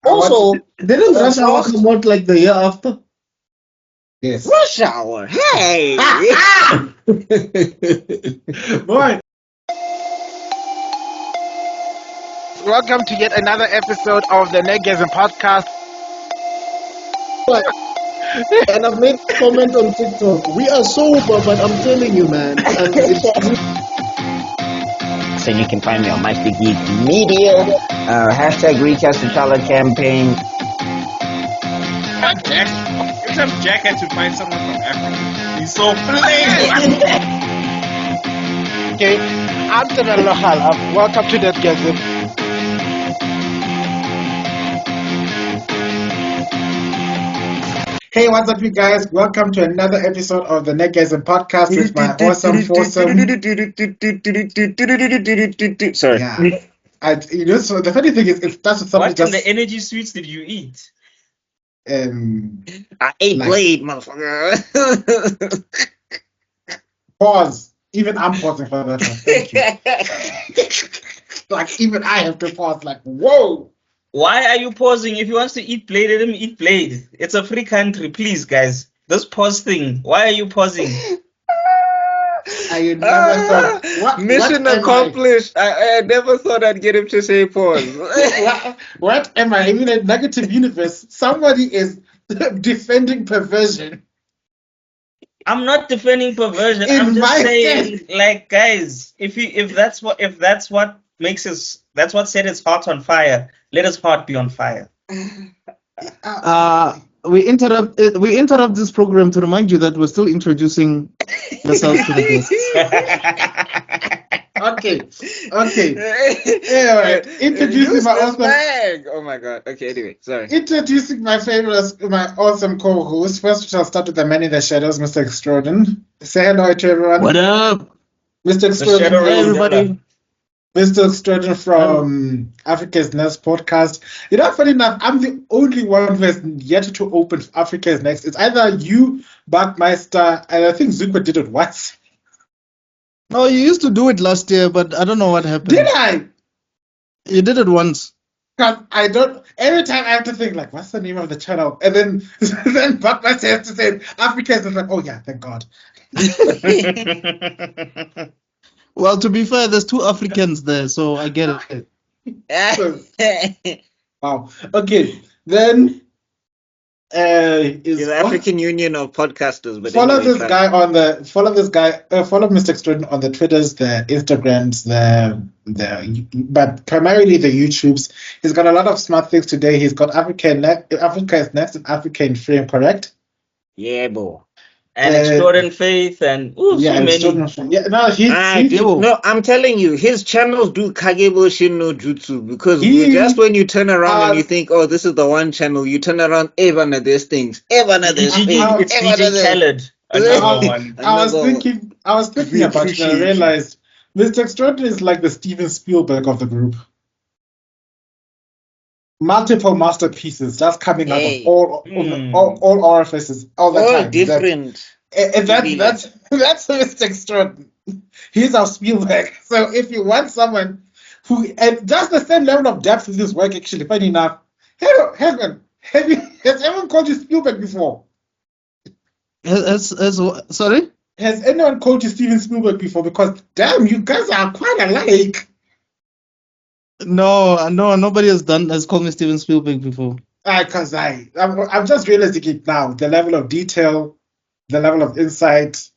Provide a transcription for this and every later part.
Also, Didn't Rush Hour come out like the year after? Yes. Rush Hour. Hey. Boy. Welcome to yet another episode of the Nerdgasm podcast. And I've made a comment on TikTok. We are sober, but I'm telling you, man. And So you can find me on My Big Geek Media. Hashtag Recast the Chala campaign. Jack. Every time Jack had to find someone from Africa, he's so plain. Okay, I'm tebellokhala. Welcome to Nerdgasm. Hey, what's up, you guys? Welcome to another episode of the Nerdgasm podcast with my awesome foursome. Sorry. Yeah. So the funny thing is, it starts with something What just. in the energy sweets did you eat? I ate Like- Blade, motherfucker. Pause. Even I'm pausing for that one. Thank you. Like, even I have to pause. Like, whoa. Why are you pausing? If he wants to eat Blade, let him eat Blade. It's a free country, please, guys. This pause thing. Why are you pausing? I never thought. Mission what am accomplished. I never thought I'd get him to say pause. what am I? In a negative universe, somebody is defending perversion. I'm not defending perversion. In I'm just my saying, like, guys, if that's what makes us, that's what set his heart on fire. Let his heart be on fire. we interrupt this program to remind you that we're still introducing yourselves to the guests. Okay. Anyway, introducing my awesome. Oh my god. Okay, anyway, sorry. Introducing my awesome co-host. First, we shall start with the man in the shadows, Mr. Extrodin. Say hello to everyone. What up? Mr. Extrodin. shadow Hey, is everybody. Mr. Extrodin from Africa's Next podcast. You know, funny enough, I'm the only one who has yet to open Africa's Next. It's either you, BuckMeister, and I think Zuko did it once. No, you used to do it last year, but I don't know what happened. Did I? You did it once. Because I don't. Every time I have to think, like, what's the name of the channel? And then BuckMeister has to say Africa's. It's like, oh yeah, thank God. Well, to be fair, there's two Africans there, so I get it. Wow. Okay. Then The African Union of Podcasters. But follow anyway, follow Mr. Extrodin on the Twitters, the Instagrams, but primarily the YouTubes. He's got a lot of smart things today. He's got Africa is Next and Africa in Frame, correct? Yeah, boy. And Extrodin Faith and so many. No, I'm telling you, his channels do Kagebo Shin no Jutsu because just when you turn around and you think, oh, this is the one channel, you turn around, Evana, there's things. Evana, there's things. It's DJ Khaled. Another one. I was thinking about it and I realized Mr. Extrodin is like the Steven Spielberg of the group. Multiple masterpieces just coming out of all orifices all the time. Different. That's Mr. Extrodin. He's our Spielberg. So if you want someone who and just the same level of depth in this work, actually, funny enough, has anyone called you Spielberg before? Sorry? Has anyone called you Steven Spielberg before? Because damn, you guys are quite alike. No, nobody has called me Steven Spielberg before. Because I'm just realizing it now. The level of detail, the level of insight,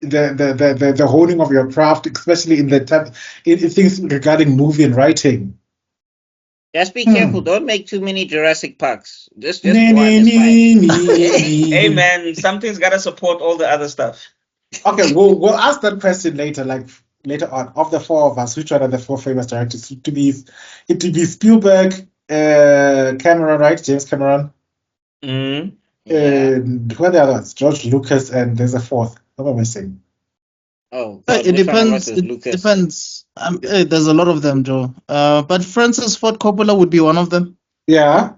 the honing of your craft, especially in things regarding movie and writing. Just be careful. Don't make too many Jurassic Parks. Just one is fine. Hey man, something's gotta support all the other stuff. Okay, we'll ask that question later. Like later on, of the four of us, which one are the four famous directors? It to be Spielberg, Cameron, right? James Cameron. Mm. And who are the others? George Lucas, and there's a fourth. What am I saying? Oh, It depends. It depends. There's a lot of them, Joe. But Francis Ford Coppola would be one of them. Yeah.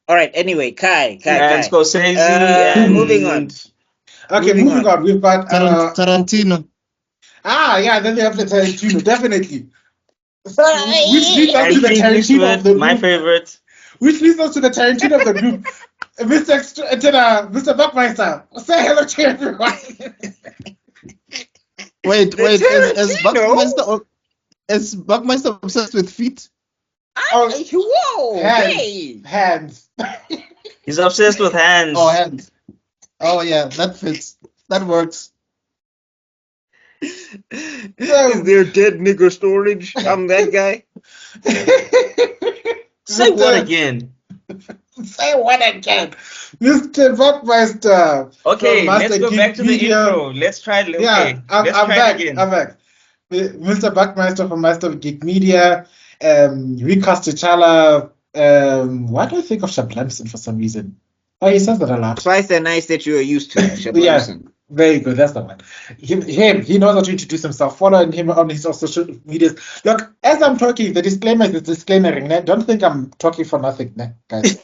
All right. Anyway, Kai. And Scorsese. And moving on. Okay, moving on. We've got Tarantino. Yeah. Then they have the Tarantino, definitely. And Clint Eastwood, my favorite. which leads us to the Tarantino of the group. Mr. BuckMeister, say hello to everyone. Wait, is BuckMeister obsessed with feet? Whoa! Hands. He's obsessed with hands. Oh, hands. Oh yeah, that fits. That works. Is there dead nigger storage? I'm that guy. Say what again? Say what again? Mr. BuckMeister. Okay, let's go back to the intro. Let's try it. Yeah, I'm back. Again. I'm back. Mr. BuckMeister from Master of Geek Media. Recast T'Challa. Why do I think of Shablamson for some reason? Oh, he says that a lot. Twice the nice that you are used to. Yeah, very good. That's the one. He knows how to introduce himself. Follow him on his social medias. Look, as I'm talking, the disclaimer is disclaimering. Don't think I'm talking for nothing, guys.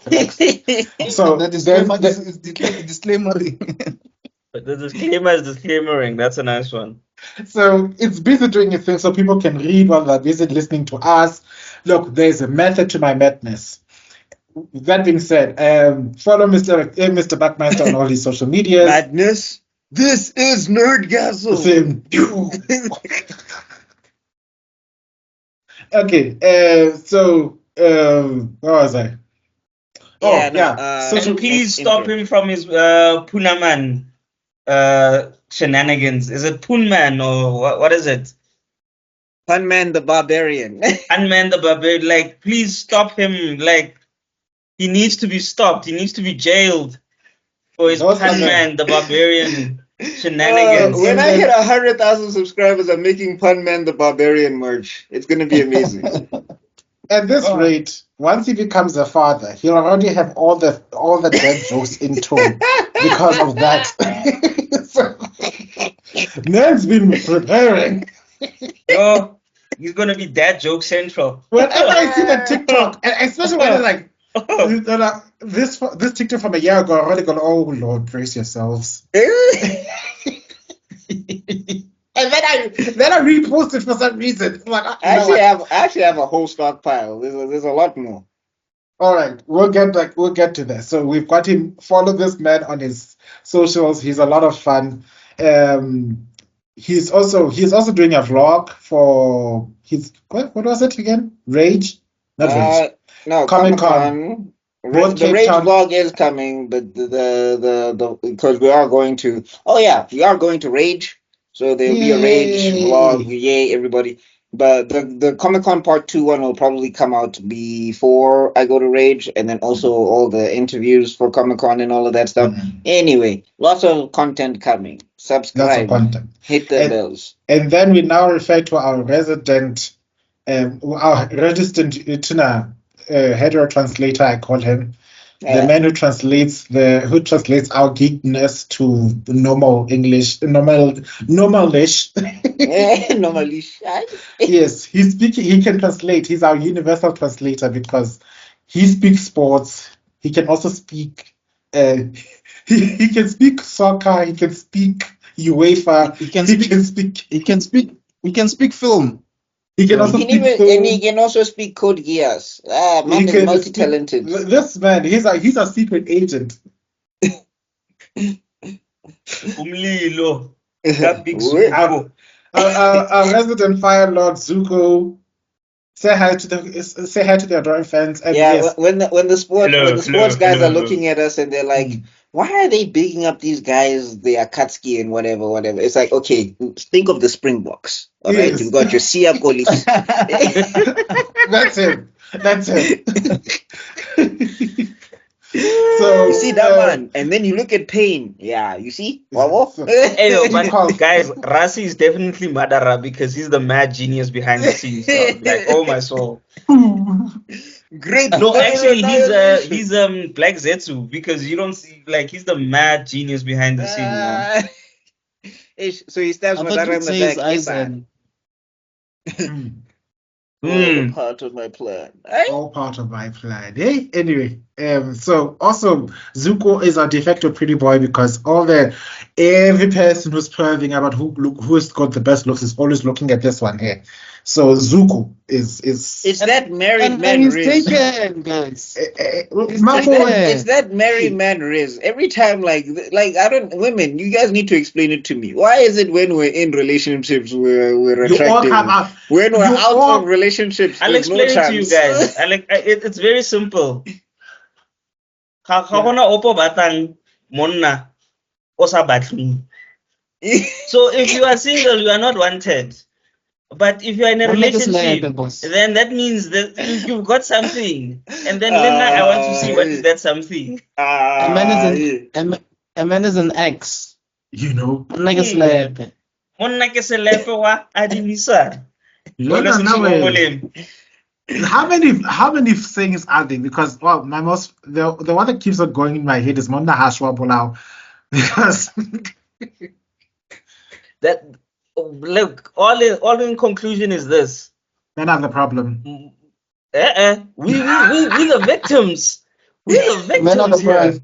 So the disclaimer is disclaimering. But the disclaimer is disclaimering. That's a nice one. So it's busy doing its thing so people can read while they're busy listening to us. Look, there's a method to my madness. That being said, follow Mr. BuckMeister on all his social medias. Madness? This is Nerdgasm. Okay, so where was I? And please stop him from his Punaman shenanigans. Is it Punman or what is it? Punman the Barbarian. Punman the Barbarian. Like, please stop him. Like, he needs to be stopped. He needs to be jailed for his Punman the Barbarian shenanigans. When I hit 100,000 subscribers, I'm making Punman the Barbarian merch. It's going to be amazing. At this rate, once he becomes a father, he'll already have all the dead jokes in tow because of that. So, Ned's been preparing. Yo, he's gonna be dad joke central. Whenever I see that TikTok, and especially when it's like this TikTok from a year ago, I already go, oh Lord, brace yourselves. And then I repost it for some reason. Like, I actually have a whole stockpile. There's a lot more. All right, we'll get to that. So we've got him. Follow this man on his socials. He's a lot of fun. He's also doing a vlog for his what was it again? Rage? Not Rage. No, Comic-Con. The Rage vlog is coming, but the because we are going to Rage. So there'll be a Rage vlog. Yay, everybody. But the Comic-Con Part 2 one will probably come out before I go to Rage, and then also all the interviews for Comic-Con and all of that stuff. Mm-hmm. Anyway, lots of content coming. Subscribe. Hit the bells. And then we now refer to our resident hetero translator, I call him. The man who translates our geekness to normal English, normalish. Normalish. Yes, he can translate. He's our universal translator because he speaks sports. He can also speak. He can speak soccer. He can speak UEFA. He can speak film. He can also speak film. And he can also speak Code Geass. Man is multi-talented. This man, he's a secret agent. Umlilo. Our resident Fire Lord Zuko. Say hi to the adoring fans. And yes. when the sports guys are looking at us and they're like, why are they bigging up these guys? They are Katsuki and whatever. It's like, okay, think of the Springboks. All right, you've got your Sia Kolis. That's him. So you see that man, and then you look at Pain. Yeah, you see. Hey, but guys, Rasi is definitely Madara because he's the mad genius behind the scenes. Like, oh my soul. Great. No, actually, he's Black Zetsu because you don't see like he's the mad genius behind the scenes. So he stabs Madara in the back. All part of my plan. All part of my plan. Hey, anyway, so also Zuko is our de facto pretty boy because every person who's perving about who's got the best looks is always looking at this one here. So Zuko is it's that married man he's Riz. taken, guys. It's that married man Riz. Every time, like I don't, women, you guys need to explain it to me. Why is it when we're in relationships we're You all attractive? come up. When we're You out all- of relationships, I'll there's no explain it to you chance. guys. It's very simple. Ga gona opo batang monna o sa batleng. So if you are single, you are not wanted. But if you are in a relationship, then that means that you've got something. And then I want to see what is that something. A man is an ex. You know. Monna ke selepe wa adimisa. How many things are there? Because the one that keeps on going in my head is Monna Hashwa Bolau. Because that look, all in conclusion is this. Men are the problem. We the victims. We're the victims here.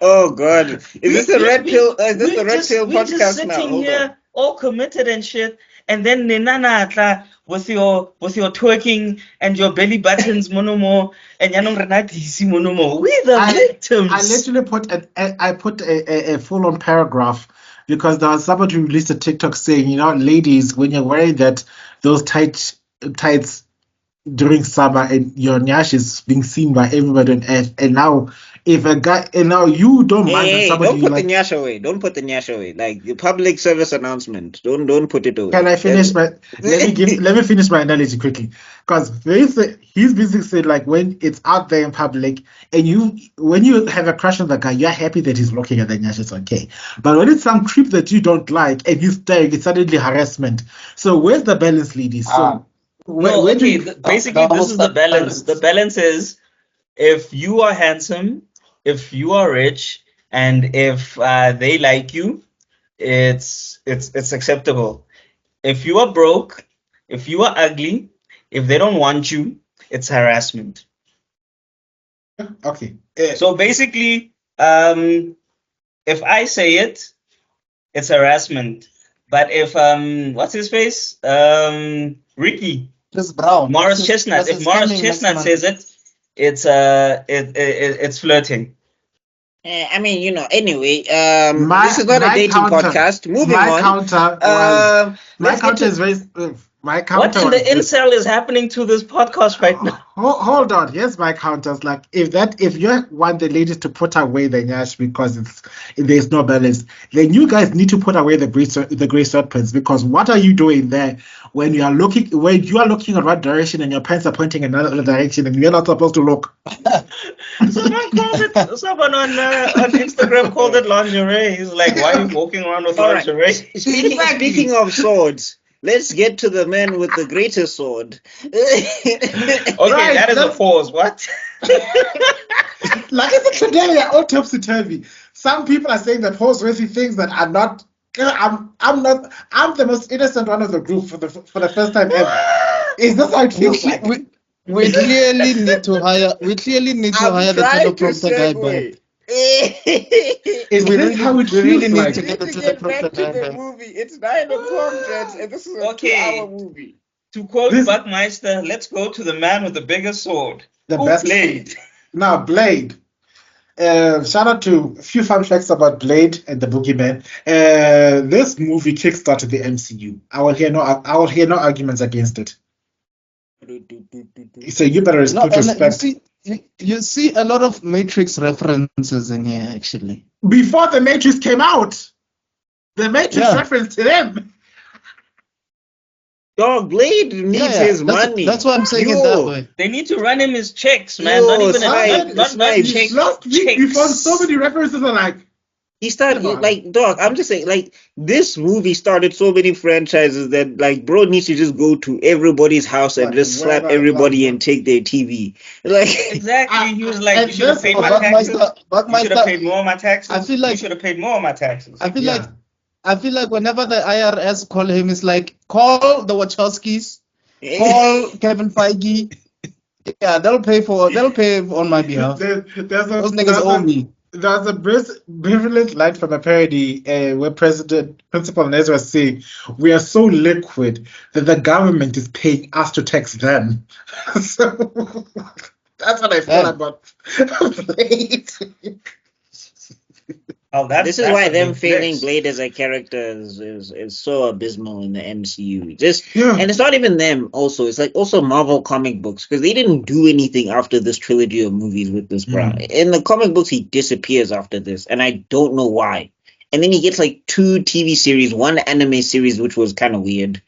Oh God! Is this a red pill? Is this a red pill podcast just sitting now? here, all committed and shit, and then Nenana with your twerking and your belly buttons monomo and yanong renatisi monomo. We're the victims. I literally put a full on paragraph because there was somebody who released a TikTok saying, you know, ladies, when you're wearing those tights during summer and your nyash is being seen by everybody on earth, and now if a guy and now you don't mind that somebody don't put the nyash away. Don't put the nyash away. Like the public service announcement. Don't put it away. Can I finish let me finish my analogy quickly, because he's basically said, like, when it's out there in public and when you have a crush on the guy, you're happy that he's looking at the nyash, it's okay. But when it's some creep that you don't like and he's staring, it's suddenly harassment. So where's the balance, ladies? So basically this is the balance. The balance is if you are handsome, if you are rich, and if they like you, it's acceptable. If you are broke, if you are ugly, if they don't want you, it's harassment. Okay. So basically, if I say it, it's harassment. But if what's his face? Ricky. Brown. Morris Chestnut. If Morris Chestnut says it, it's flirting. I mean, you know. Anyway, this is not a dating podcast. Moving on. My counter is very. My counter. What in the incel is happening to this podcast right now? Hold on. Here's my counters. Like, if you want the ladies to put away the nyash because there's no balance, then you guys need to put away the gray sweatpants, because what are you doing there when you are looking at one direction and your pants are pointing in another direction and you're not supposed to look? Someone on Instagram called it lingerie. He's like, why are you walking around with lingerie? Right. Speaking of swords, let's get to the man with the greater sword. Okay, that is a pause. What? Like, it's today we are all topsy-turvy. Some people are saying that Paul's raising things that are not. I'm the most innocent one of the group for the first time ever. Is this how it feels like? We clearly need to hire the teleprompter guy back. Is this how it feels like? To get back to the movie. It's 9 o'clock, gents, and this is a 2-hour movie. To quote BuckMeister, let's go to the man with the biggest sword. The best Blade. Now, Blade. Shout out to a few fun facts about Blade and the Boogeyman. This movie kickstarted the MCU. I will hear no arguments against it. So you better put respect. You see a lot of Matrix references in here, actually. Before the Matrix came out, the Matrix reference to them. Dog, Blade needs his money. That's why I'm saying it that way. They need to run him his checks, man. Not even checks. Last week, we found so many references are like. He started, like, dog, I'm just saying, like, this movie started so many franchises that, like, bro needs to just go to everybody's house and just slap everybody and take their TV. Like, exactly. He was like, you should have paid my taxes. You should have paid more of my taxes. I feel like you should have paid more of my taxes. I feel like whenever the IRS call him, it's like, call the Wachowskis, call Kevin Feige. Yeah, they'll pay on my behalf. Those niggas owe me. There's a brilliant line from a parody where Principal Nez was saying, "We are so liquid that the government is paying us to tax them." So that's what I feel about Blade. Oh, this is why them failing Blade as a character is so abysmal in the MCU. And it's not even them. Also, it's like also Marvel comic books, because they didn't do anything after this trilogy of movies with this bro. In the comic books, he disappears after this, and I don't know why. And then he gets like 2 TV series, 1 anime series, which was kind of weird.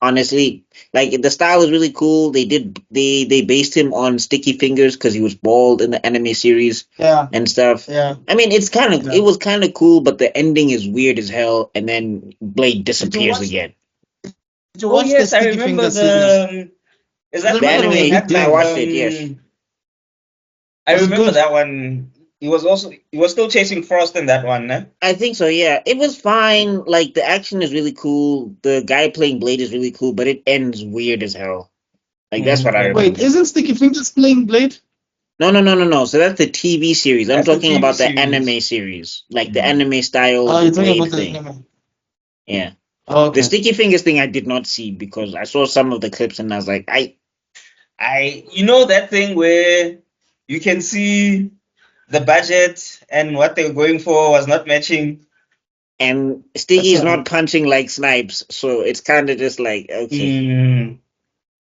Honestly, like the style is really cool. They based him on Sticky Fingers because he was bald in the anime series, and stuff. Yeah. I mean, it was kind of cool, but the ending is weird as hell, and then Blade disappears again. Did you watch the Sticky Fingers series? Is that the anime? I watched it. Yes, I remember that one. He was still chasing Frost in that one, no? I think so, yeah. It was fine. Like, the action is really cool. The guy playing Blade is really cool, but it ends weird as hell. Like, that's what I remember. Wait, isn't Sticky Fingers playing Blade? No. So that's the TV series. I'm talking about the anime series. Like, the anime style Blade thing. Yeah. Oh, okay. The Sticky Fingers thing I did not see because I saw some of the clips and I was like, you know that thing where you can see the budget and what they were going for was not matching. And Sticky's not punching like Snipes, so it's kind of just like, okay.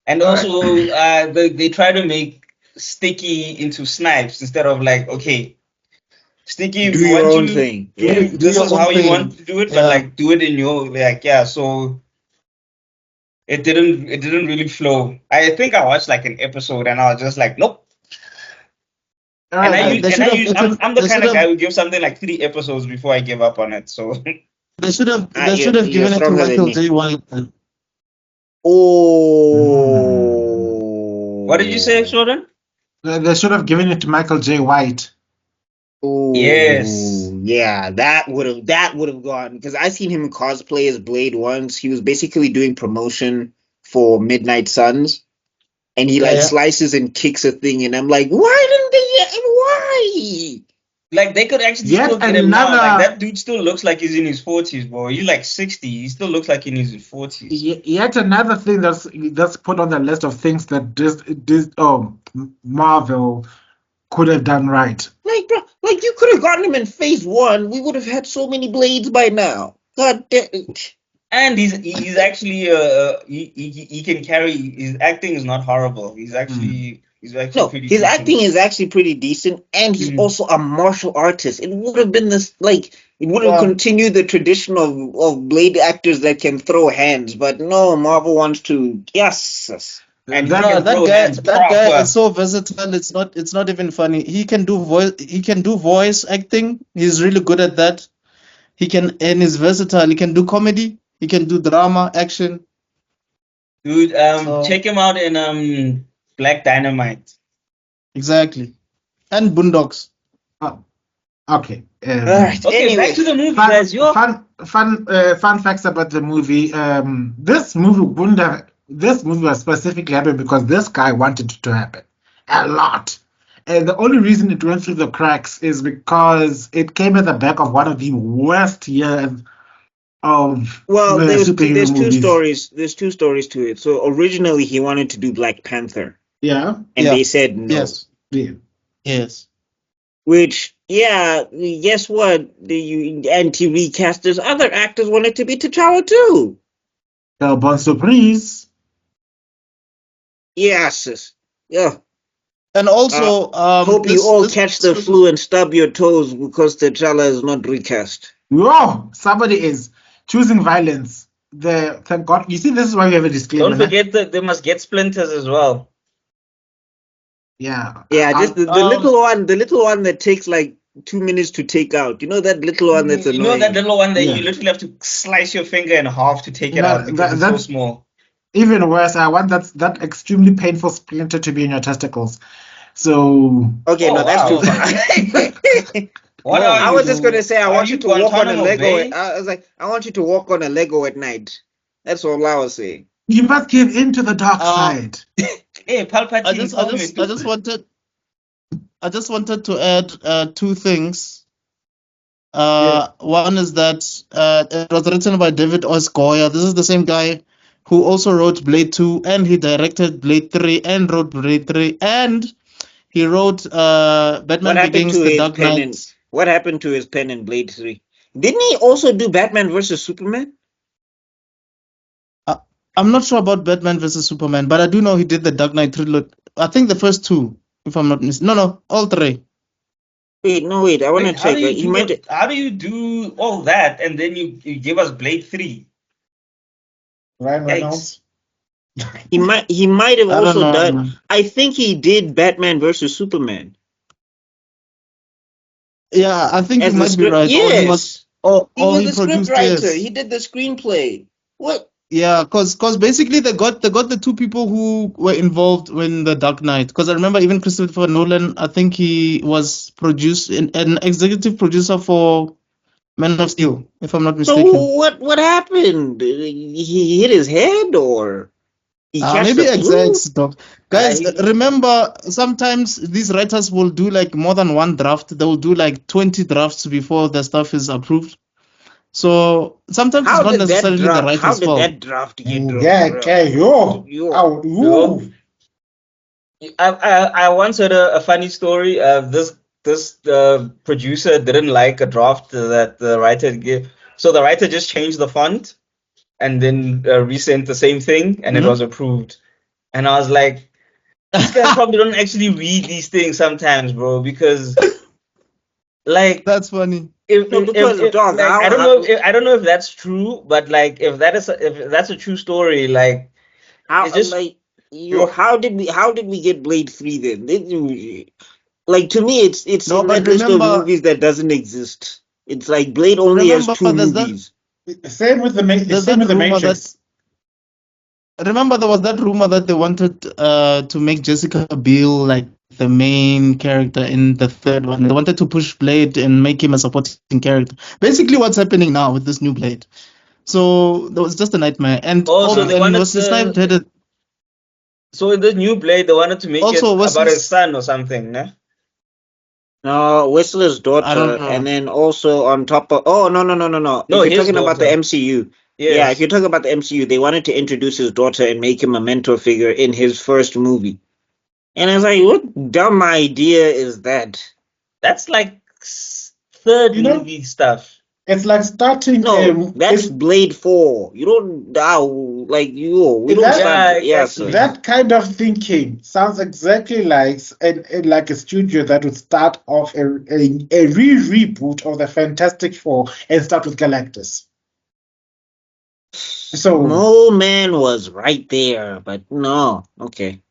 And also, they try to make Sticky into Snipes instead of like, okay, Sticky, do your own thing. This is how you want to do it, but like do it in your so it didn't really flow. I think I watched like an episode and I was just like, nope. I'm the kind of guy who gives something like 3 episodes before I give up on it. So they should have given it to Michael J. White. Oh, what did you say, Jordan? They should have given it to Michael J. White. Oh yes, yeah, that would have gone, because I seen him cosplay as Blade once. He was basically doing promotion for Midnight Suns. And he slices and kicks a thing, and I'm like, why didn't they? Why? Like, they could actually still get him now. Like, that dude still looks like he's in his 40s, bro. He's like 60. He still looks like in his 40s. Yet another thing that's put on the list of things that Marvel could have done right. Like, bro, like you could have gotten him in Phase 1. We would have had so many Blades by now. God damn it. And he's actually he can carry. His acting is not horrible. He's actually pretty his acting is actually pretty decent, and he's also a martial artist. It would have been this it would have continued the tradition of Blade actors that can throw hands, but no, Marvel wants to And that guy is so versatile. It's not even funny. He can do voice acting. He's really good at that. And he's versatile. He can do comedy. He can do drama, action. Dude, check him out in Black Dynamite. Exactly. And Boondocks. Okay. Alright. Okay, back to the movie, guys. Fun facts about the movie. This movie was specifically happened because this guy wanted it to happen a lot. And the only reason it went through the cracks is because it came at the back of one of the worst years of there's 2 stories. There's 2 stories to it. So originally he wanted to do Black Panther. Yeah. And they said no. Yes. Yeah. Yes. Which, guess what? The anti-recasters, other actors wanted to be T'Challa too. Bon surprise. Yes. Yeah. And also, hope you all catch the flu and stub your toes because T'Challa is not recast. Whoa! Somebody is choosing violence. Thank God. You see, this is why we have a disclaimer. Don't forget that they must get splinters as well. Yeah. Yeah, just the little one that takes like 2 minutes to take out. You know that little one that's annoying? You know that little one that you literally have to slice your finger in half to take it out because it's so small. Even worse, I want that extremely painful splinter to be in your testicles. So that's too far. I was just gonna say I want you to walk on a Lego. I was like, I want you to walk on a Lego at night. That's all I was saying. You must give in to the dark side. Hey, Palpatine. I just wanted to add 2 things. One is that it was written by David S. Goyer. This is the same guy who also wrote Blade 2, and he directed Blade 3, and wrote Blade 3, and he wrote Batman Begins, The Dark Knight. What happened to his pen in Blade 3? Didn't he also do Batman versus Superman? I'm not sure about Batman versus Superman, but I do know he did the Dark Knight trilogy. I think the first two, if I'm not mistaken. No, all three. Wait, I want to check. How do you do all that and then you give us Blade 3? Ryan Reynolds. He might have also done. I think he did Batman versus Superman. Yeah, I think you might be right. Yes. He was the script writer. He did the screenplay. What? Yeah, because basically they got the two people who were involved in the Dark Knight. Because I remember even Christopher Nolan, I think he was an executive producer for Man of Steel, if I'm not mistaken. So what happened? He hit his head, or he maybe exact. Guys, remember sometimes these writers will do like more than one draft. They will do like 20 drafts before the stuff is approved. So sometimes it's not necessarily the writer's fault. How did that draft get dropped? I once heard a funny story. This producer didn't like a draft that the writer gave, so the writer just changed the font and then resent the same thing, and it was approved. And I was like, these guys probably don't actually read these things sometimes, bro, because like that's funny. I don't know if that's true, but like if that's a true story, like how did we get Blade 3 then? Like, to me, it's a list of movies that doesn't exist. It's like Blade only has 2 movies. Same with the Matrix. Remember, there was that rumor that they wanted to make Jessica Biel like the main character in the third one. They wanted to push Blade and make him a supporting character. Basically, what's happening now with this new Blade. So that was just a nightmare. And also, they wanted Wesley Snipes had it. So in this new Blade, they wanted to make it about his son or something, no? No, Whistler's daughter, and then also on top of... Oh, no. If you're talking about the MCU. Yes. Yeah, if you're talking about the MCU, they wanted to introduce his daughter and make him a mentor figure in his first movie. And I was like, what dumb idea is that? That's like third movie stuff. It's like starting... No, that's Blade 4. You don't... That kind of thinking sounds exactly like a studio that would start off a reboot of the Fantastic Four and start with Galactus. So Mole Man was right there, but no. Okay.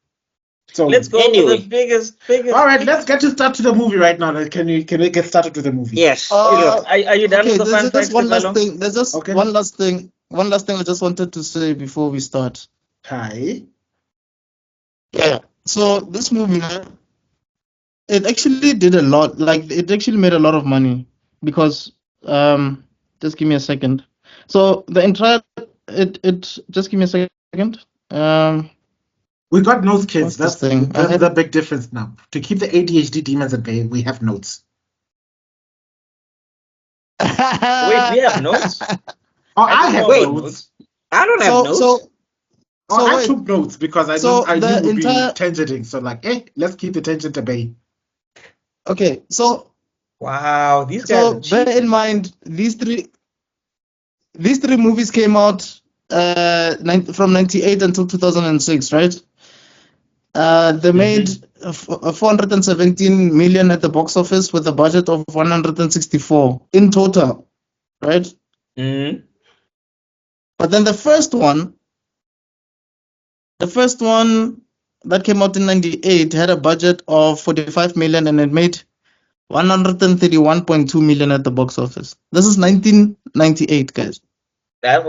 So let's go to the biggest. All right, let's get to start to the movie right now. Can we get started with the movie? Yes. Are you done with the fun facts? One last thing. There's just one last thing. One last thing I just wanted to say before we start. Hi. Yeah. So this movie, it actually did a lot. Like, it actually made a lot of money because just give me a second. So the entire it just give me a second. We got notes, kids. That's the big difference now. To keep the ADHD demons at bay, we have notes. Wait, we have notes? I have notes. I don't have notes. I took notes because I knew we'd be tangenting. So let's keep the tangent at bay. Okay, so wow, these guys. So bear in mind, these three movies came out from 98 until 2006, right? They made 417 million at the box office with a budget of 164 in total, right? Mm-hmm. But then the first one that came out in 98 had a budget of 45 million and it made 131.2 million at the box office. This is 1998, guys. That's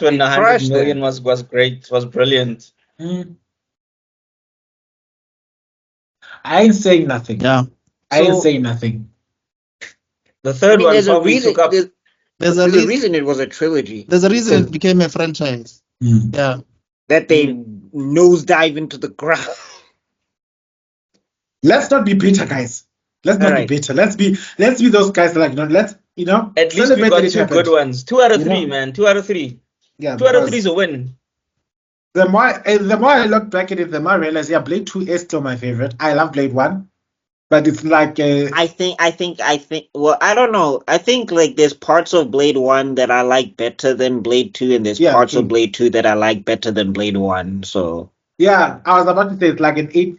when 100 million was great, was brilliant. I ain't saying nothing. Yeah. I ain't saying nothing. The third one probably took up. There's a reason it was a trilogy. There's a reason it became a franchise. Yeah. That they nosedive into the ground. Let's not be bitter, guys. Let's not be bitter. Let's be those guys like, let's you know, at least we got two good ones. 2 out of 3, man. 2 out of 3. Yeah, 2 out of 3 is a win. The more I look back at it, the more I realize, Blade 2 is still my favorite. I love Blade 1. But it's like I think. Well, I don't know. I think like there's parts of Blade 1 that I like better than Blade 2, and there's parts of Blade 2 that I like better than Blade 1. So yeah, I was about to say it's like an 8.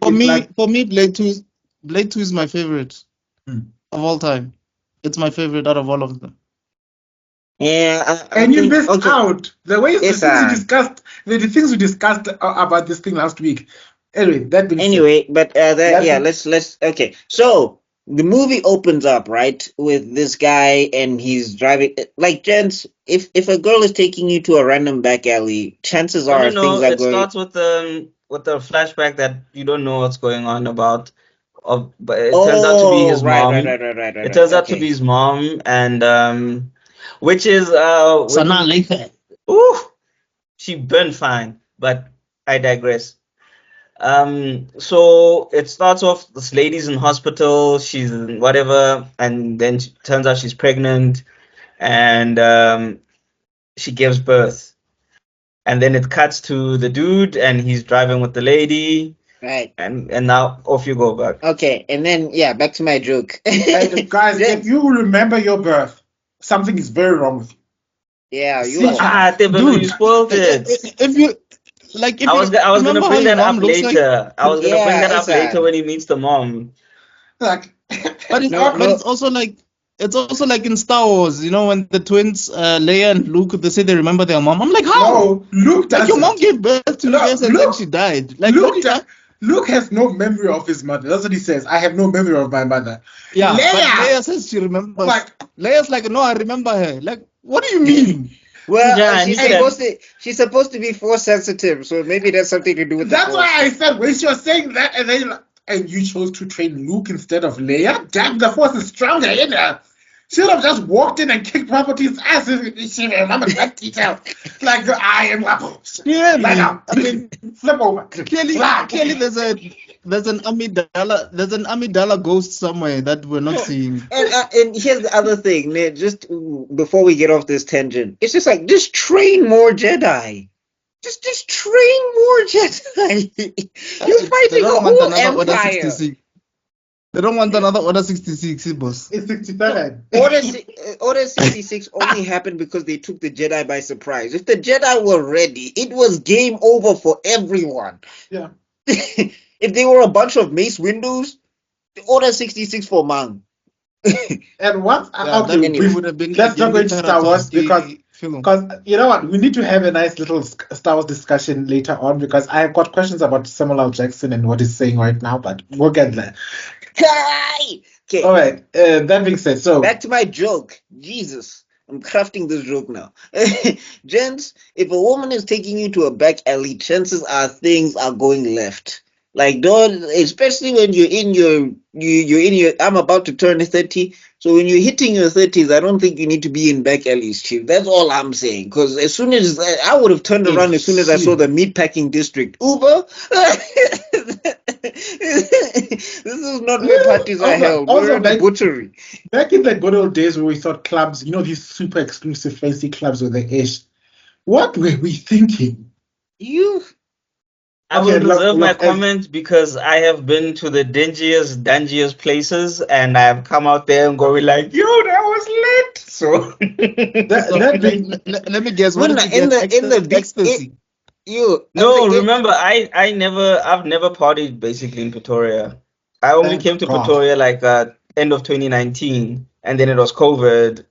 For me, Blade 2 is my favorite of all time. It's my favorite out of all of them. Yeah, you missed out the way the things we discussed about this thing last week. Anyway, let's okay. So the movie opens up right with this guy and he's driving. Like, gents, if a girl is taking you to a random back alley, chances are things are going. It starts with the flashback that you don't know what's going on about. But it turns out to be his mom. Right. It turns out to be his mom, and which is she burned fine, but I digress. So it starts off, this lady's in hospital, she's in whatever, and then turns out she's pregnant, and she gives birth. And then it cuts to the dude, and he's driving with the lady. Right. And now off you go, Buck. Okay, and then back to my joke. Guys, if you remember your birth, something is very wrong with you. Yeah, you spoiled it. If you like, I was gonna bring that up later. I was gonna bring that up later when he meets the mom. But it's also like in Star Wars, you know, when the twins Leia and Luke, they say they remember their mom. I'm like, how? No, Luke doesn't. Like, your mom gave birth to you guys and then she died. Like, Luke has no memory of his mother. That's what he says. I have no memory of my mother. Yeah, but Leia says she remembers. Leia's like, no, I remember her. Like, what do you mean? Well, she's supposed to be force sensitive, so maybe that's something to do with That's why I said when she was saying that, and you chose to train Luke instead of Leia. Damn, the force is stronger in her. She would have just walked in and kicked Palpatine's ass if she remembered that detail. Like, I am yeah, I mean, flip over. Clearly, there's an amygdala ghost somewhere that we're not seeing. And here's the other thing, man, just before we get off this tangent, it's just like, just train more Jedi. Just train more Jedi. You're fighting a whole empire. They don't want another Order 66, boss. It's 67. Order 66 only happened because they took the Jedi by surprise. If the Jedi were ready, it was game over for everyone. Yeah. If they were a bunch of Mace Windows, Order 66 for Mang. And what? We would have been. Let's not go into Star Wars because you know what? We need to have a nice little Star Wars discussion later on because I've got questions about Samuel L. Jackson and what he's saying right now, but we'll get there. Okay. All right. That being said, so back to my joke. Jesus, I'm crafting this joke now. Gents, if a woman is taking you to a back alley, chances are things are going left. Like, don't, especially when you're in your I'm about to turn 30, so when you're hitting your 30s, I don't think you need to be in back alleys, chief. That's all I'm saying. Because as soon as I would have turned around as soon as I saw the meatpacking district. Uber. This is not where parties are held. We're in a butchery. Back in the good old days where we thought clubs, you know, these super exclusive fancy clubs with the ish. What were we thinking? I will reserve my comment because I have been to the dingiest places and I have come out there and going like, yo, that was lit. So let me guess. What in the ecstasy? Remember, I've never partied basically in Pretoria. I only came to Pretoria like end of 2019, and then it was COVID.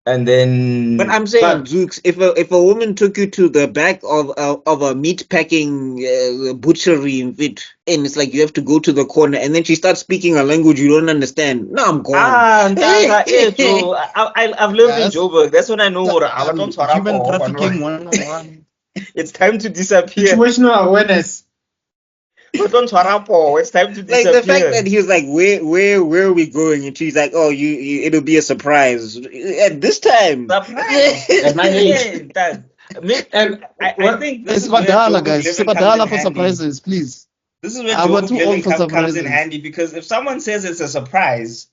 And then, but I'm saying, Zooks, if a woman took you to the back of a meat packing butchery and it's like you have to go to the corner, and then she starts speaking a language you don't understand. No, I'm gone. I've lived in Joburg. That's when I know what human trafficking 101. It's time to disappear. Situational awareness. It's time to disappear. Like the fact that he was like, where are we going? And she's like, oh, it'll be a surprise at this time. Surprise at my age. And I think it's Badala, guys. It's Badala for surprises, please. This is where Joburg living comes in handy because if someone says it's a surprise,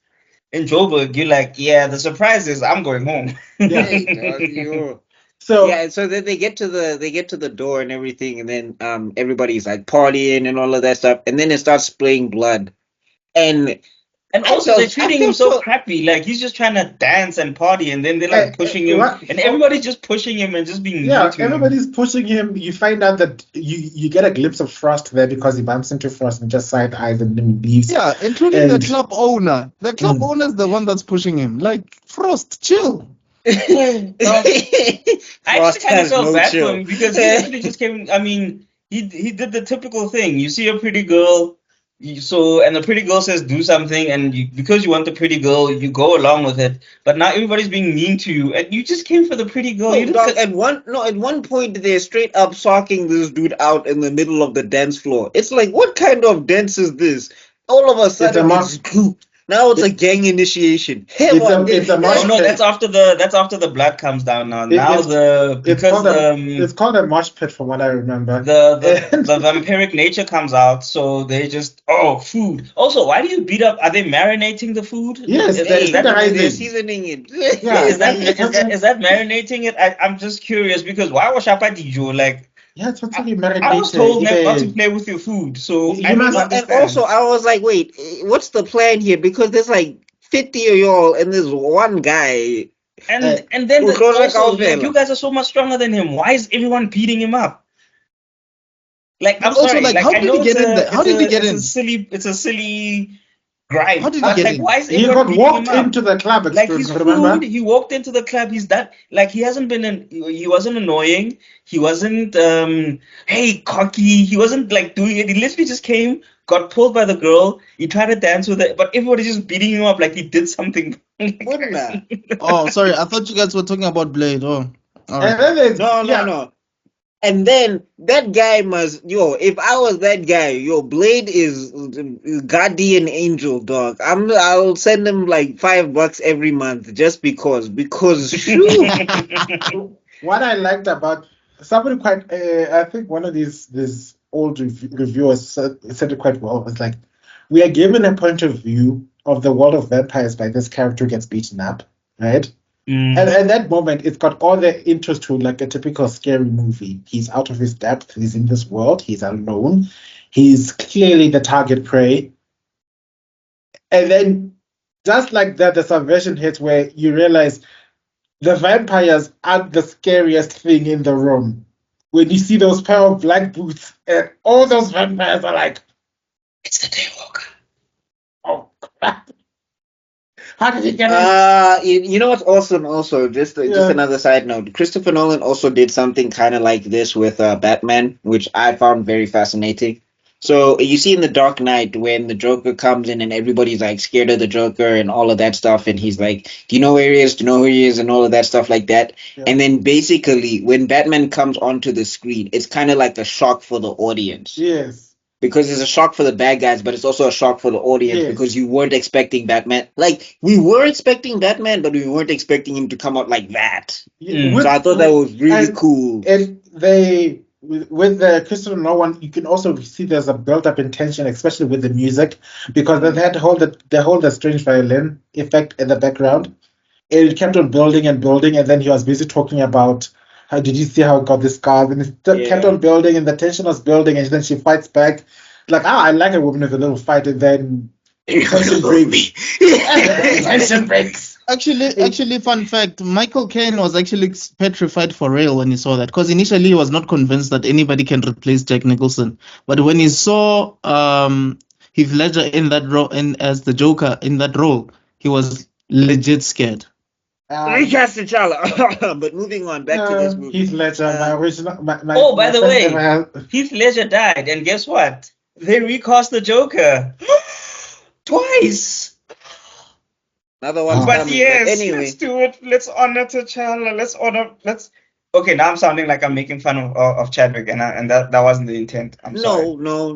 in Joburg, you're like, yeah, the surprise is I'm going home. Yeah, so then they get to the door and everything, and then everybody's like partying and all of that stuff, and then it starts spraying blood, and also they're treating him so crappy. Like he's just trying to dance and party, and then they're like pushing him, and everybody's just pushing him and just being mean to everybody's pushing him. You find out that you get a glimpse of Frost there because he bumps into Frost and just side eyes and then leaves. Yeah, including the club owner. The club owner is the one that's pushing him. Like, Frost, chill. I just kind of felt bad for him because he actually just came. I mean, he did the typical thing. You see a pretty girl, and the pretty girl says do something, and because you want the pretty girl, you go along with it. But now everybody's being mean to you, and you just came for the pretty girl. At one point they're straight up socking this dude out in the middle of the dance floor. It's like, what kind of dance is this? All of a sudden, now it's a gang initiation. It's a mosh no, that's after the blood comes down. Now it's called a mosh pit from what I remember. The vampiric nature comes out, so they just food. Also, why do you beat up? Are they marinating the food? Yes, they're seasoning it. Yeah, is that marinating it? I'm just curious because why was Shapati like? Yeah, it's totally marinated. I was told not to play with your food, so and also I was like, wait, what's the plan here? Because there's like 50 of y'all and there's one guy. And then you guys are so much stronger than him. Why is everyone beating him up? Like, I'm also, sorry. like, how did he get in there? How did he get in? It's a silly gripe. How did he get in? Why is he got walked into the club. Like remember? He walked into the club. He's that like he hasn't been. He wasn't annoying. He wasn't hey cocky. He wasn't like doing it. He literally just came, got pulled by the girl. He tried to dance with it, but everybody's just beating him up like he did something. Oh, sorry. I thought you guys were talking about Blade. Oh, all right. No. And then that guy if I was that guy, Blade is guardian angel, dog. I'll send him like $5 every month just because. What I liked about somebody I think one of these old reviewers said it quite well. It was like, we are given a point of view of the world of vampires by this character who gets beaten up, right? And at that moment, it's got all the intros to like a typical scary movie. He's out of his depth. He's in this world. He's alone. He's clearly the target prey. And then, just like that, the subversion hits where you realize the vampires aren't the scariest thing in the room. When you see those pair of black boots, and all those vampires are like, it's the Daywalker. Oh, crap. How did he get in? You know what's awesome also, just another side note. Christopher Nolan also did something kind of like this with Batman, which I found very fascinating. So you see in The Dark Knight when the Joker comes in and everybody's like scared of the Joker and all of that stuff, and he's like, do you know where he is? Do you know who he is? And all of that stuff like that. Yeah. And then basically when Batman comes onto the screen, it's kind of like a shock for the audience. Yes. Because it's a shock for the bad guys, but it's also a shock for the audience because you weren't expecting Batman. Like, we were expecting Batman, but we weren't expecting him to come out like that. So I thought that was really cool. And with the Christopher Nolan, you can also see there's a built-up intention, especially with the music, because they had to hold the strange violin effect in the background. It kept on building and building, and then he was busy talking about how did you see how it got the scars, and it kept on building, and the tension was building, and then she fights back. Like, I like a woman with a little fight, and then tension breaks. Actually, fun fact: Michael Caine was actually petrified for real when he saw that, because initially he was not convinced that anybody can replace Jack Nicholson. But when he saw Heath Ledger in that role, as the Joker in that role, he was legit scared. Recast T'Challa. But moving on back to this movie. Heath Ledger, my original. By the way, Heath Ledger died, and guess what? They recast the Joker twice. Another one. But yes, anyway, let's do it. Let's honor T'Challa. Okay, now I'm sounding like I'm making fun of Chadwick, and that wasn't the intent. I'm sorry. No.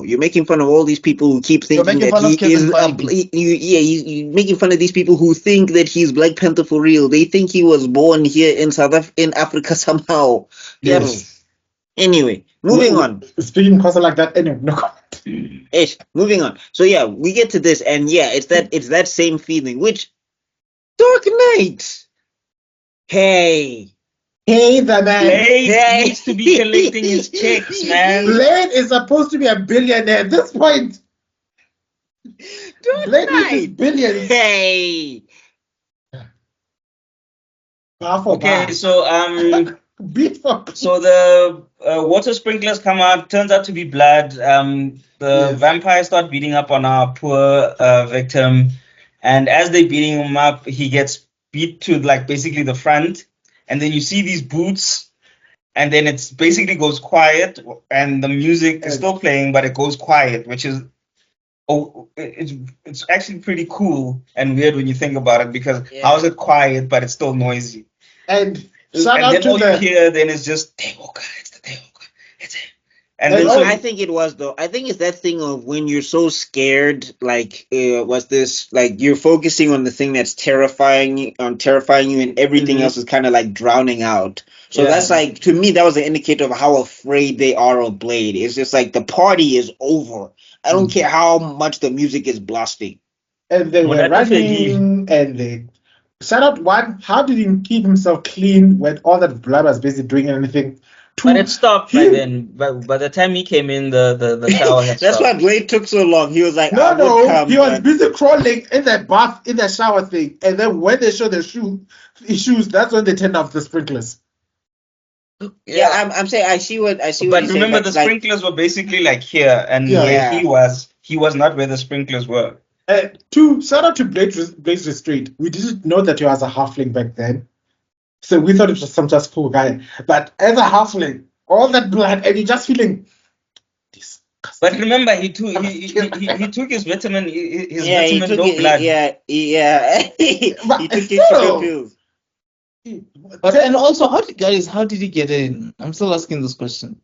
You're making fun of all these people who keep thinking that he is. You're making fun of these people who think that he's Black Panther for real. They think he was born here in Africa somehow. Yes. Anyway, Moving on. Speaking Xhosa like that, anyway, no comment. Ish. Moving on. So yeah, we get to this, and yeah, it's that same feeling. Which Dark Knight. Hey, the man. Blade needs to be collecting his checks, man. Blade is supposed to be a billionaire at this point. Blade needs billions. Hey. Okay, so so the water sprinklers come out. Turns out to be blood. The vampires start beating up on our poor victim, and as they're beating him up, he gets beat to like basically the front, and then you see these boots, and then it's basically goes quiet, and the music is still playing, but it goes quiet, which is it's actually pretty cool and weird when you think about it, because how is it quiet but it's still noisy? And then all you hear then is just it's the Teboka, it's it. And then I think it was though. I think it's that thing of when you're so scared, like what's this? Like you're focusing on the thing that's terrifying you, and everything else is kind of like drowning out. So that's like, to me, that was an indicator of how afraid they are of Blade. It's just like the party is over. I don't care how much the music is blasting. And they were running, and they shout out one. How did he keep himself clean when all that blood was busy doing anything? But it stopped by then. By the time he came in, the shower had That's stopped. why Blade took so long. He was like, he was busy crawling in that bath, in that shower thing. And then when they show their shoes, that's when they turned off the sprinklers. Yeah, I'm saying I see what But remember, the sprinklers were basically like here, and where he was not where the sprinklers were. Shout out to Blade's Restraint. We didn't know that he was a halfling back then. So we thought it was some just cool guy. But as a halfling, all that blood, and you're just feeling disgusting. But remember, he took his vitamin, vitamin low blood. He took his sugar pills. But and also, how did he get in? I'm still asking this question.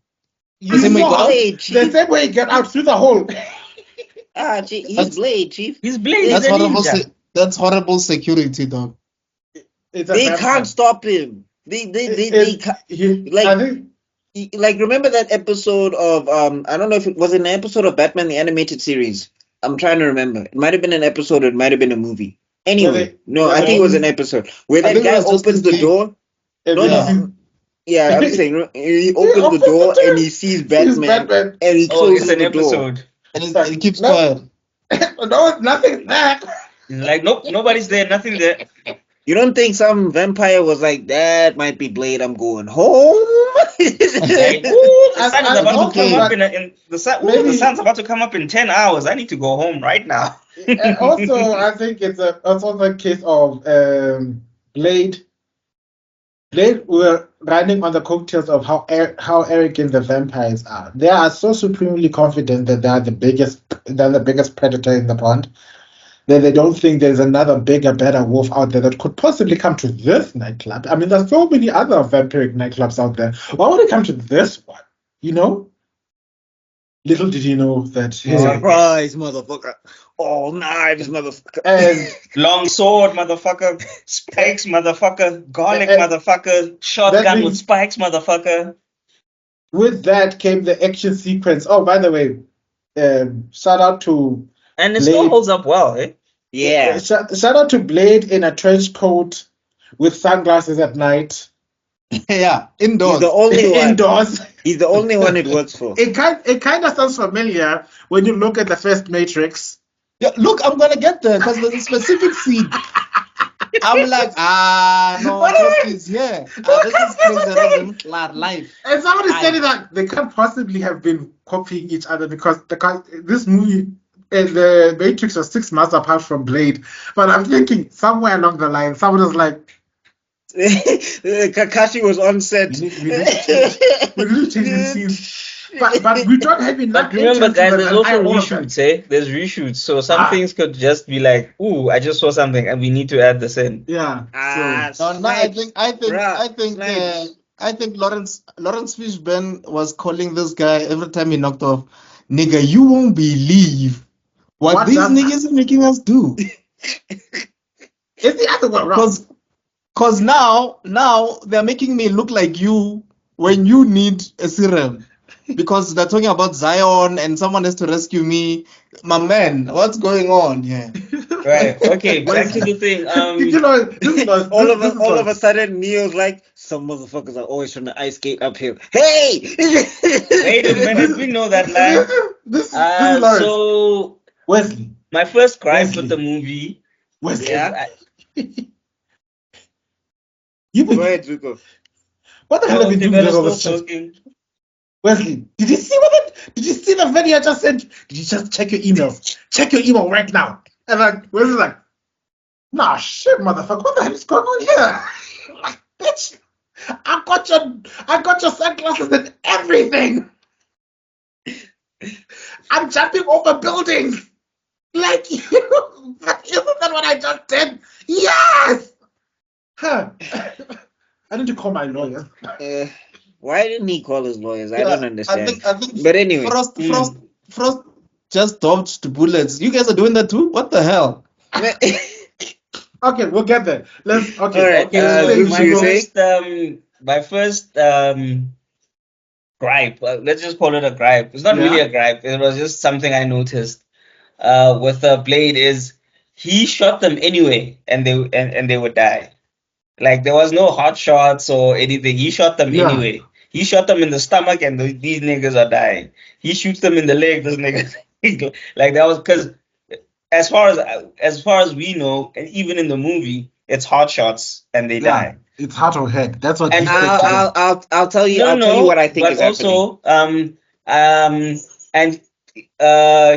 The same way he got out through the hole. He's Blade, Chief. He's Blade. That's horrible. That's horrible security, dog. They can't stop him. They remember that episode of I don't know if it was an episode of Batman the Animated Series. I'm trying to remember. It might have been an episode, or it might have been a movie. Anyway, I think it was an episode where that guy opens the door. I'm saying he opens the door and he sees Batman and he closes the door. And he keeps quiet. No, nothing there. He's like, nope, nobody's there, nothing there. You don't think some vampire was like, that might be Blade, I'm going home? The sun's about to come up in 10 hours. I need to go home right now. And also, I think it's also a case of Blade. Blade were riding on the coattails of how arrogant the vampires are. They are so supremely confident that they're the biggest predator in the pond, that they don't think there's another bigger, better wolf out there that could possibly come to this nightclub. I mean, there's so many other vampiric nightclubs out there. Why would they come to this one? You know? Little did you know that... Surprise, motherfucker. All knives, motherfucker. And long sword, motherfucker. Spikes, motherfucker. Garlic, motherfucker. Shotgun with spikes, motherfucker. With that came the action sequence. Oh, by the way, shout out to... And it still holds up well, eh? Yeah. Shout out to Blade in a trench coat with sunglasses at night. Yeah, indoors. He's the only one. Indoors. He's the only one it works for. It kind of sounds familiar when you look at the first Matrix. Yeah, look, I'm gonna get there because there's a specific scene. I'm like, no, is here. This is plagiarism, life. And somebody said that they can't possibly have been copying each other because this movie and the Matrix was 6 months apart from Blade. But I'm thinking somewhere along the line, someone was like, Kakashi was on set. We need to change the scene. But we don't have enough. But remember, guys, there's also reshoots, eh? There's reshoots. So some things could just be like, ooh, I just saw something and we need to add this in. Yeah. I think Lawrence Fishburne was calling this guy every time he knocked off, nigga, you won't believe what these niggas are making us do. It's the other one wrong. Because now they're making me look like you when you need a serum. because they're talking about Zion and someone has to rescue me. My man, what's going on here? Right. Okay. Back to the thing. All of a sudden, Neo's like, some motherfuckers are always trying to ice skate uphill. Hey! Wait a minute. We know that line. This is So Wesley. my first gripe with the movie. Wesley. Yeah. You Go ahead, Zuko. What the hell have you doing all this shit? Wesley, did you see the video I just sent? Did you just check your emails? Check your email right now. And like, Wesley's like, nah, shit, motherfucker, what the hell is going on here? Like, bitch, I got your sunglasses and everything. I'm jumping over buildings. Like you, but isn't that what I just did? Yes. Huh. I need to call my lawyer. Why didn't he call his lawyers? I don't understand. I think but anyway, Frost just dodged bullets. You guys are doing that too? What the hell? Okay, we'll get there. Let's. Okay. All right. My first gripe. Let's just call it a gripe. It's not really a gripe. It was just something I noticed. With the Blade is he shot them anyway, and they would die. Like there was no hot shots or anything. He shot them anyway. He shot them in the stomach, and these niggas are dying. He shoots them in the leg. This niggas like that was because as far as we know, and even in the movie, it's hot shots and they die. It's heart or head. That's what. And I'll tell you. I'll tell you what I think is also, happening. And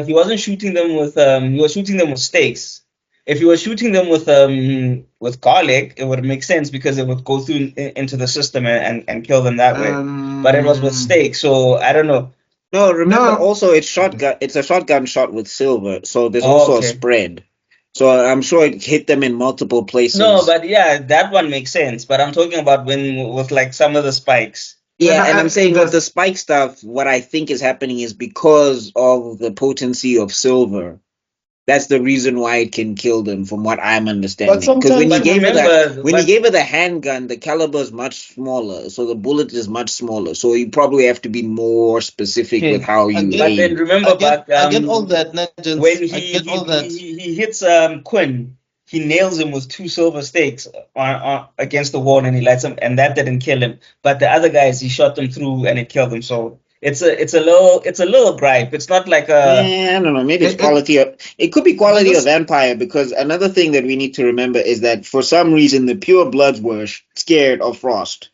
he wasn't shooting them with he was shooting them with stakes. If he was shooting them with garlic, it would make sense because it would go through into the system and kill them that way. But it was with stakes, so I don't know. No, remember also it's shotgun. It's a shotgun shot with silver, so there's also a spread. So I'm sure it hit them in multiple places. No, but yeah, that one makes sense. But I'm talking about with like some of the spikes. Yeah, and I'm saying with the spike stuff, what I think is happening is because of the potency of silver. That's the reason why it can kill them, from what I'm understanding. Because when he gave her the handgun, the caliber is much smaller, so the bullet is much smaller. So you probably have to be more specific with how you aim. But then remember, I get all that. When he hits Quinn, he nails him with 2 silver stakes on against the wall, and he lights him, and that didn't kill him. But the other guys, he shot them through, and it killed them. So. It's a little gripe. It's not like I don't know. Maybe it's quality of. It could be quality of vampire, because another thing that we need to remember is that for some reason the pure bloods were scared of Frost.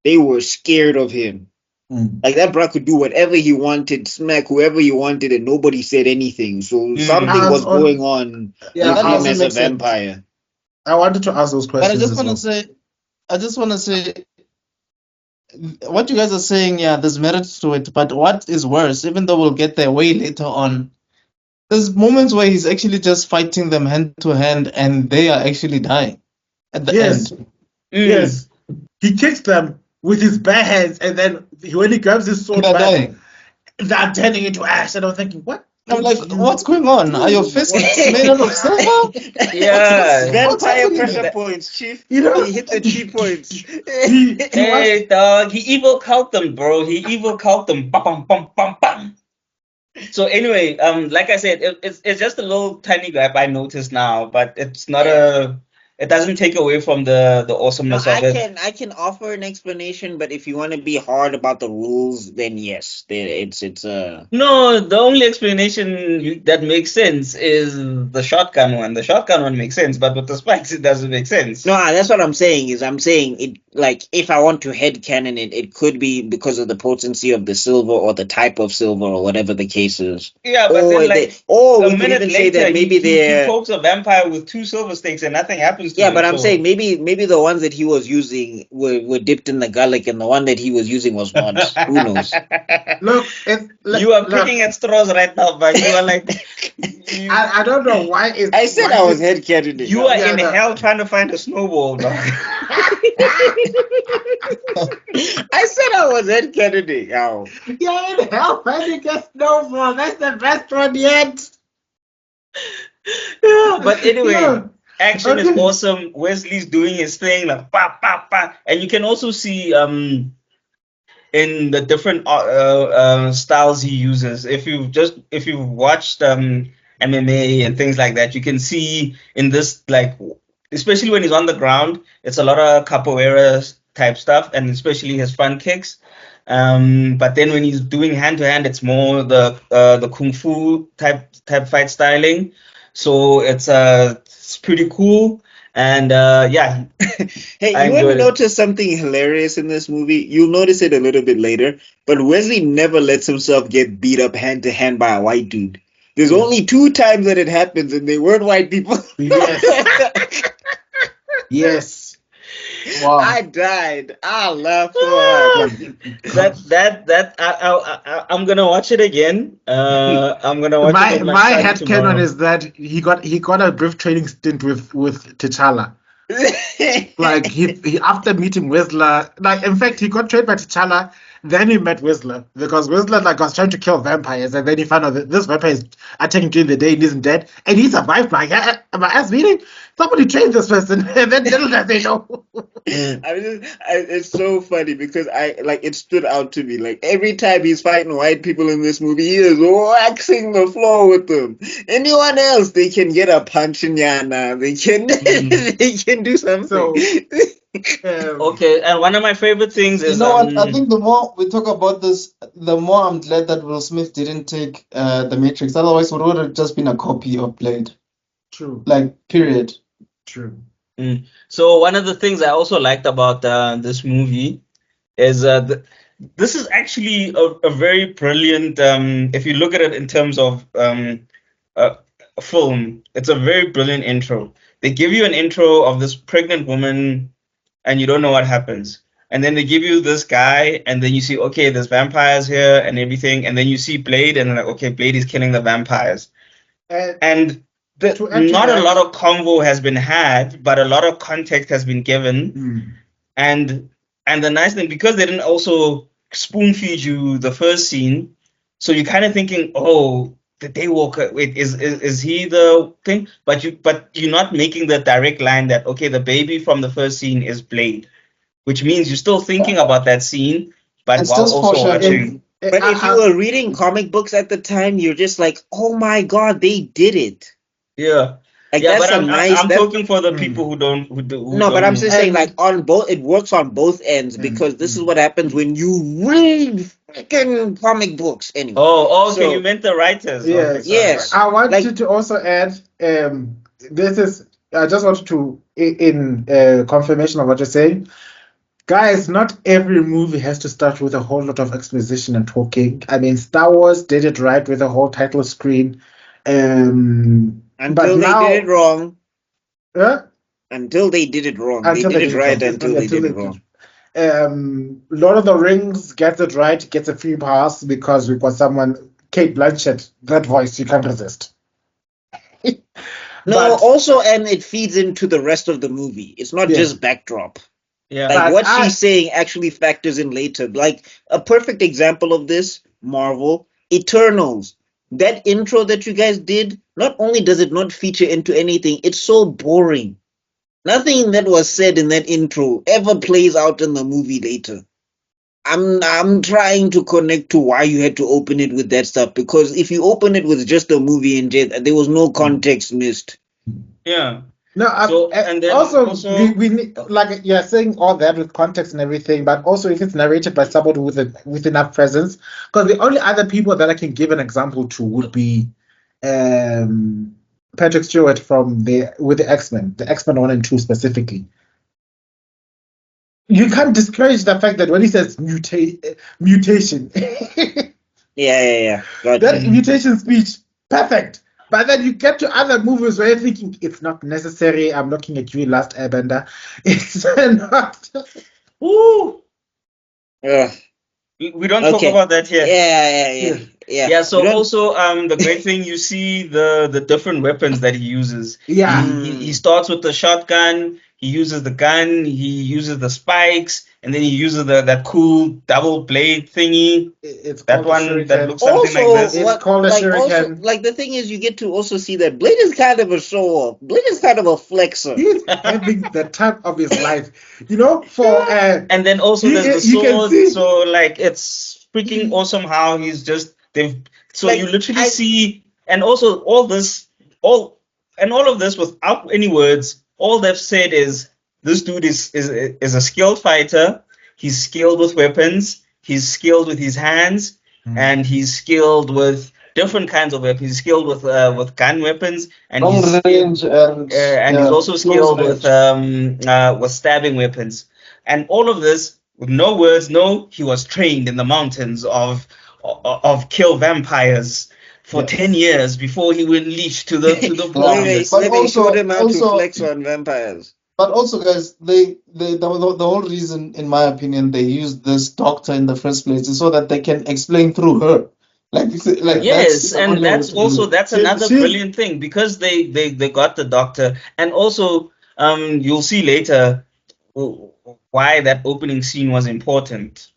They were scared of him. Like that bro could do whatever he wanted, smack whoever he wanted, and nobody said anything. So something was going on with him as a vampire. I wanted to ask those questions. But I just want to say. What you guys are saying, there's merit to it, but what is worse, even though we'll get there way later on, there's moments where he's actually just fighting them hand to hand and they are actually dying at the end. Yes. He kicks them with his bare hands, and then when he grabs his sword back, they're turning into ash, and I'm thinking, what? I'm like, what's going on? Are your fists made out of silver? Yeah. Vampire pressure points, chief. He hit the G points. Hey, dog. He evil cult them, bro. He evil cult them. Bam, bam, bam, bam. So anyway, like I said, it's just a little tiny gripe I noticed now, but it's not it doesn't take away from the awesomeness of it. I can offer an explanation, but if you want to be hard about the rules, then yes, it's No, the only explanation that makes sense is the shotgun one. The shotgun one makes sense, but with the spikes, it doesn't make sense. No, that's what I'm saying. I'm saying it, like, if I want to headcanon it could be because of the potency of the silver or the type of silver or whatever the case is. Yeah, but then like we could even say that maybe he pokes a vampire with 2 silver stakes and nothing happens to him. Yeah, but I'm saying maybe the ones that he was using were dipped in the garlic, and the one that he was using was not. Who knows? Look, you are picking at straws right now, but you are like. I don't know why. I said I was headcanoning. You are in hell trying to find a snowball, dog. I said I was headcanoning. You're in hell finding a snowball. That's the best one yet. Yeah, but anyway. Action is awesome. Wesley's doing his thing, like pa pa pa, and you can also see in the different styles he uses. If you've watched MMA and things like that, you can see in this, like, especially when he's on the ground, it's a lot of capoeira type stuff, and especially his front kicks. But then when he's doing hand to hand, it's more the kung fu type fight styling. So it's pretty cool. And yeah. Hey, you want to notice something hilarious in this movie? You'll notice it a little bit later, but Wesley never lets himself get beat up hand to hand by a white dude. There's only 2 times that it happens, and they weren't white people. Yes. Yes. Wow. I died. I laughed so hard. I'm gonna watch it again. I'm gonna watch it. My headcanon is that he got a brief training stint with T'Challa. Like he after meeting Whistler, like in fact he got trained by T'Challa, then he met Whistler because Whistler was trying to kill vampires, and then he found out that this vampire is attacking during the day and isn't dead, and he survived by ass meeting. Somebody trained this person, and then little does they know. It's so funny because it stood out to me. Like every time he's fighting white people in this movie, he is waxing the floor with them. Anyone else, they can get a punch in Yana. They can do something. So, okay, and one of my favorite things is what? I think the more we talk about this, the more I'm glad that Will Smith didn't take the Matrix. Otherwise, it would have just been a copy of Blade. True. Like, period. True. So one of the things I also liked about this movie is this is actually a very brilliant. If you look at it in terms of film, it's a very brilliant intro. They give you an intro of this pregnant woman, and you don't know what happens. And then they give you this guy, and then you see, okay, there's vampires here and everything. And then you see Blade, and like, okay, Blade is killing the vampires. And not a lot of convo has been had, but a lot of context has been given. And the nice thing, because they didn't also spoon feed you the first scene, so you're kind of thinking, oh, the Daywalker, wait, is he the thing? But you're not making the direct line that, okay, the baby from the first scene is Blade, which means you're still thinking about that scene, but while also watching. But if you were reading comic books at the time, you're just like, oh my god, they did it. Yeah. Like, yeah, that's but I'm talking for the people who don't. But I'm just saying, like, on both, it works on both ends because this is what happens when you read freaking comic books. Anyway. Oh, okay. You meant the writers. Yes. Okay, yes. I want you to also add. This is. I just wanted to, in confirmation of what you're saying, guys. Not every movie has to start with a whole lot of exposition and talking. I mean, Star Wars did it right with the whole title screen. Until they did it wrong. Yeah? Until they did it wrong. They did it right until they did it wrong. Lord of the Rings gets it right, gets a free pass because we've got someone, Kate Blanchett, that voice you can't resist. Also, and it feeds into the rest of the movie. It's not just backdrop. Yeah. Like what she's saying actually factors in later. Like a perfect example of this, Marvel, Eternals. That intro that you guys did, not only does it not feature into anything, it's so boring. Nothing that was said in that intro ever plays out in the movie later. I'm trying to connect to why you had to open it with that stuff, because if you open it with just a movie and there was no context missed. Yeah. No, and then also we need, like you're saying all that with context and everything, but also if it's narrated by somebody with enough presence, because the only other people that I can give an example to would be Patrick Stewart with the X-Men, the X-Men 1 and 2 specifically. You can't discourage the fact that when he says mutation, yeah, that mutation speech, perfect. But then you get to other movies where you're thinking, it's not necessary. I'm looking at you, Last Airbender. It's not. Woo! We don't talk about that here. Yeah. So also, the great thing, you see the different weapons that he uses. Yeah. He starts with the shotgun. he uses the gun, he uses the spikes, and then he uses that cool double blade thingy. It's that one that looks something also, like this. It's called a shuriken. Also, like the thing is, you get to also see that Blade is kind of a show off. Blade is kind of a flexer. He's having the time of his life, you know. And then also there's the sword, so like it's freaking awesome how he's just so like, you literally see, and also all of this without any words. All they've said is this dude is a skilled fighter. He's skilled with weapons. He's skilled with his hands, and he's skilled with different kinds of weapons. He's skilled with gun weapons, and he's range, and he's also skilled with stabbing weapons. And all of this with no words. No, he was trained in the mountains of kill vampires for 10 years before he went leash to the wilderness. But also showed him how to flex on vampires. But also, guys, the whole reason, in my opinion, they used this doctor in the first place is so that they can explain through her. Like yes, and that's another brilliant thing, because they got the doctor, and also you'll see later why that opening scene was important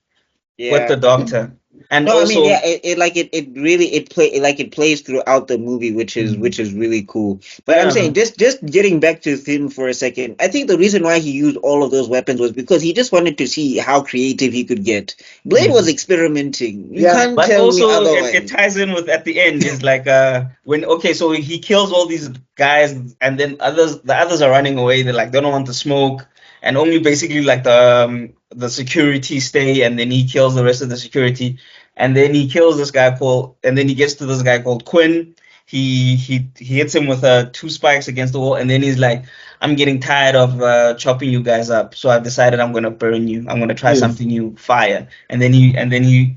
with the doctor. And no, also, I mean, it plays throughout the movie, which is really cool. But I'm saying, just getting back to him for a second, I think the reason why he used all of those weapons was because he just wanted to see how creative he could get. Blade was experimenting. You can't tell me otherwise. It ties in with at the end is like so he kills all these guys, and then the others are running away. They're like, they don't want the smoke, and only basically like the security stay, and then he kills the rest of the security. And then he kills this guy and then he gets to this guy called Quinn. He hits him with 2 spikes against the wall, and then he's like, I'm getting tired of chopping you guys up, so I've decided I'm gonna burn you. I'm gonna try something new, fire. And then he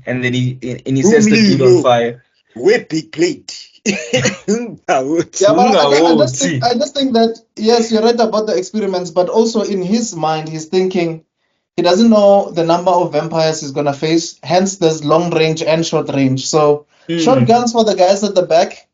sets the dude on fire. With big plate. I just think that, yes, you're right about the experiments, but also in his mind, he's thinking, he doesn't know the number of vampires he's going to face. Hence, there's long range and short range. So, shotguns for the guys at the back,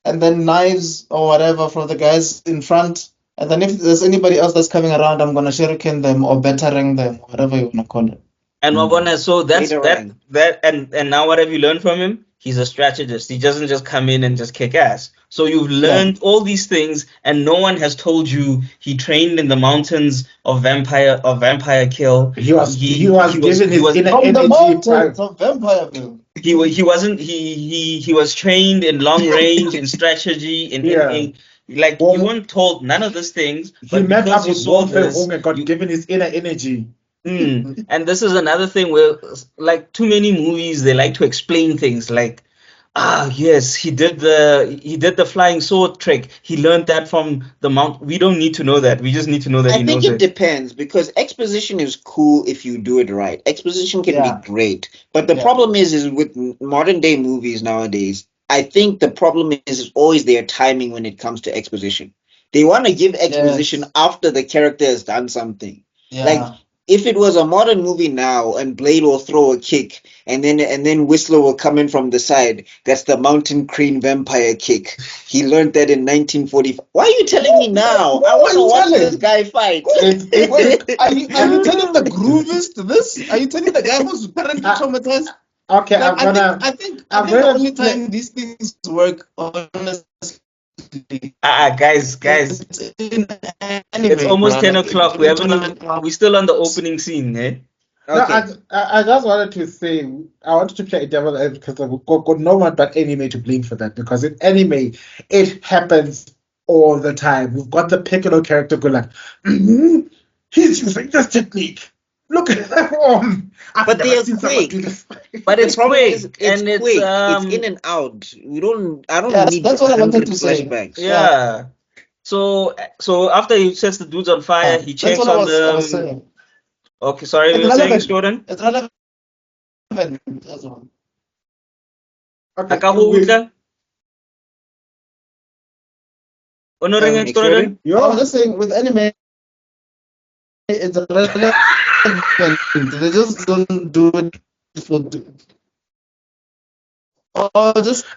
and then knives or whatever for the guys in front. And then if there's anybody else that's coming around, I'm going to shuriken them or battering them, whatever you want to call it. And so that's that. And now what have you learned from him? He's a strategist. He doesn't just come in and just kick ass. So you've learned all these things, and no one has told you he trained in the mountains of vampire kill. He was given his inner energy of vampire kill. He was trained in long range, in strategy, in you weren't told none of these things. He met up with Warfare and got given his inner energy. And this is another thing where, like, too many movies, they like to explain things like, yes, he did the flying sword trick. He learned that from the mount. We don't need to know that. We just need to know that he knows it. I think it depends, because exposition is cool if you do it right. Exposition can be great, but the problem is with modern day movies nowadays, I think the problem is always their timing when it comes to exposition. They want to give exposition after the character has done something. Like, if it was a modern movie now and Blade will throw a kick and then Whistler will come in from the side, that's the mountain crane vampire kick. He learned that in 1945. Why are you telling me now? I want to watch this guy fight. Are you telling the groovist this? Are you telling the guy who's apparently traumatized? Okay, I think the only time these things work, honestly. Guys, it's almost 10 o'clock. We're still on the opening scene, eh? Okay. No, I just wanted to say, I wanted to play devil because I've got no one but anime to blame for that, because in anime, it happens all the time. We've got the Piccolo character go like, he's using this technique. Look at that one. But they're quick. But it's quick. It's quick. It's in and out. I don't need that's what I wanted to say. Flashbacks. Yeah. So after he sets the dudes on fire, he checks on the. Okay, sorry, you were saying, Extrodin? It's relevant. Extrodin? I was just saying, with anime, it's relevant. They just don't do it for. Or just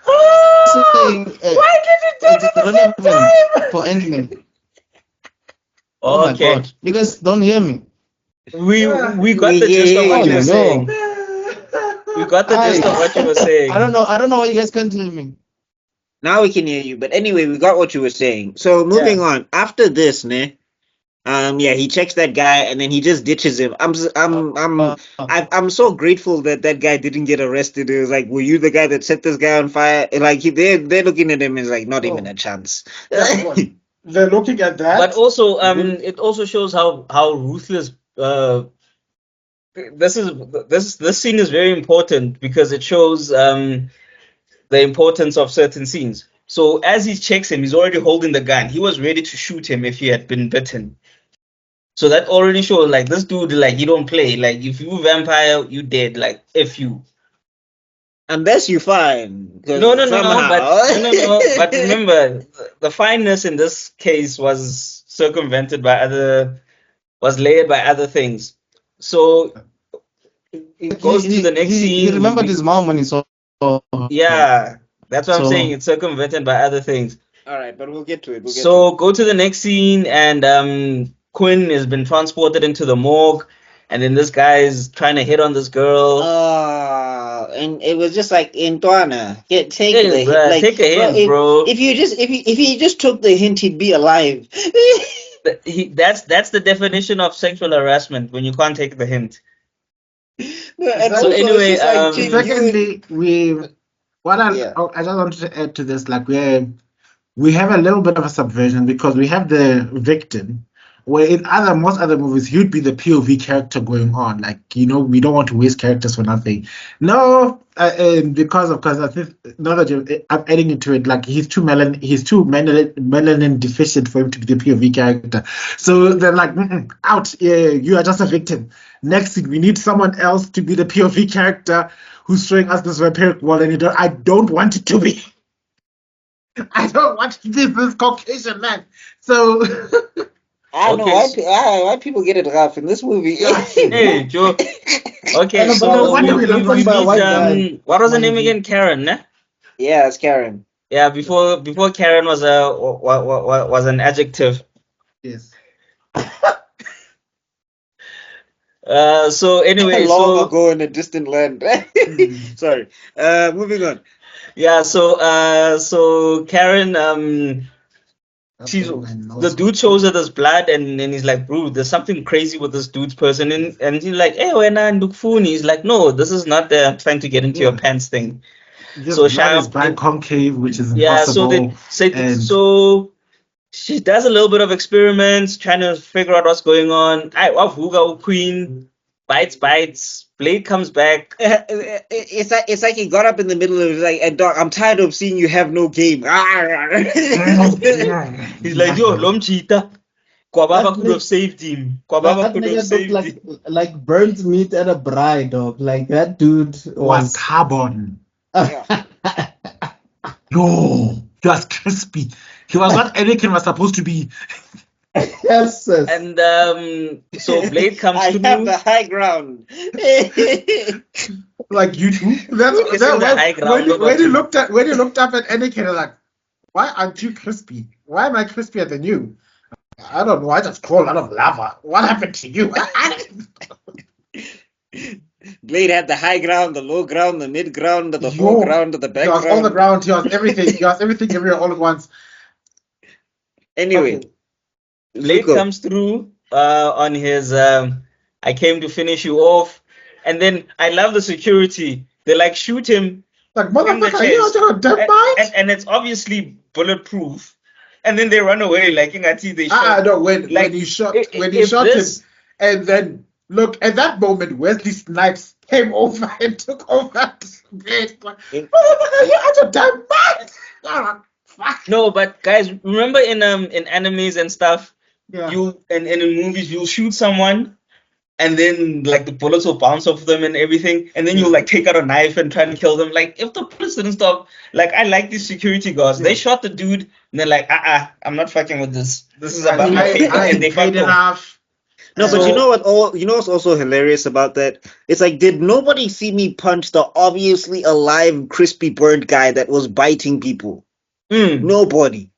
saying, why did it take it's relevant for anime. Oh my god. You guys don't hear me. We got the gist of what you were saying. We got the gist of what you were saying. I don't know why you guys can't hear me. Now we can hear you, but anyway, we got what you were saying. So moving on. After this, he checks that guy and then he just ditches him. I'm so grateful that guy didn't get arrested. It was like, were you the guy that set this guy on fire? Like they're looking at him and it's like, not even a chance. They're looking at that. But also, it also shows how ruthless. This scene is very important because it shows the importance of certain scenes. So as he checks him, he's already holding the gun. He was ready to shoot him if he had been bitten. So that already shows like this dude, like, you don't play. Like, if you vampire, you dead. Like, if you. Unless you fine. No. But remember, the fineness in this case was circumvented was layered by other things. So it goes to the next scene. He remembered his mom when he saw. Yeah, that's what I'm saying. It's circumvented by other things. All right, but we'll get to it. Go to the next scene, and Quinn has been transported into the morgue. And then this guy is trying to hit on this girl. And it was just like, Intuana, take the hint. Like, take a hint, bro. If he just took the hint, he'd be alive. That's the definition of sexual harassment, when you can't take the hint. So anyway, secondly, I just wanted to add to this, like, we have a little bit of a subversion because we have the victim, where in most other movies you'd be the POV character going on, like, we don't want to waste characters for nothing. No, because I think now that I'm adding into it, like, he's too melanin deficient for him to be the POV character. So they're like, out, you are just a victim. Next thing, we need someone else to be the POV character who's showing us this vampiric world, and I don't want it to be. I don't want to be this Caucasian man. So. I don't know why people get it rough in this movie. Hey, Joe. Okay, so what was the name again? Karen, ne? Yeah, it's Karen. Yeah, before Karen was an adjective. Yes. So anyway, long ago in a distant land. Sorry. Moving on. Yeah. So Karen. The dude shows her this blood, and he's like, bro, there's something crazy with this dude's person, and he's like, hey, when I look phone, he's like, no, this is not the trying to get into your pants thing. So is by concave, which is impossible. So she does a little bit of experiments, trying to figure out what's going on. Queen bites. Blade comes back. It's like he got up in the middle of it, like, hey, dog, I'm tired of seeing you have no game. He's like, yo, Lom Cheetah. Kwababa could have saved him. Like burnt meat at a braai, dog. Like, that dude was carbon. No, he was crispy. He was what Anakin was supposed to be. Yes. And so Blade comes I have the high ground. Like, you too. When you looked up at Anakin, like, why aren't you crispy? Why am I crispier than you? I don't know. I just crawled out of lava. What happened to you? Blade had the high ground, the low ground, the mid ground, the foreground, the background. He was all the ground. He was everything. He was everything everywhere all at once. Anyway. Blade comes through on his I came to finish you off, and then I love the security. They like shoot him, like, motherfucker, you dead mind? And it's obviously bulletproof, and then they run away like they shot. No, when he shot him, and then look at that moment, Wesley Snipes came over and took over. Blade, like, motherfucker, you dead mind? No, but guys, remember in animes and stuff. Yeah. In movies, you'll shoot someone, and then like the bullets will bounce off them and everything, and then you'll like take out a knife and try to kill them. Like, if the bullets didn't stop, like, I like these security guards. They shot the dude, and they're like, I'm not fucking with this. This is about my paper, and they fucked off. No, but you know what? You know what's also hilarious about that? It's like, did nobody see me punch the obviously alive, crispy burnt guy that was biting people? Nobody.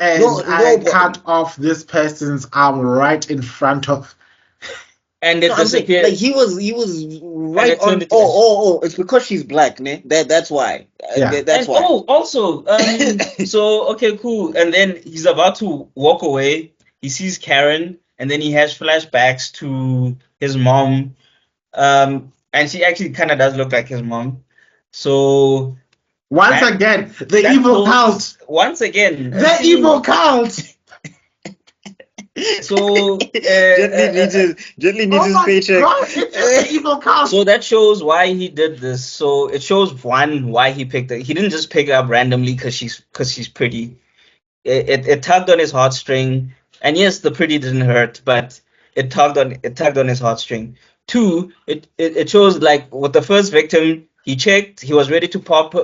and I cut off this person's arm right in front of. And it disappeared. Like he was right on. It's because she's black, ne? That's why. Yeah. That's why. Also, so okay, cool. And then he's about to walk away. He sees Karen, and then he has flashbacks to his mom. And she actually kind of does look like his mom. So once again, the evil cult. Once again, the evil cult. So Gently needs his paycheck. God, it's the evil cult. So that shows why he did this. So it shows why he picked her. He didn't just pick her up randomly because she's pretty. It tugged on his heartstring, and yes, the pretty didn't hurt, but it tugged on his heartstring. 2, it shows like with the first victim, he checked, he was ready to pop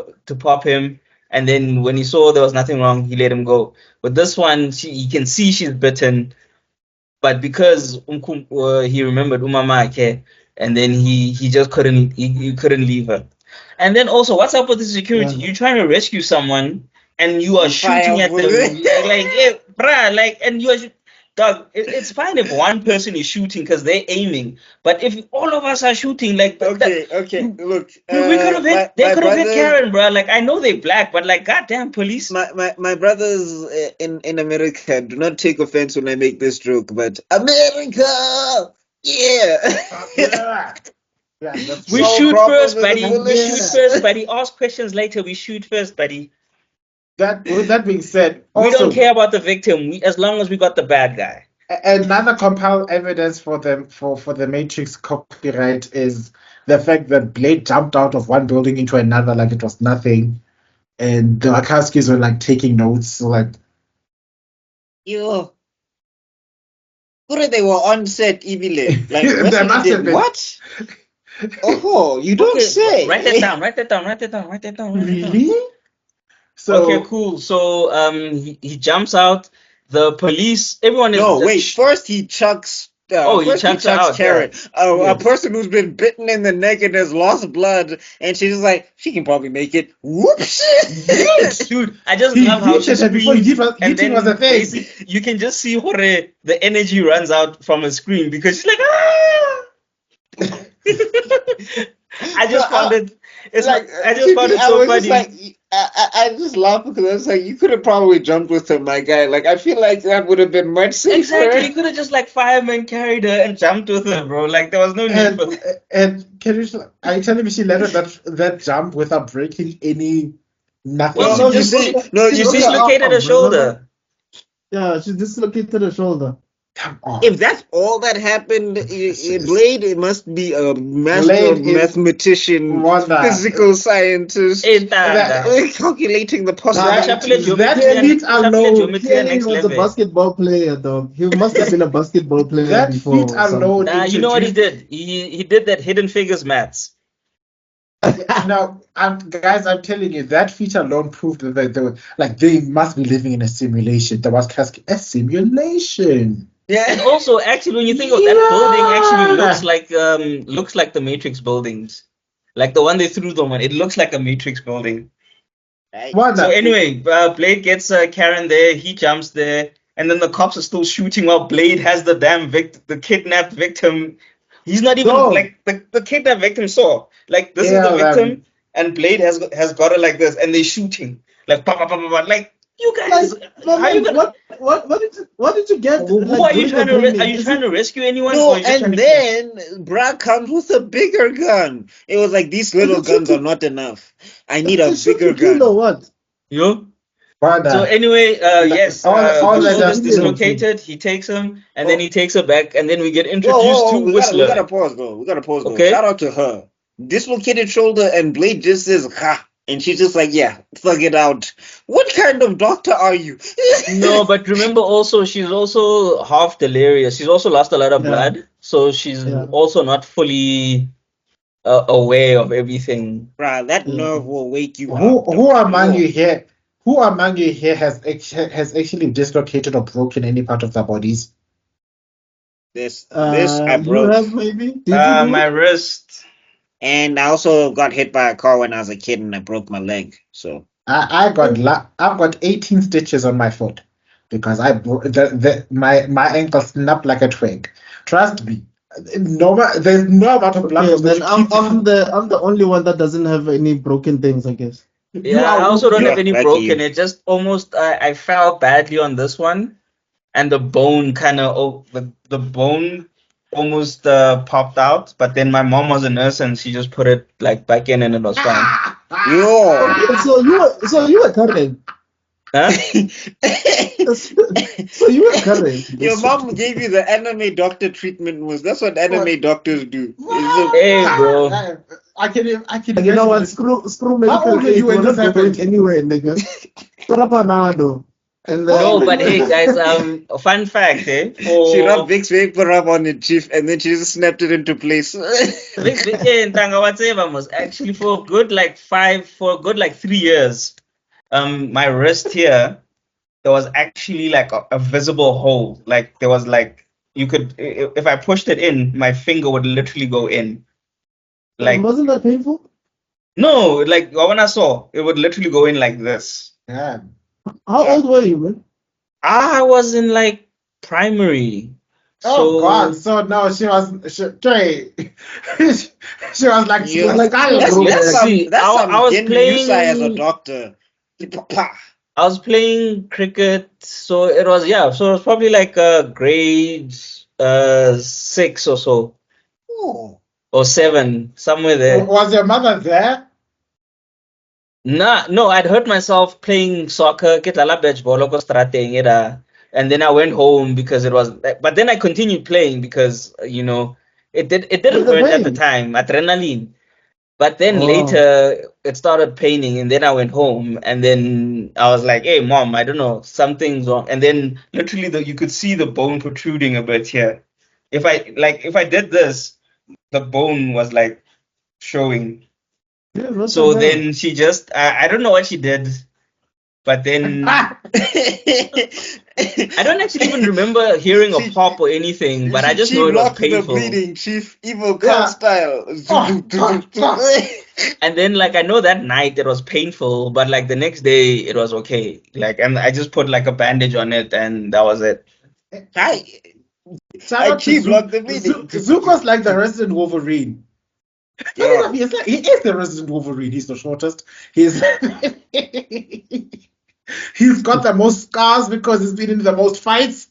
him, and then when he saw there was nothing wrong, he let him go. With this one, he can see she's bitten, but because he remembered Umama Ake, and then he just couldn't leave her. And then also, what's up with the security? You're trying to rescue someone, and you are shooting at them, like, hey, bruh, like, and you are. Dog, it's fine if one person is shooting because they're aiming, but if all of us are shooting, like, okay, look, we could have hit. They could have hit Karen, bro. Like, I know they're black, but like, goddamn, police. My brothers in America do not take offense when I make this joke, but America, yeah. We shoot first, buddy. We shoot first, buddy. Ask questions later. We shoot first, buddy. With that being said, also, we don't care about the victim as long as we got the bad guy. Another compiled evidence for the Matrix copyright is the fact that Blade jumped out of one building into another like it was nothing, and the Wachowskis were like taking notes. So like, yo, they were on set, Evil. Like, what? Oh, you don't say. Write that down. Really? So, okay, cool. So he jumps out. The police, everyone is. No, wait. First he chucks. He chucks Karen, a person who's been bitten in the neck and has lost blood, and she's just like, she can probably make it. Whoops! Dude, I just love how she screams. And then was a thing. You can just see the energy runs out from her scream because she's like, ah! I just found it. It's like I just found it so funny. I just laugh because I was like, you could have probably jumped with her, my guy. Like, I feel like that would have been much safer. Exactly, you could have just like fireman carried her and jumped with her, bro. Like, there was no need for that. And are you telling me she let her that jump without breaking any nothing? Well, she dislocated her shoulder. Yeah, she dislocated her shoulder. If that's all that happened, Blade, it must be a mathematician, physical scientist, calculating the possibilities. That feat alone, he was a basketball player, though. He must have been a basketball player that before. Feat alone. You know what he did? He did that hidden figures maths. Now, guys, I'm telling you, that feat alone proved that they must be living in a simulation. There was a simulation. Yeah, and also, actually, when you think of that building, actually looks like the Matrix buildings, like the one they threw them on. It looks like a Matrix building. So anyway, Blade gets Karen there. He jumps there, and then the cops are still shooting while Blade has the the kidnapped victim. He's not even like the kidnapped victim saw. Like, this is the victim, and Blade has got her like this, and they're shooting like like. You guys, what did you get? Are you trying to rescue anyone? No, and then Brad comes with a bigger gun. It was like, these little guns are not enough. I need a bigger gun. Or what? You? So anyway, yes, is dislocated. He takes him, and then he takes her back, and then we get introduced to Whistler. We gotta pause though. Okay. Shout out to her. Dislocated shoulder, and Blade just says, "Ha." And she's just like, yeah, thug it out. What kind of doctor are you? No, but remember also, she's also half delirious. She's also lost a lot of blood. So she's also not fully aware of everything. Bruh, that nerve will wake you up. Who among you here has actually dislocated or broken any part of their bodies? This I broke. You have maybe? My wrist. And I also got hit by a car when I was a kid and I broke my leg. So I've got 18 stitches on my foot. because my ankle snapped like a twig. Trust me. There's no amount of blood. Then I'm the only one that doesn't have any broken things, I guess. Yeah, I also don't have any broken. It just almost I fell badly on this one, and the bone kind of the bone almost popped out. But then my mom was a nurse, and she just put it like back in, and it was fine. So you were carrying. Huh? So you were carrying. Your mom gave you the anime doctor treatment. That's what anime doctors do. Hey, bro. I can. You know what? Screw medical. How old were you when this happened? Anyway, nigga. No, but hey guys, fun fact, eh? She rubbed Vicks Vapor Rub on it, chief, and then she just snapped it into place. Vicks actually for good like 3 years. My wrist here, there was actually like a visible hole. Like there was like you could, if I pushed it in, my finger would literally go in. Like, wasn't that painful? No, like when I saw, it would literally go in like this. Yeah. How old were you, man? I was in like primary. Oh God! So no, she was like I was playing as a doctor. I was playing cricket, so it was probably like grade 6 or so. Oh. Or 7, somewhere there. Was your mother there? No, I'd hurt myself playing soccer, and then I went home because it was. But then I continued playing because it didn't hurt at the time, adrenaline. But then later it started paining, and then I went home, and then I was like, "Hey, mom, I don't know, something's wrong." And then literally, you could see the bone protruding a bit here. If I did this, the bone was like showing. Yeah, so then she just I don't know what she did, but then I don't actually even remember hearing a pop or anything, but I just know it was painful. The bleeding, chief, evil clown style. And then like I know that night it was painful, but like the next day it was okay. Like, and I just put like a bandage on it, and that was it. Zuko's like the resident Wolverine. Yeah. He is the resident Wolverine. He's the shortest. He's got the most scars because he's been in the most fights.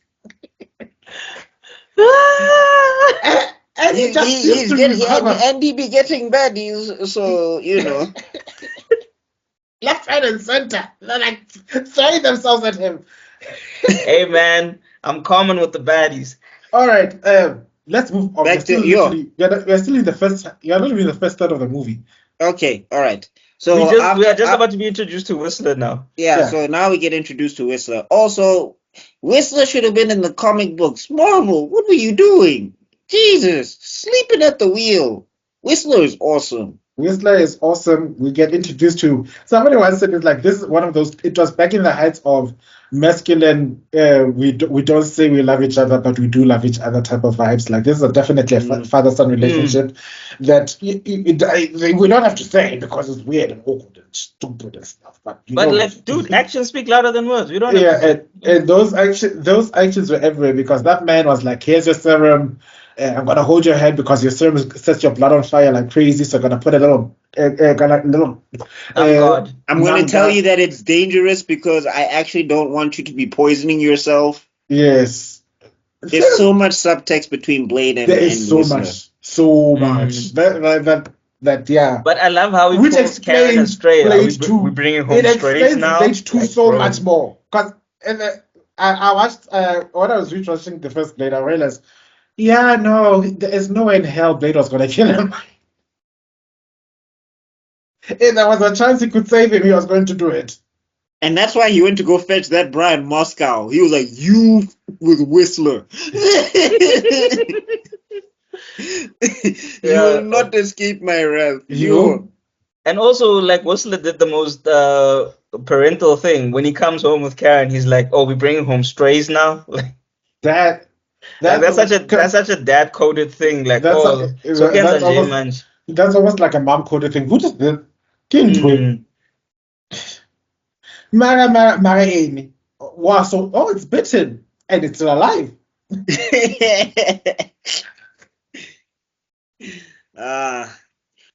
and he be getting baddies, so left, right, and center. They're like throwing themselves at him. Hey man, I'm common with the baddies. All right, let's move on. We're still in the first. You're not even in the first third of the movie. Okay, all right. So we are just about to be introduced to Whistler now. Yeah, so now we get introduced to Whistler. Also, Whistler should have been in the comic books. Marvel, what were you doing? Jesus, sleeping at the wheel. Whistler is awesome. Whistler is awesome. We get introduced to somebody once said it's like this is one of those. It was back in the heights of masculine. We don't say we love each other, but we do love each other type of vibes. Like this is definitely a father-son relationship that we don't have to say because it's weird and awkward and stupid and stuff. But like, dude, actions speak louder than words. We don't. Yeah, and those actions were everywhere because that man was like, "Here's your serum. I'm gonna hold your head because your serum sets your blood on fire like crazy. So I'm gonna put a little, God. I'm gonna tell you that it's dangerous because I actually don't want you to be poisoning yourself. Yes, there's so much subtext between Blade and there is so much. That yeah. But I love how we pulls Karen astray. We bring him home straight now. Blade 2 so much more because I watched when I was rewatching the first Blade, I realized. Yeah, no, there's no way in hell Blade was going to kill him. If there was a chance he could save him, he was going to do it. And that's why he went to go fetch that bra in Moscow. He was like, you with Whistler. You will not escape my wrath. You. And also, like, Whistler did the most parental thing. When he comes home with Karen, he's like, oh, we bring him strays now? That's such a dad coded thing. Like, that's almost like a mom coded thing. What is this? Mara Amy. Wow, so it's bitten and it's still alive.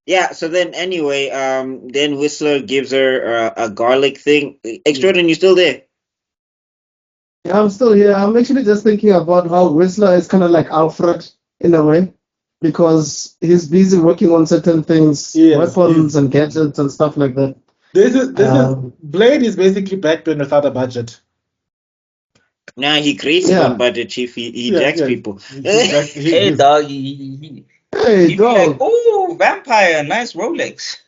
Yeah, so then anyway, then Whistler gives her a garlic thing. Extrodin, you still there? Yeah, I'm still here. I'm actually just thinking about how Whistler is kind of like Alfred in a way, because he's busy working on certain things, weapons and gadgets and stuff like that. This is Blade is basically Batman without a budget. Nah, he creates one budget, Chief. He jacks people. Hey, dog. He'd be like, oh, vampire, nice Rolex.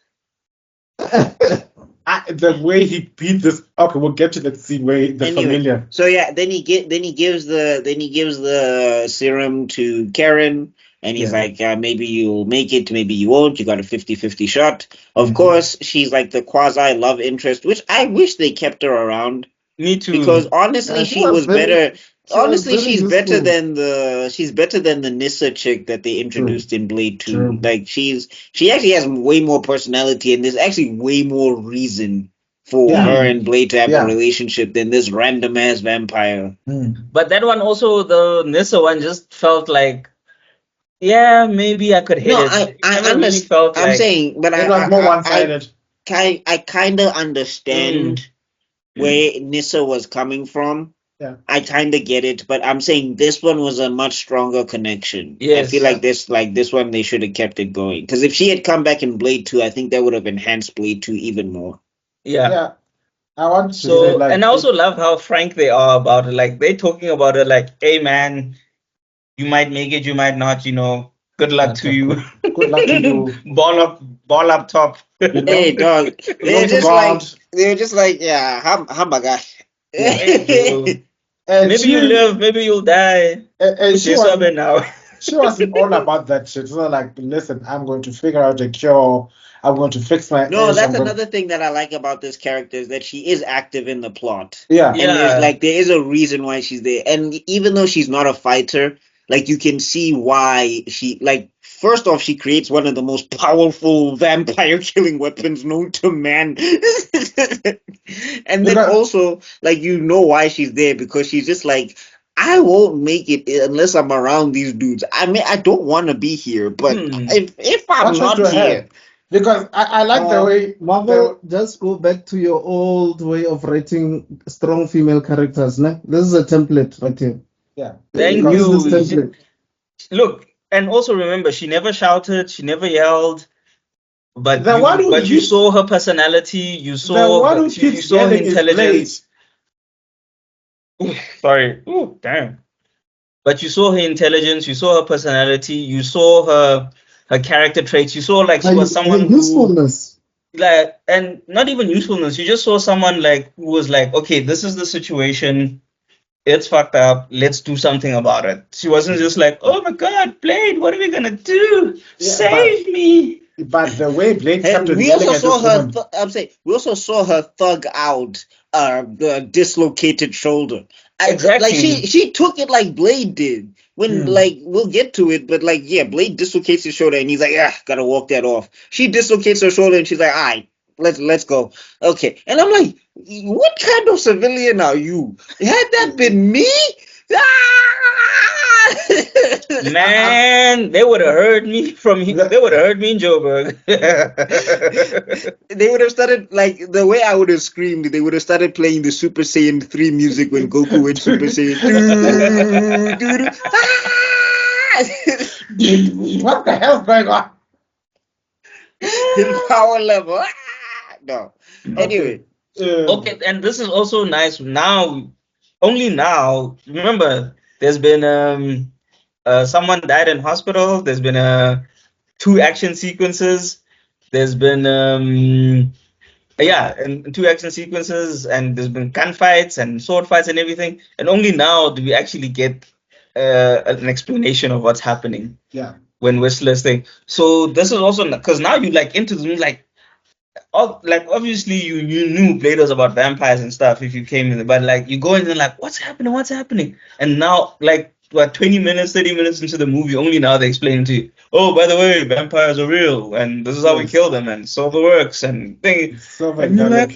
The way he beat this. Okay, we'll get to that scene where the familiar. So yeah, then he gives the serum to Karen, and he's like, maybe you'll make it, maybe you won't. You got a 50-50 shot. Of course, she's like the quasi love interest, which I wish they kept her around. Me too. Because honestly, she was better. Honestly, she's better than the Nissa chick that they introduced in Blade 2. Like she actually has way more personality, and there's actually way more reason for her and Blade to have a relationship than this random ass vampire. But that one also, the Nissa one, just felt like, yeah, maybe I could hit it. I understand. I'm saying, but it was more one-sided. I kind of understand where Nissa was coming from. Yeah. I kind of get it, but I'm saying this one was a much stronger connection. Yes, I feel like this one they should have kept it going, because if she had come back in Blade 2, I think that would have enhanced Blade 2 even more. Yeah. I want to say, like, and I also love how frank they are about it. Like, they're talking about it like, hey man, you might make it, you might not, good luck to you. Good luck to you. Ball up top. Hey dog. They're just like, yeah, hamburger. Maybe you live, maybe you'll die. And she wasn't now. She wasn't all about that shit. It's not like, listen, I'm going to figure out a cure. I'm going to fix my. No, that's another thing that I like about this character, is that she is active in the plot. Yeah, and there is a reason why she's there. And even though she's not a fighter, like, you can see why she, like, first off, she creates one of the most powerful vampire killing weapons known to man. And then also, like, why she's there, because she's just like, I won't make it unless I'm around these dudes. I mean, I don't want to be here, but if I'm not here. Because I like the way Marvel, just go back to your old way of writing strong female characters. Né? This is a template right here. Yeah. Thank you. Look, and also remember, she never shouted, she never yelled, but you saw her personality, you saw her intelligence. Sorry. Ooh, damn. But you saw her intelligence, you saw her personality, you saw her character traits. You saw like she was someone usefulness. And not even usefulness. You just saw someone like who was like, okay, this is the situation. It's fucked up. Let's do something about it. She wasn't just like, oh my God, Blade, what are we gonna do? Save me. But the way Blade kept we also saw her. We also saw her thug out the dislocated shoulder. Exactly. Like she took it like Blade did. When like we'll get to it, but like Blade dislocates his shoulder and he's like, gotta walk that off. She dislocates her shoulder and she's like, all right, let's go. Okay. And I'm like, what kind of civilian are you? Had that been me? Man, they would have heard me They would have heard me in Joburg. They would have started, like, the way I would have screamed. They would have started playing the Super Saiyan 3 music when Goku went Super Saiyan. What the hell's going on? In power level. No. Anyway. Okay, and this is also nice now. Only now, remember, there's been someone died in hospital. There's been 2 action sequences. There's been and 2 action sequences, and there's been gunfights and sword fights and everything. And only now do we actually get an explanation of what's happening. Yeah. When Whistler's thing. So this is also because now you like into the like obviously you knew Blade was about vampires and stuff if you came in, but like you go in and like what's happening, and now like 20 minutes, 30 minutes into the movie, only now they explain to you, oh, by the way, vampires are real, and this is how we kill them, and so it works, and thing. And you're like,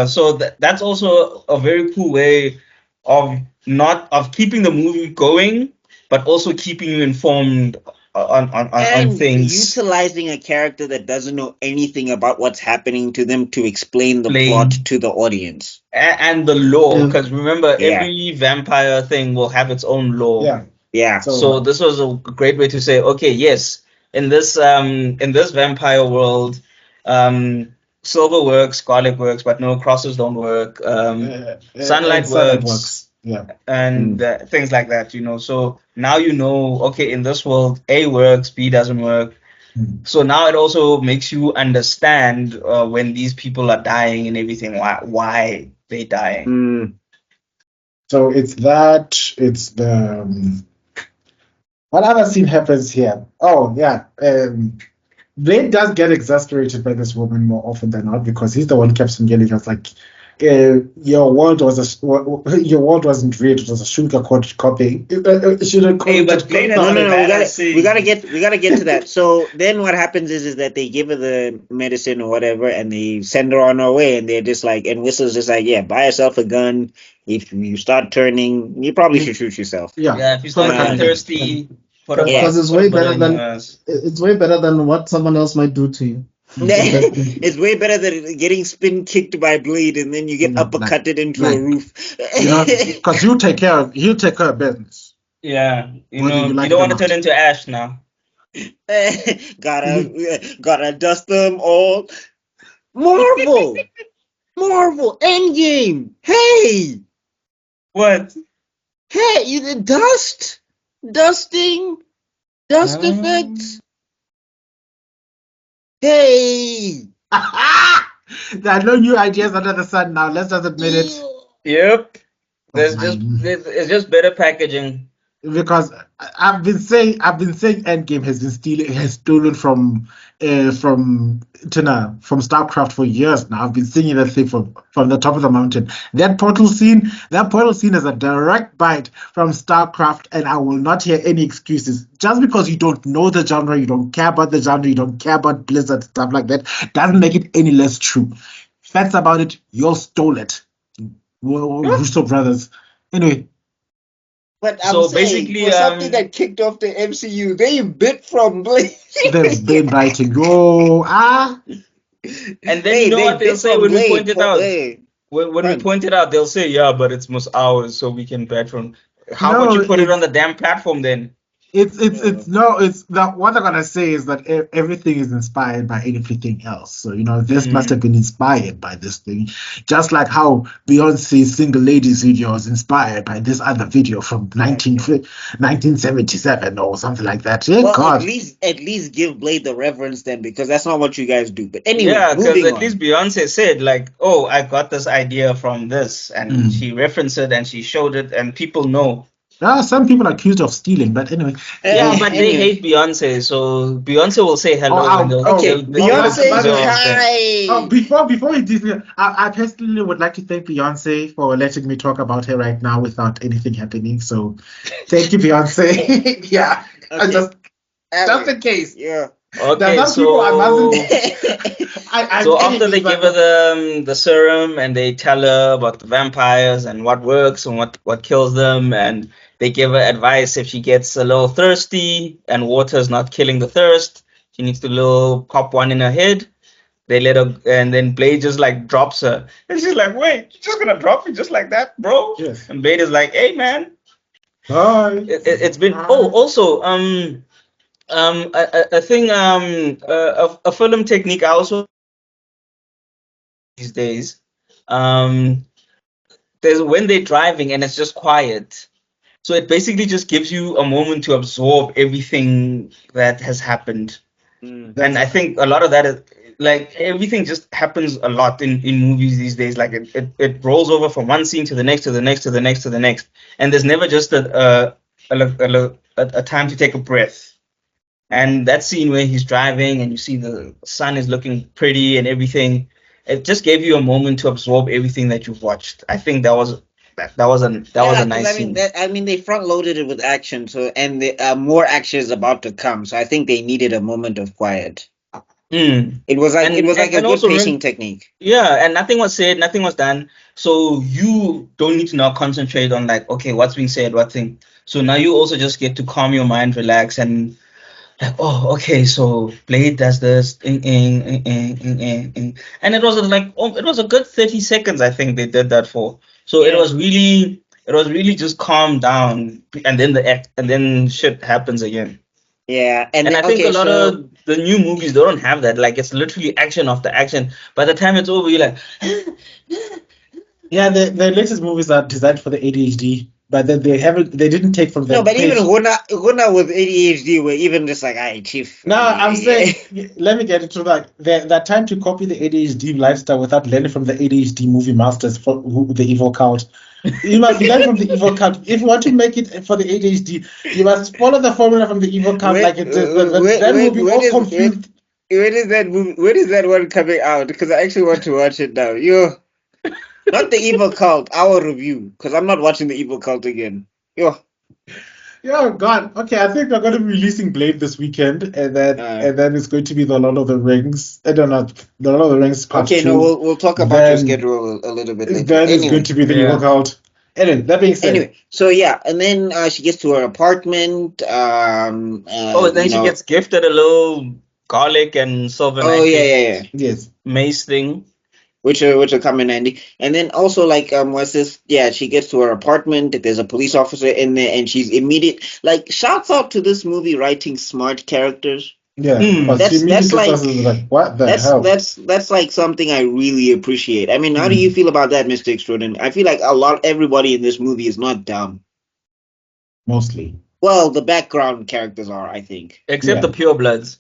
so that's also a very cool way of keeping the movie going, but also keeping you informed on things. Utilizing a character that doesn't know anything about what's happening to them to explain the plot to the audience. And the lore, because remember, every vampire thing will have its own lore. Yeah. So this was a great way to say, okay, yes, in this vampire world, silver works, garlic works, but no, crosses don't work. Sunlight works. And things like that, So now okay, in this world, A works, B doesn't work. So now it also makes you understand when these people are dying and everything, why they're dying. So it's the what other scene happens here? Oh yeah, Blade does get exasperated by this woman more often than not because he's the one who keeps on yelling. It's like, your world wasn't real. It was a sugar copy. We gotta get to that. So then what happens is that they give her the medicine or whatever, and they send her on her way, and they're just like, and Whistle's just like, yeah, buy yourself a gun. If you start turning, you probably should shoot yourself. Yeah, if you start getting thirsty. Because it's way better than what someone else might do to you. It's way better than getting spin kicked by Blade and then you get uppercutted into a roof. Because he'll take care of business. Yeah, you don't want to turn into ash now. Gotta dust them all. Marvel, Endgame. Hey, what? Hey, you did dust effects. Hey! There are no new ideas under the sun now. Let's just admit it. Yep. It's just better packaging. Because I've been saying Endgame has stolen from StarCraft for years now. I've been singing that thing from the top of the mountain. That portal scene is a direct bite from StarCraft, and I will not hear any excuses. Just because you don't know the genre, you don't care about the genre, you don't care about Blizzard, stuff like that, doesn't make it any less true. Facts about it, you all stole it. Russo brothers. Anyway. But basically, for something that kicked off the MCU, they bit from Blade. They've been writing. And then what they'll say when we point it out? When we point it out, they'll say, yeah, but it's most ours, so we can bet from. How about you put it on the damn platform then? What they're gonna say is that everything is inspired by everything else. So this must have been inspired by this thing, just like how Beyonce's Single Ladies video is inspired by this other video from 1977 or something like that. God. At least give Blade the reverence then, because that's not what you guys do. But anyway, because at least Beyonce said like, "Oh, I got this idea from this," and she referenced it and she showed it, and people know. Some people are accused of stealing, but anyway. But they hate Beyonce, so Beyonce will say hello. Beyonce before we do, I personally would like to thank Beyonce for letting me talk about her right now without anything happening. So, thank you, Beyonce. Yeah, okay. just in case. Yeah. Okay, so after they give her the serum and they tell her about the vampires and what works and what kills them, and they give her advice if she gets a little thirsty and water's not killing the thirst, she needs to little pop one in her head. They let her, and then Blade just like drops her, and she's like, "Wait, you're just gonna drop me just like that, bro?" Yes. And Blade is like, "Hey, man." Hi. It's been also a thing, a film technique I also these days. There's when they're driving and it's just quiet, so it basically just gives you a moment to absorb everything that has happened. And I think a lot of that is like everything just happens a lot in movies these days. Like it rolls over from one scene to the next, to the next, to the next, to the next, and there's never just a time to take a breath. And that scene where he's driving and you see the sun is looking pretty and everything, it just gave you a moment to absorb everything that you've watched. I think that was that was a nice scene. They front loaded it with action, and more action is about to come. So I think they needed a moment of quiet. It was like a good pacing technique. Yeah, and nothing was said, nothing was done. So you don't need to now concentrate on like, okay, what's being said, what thing. So now you also just get to calm your mind, relax, and like, oh, okay, so Blade does this, and it was like, it was a good 30 seconds. I think they did that for. So it was really just calm down, and then shit happens again. Yeah, and I think a lot of the new movies, they don't have that. Like, it's literally action after action. By the time it's over, you're like, yeah, the latest movies are designed for the ADHD, but they didn't take from them. No, but even Huna with ADHD were even just like, "Hey, chief." No, I'm saying, let me get into that. That time to copy the ADHD lifestyle without learning from the ADHD movie masters for the evil cult. You must learn from the evil cult. If you want to make it for the ADHD, you must follow the formula from the evil cult. Then we'll be all confused. When is that movie? When is that one coming out? Because I actually want to watch it now. Not the evil cult. Our review. Because I'm not watching the evil cult again. Oh God. Okay, I think they're going to be releasing Blade this weekend, and then it's going to be the Lord of the Rings. I don't know, the Lord of the Rings part 2. Okay, no, we'll talk about your schedule a little bit later. Then it's going to be the evil cult. Anyway, that being said. So yeah, and then she gets to her apartment. Then she gets gifted a little garlic and silver. Yeah. Yes. Mace thing. Which will come in handy. And then also, like, what's this? Yeah, she gets to her apartment. There's a police officer in there, and she's immediate. Like, shouts out to this movie writing smart characters. Yeah, that's like, what the hell? That's like something I really appreciate. I mean, how do you feel about that, Mr. Extrodin? I feel like everybody in this movie is not dumb. Mostly. Well, the background characters are, I think, except the purebloods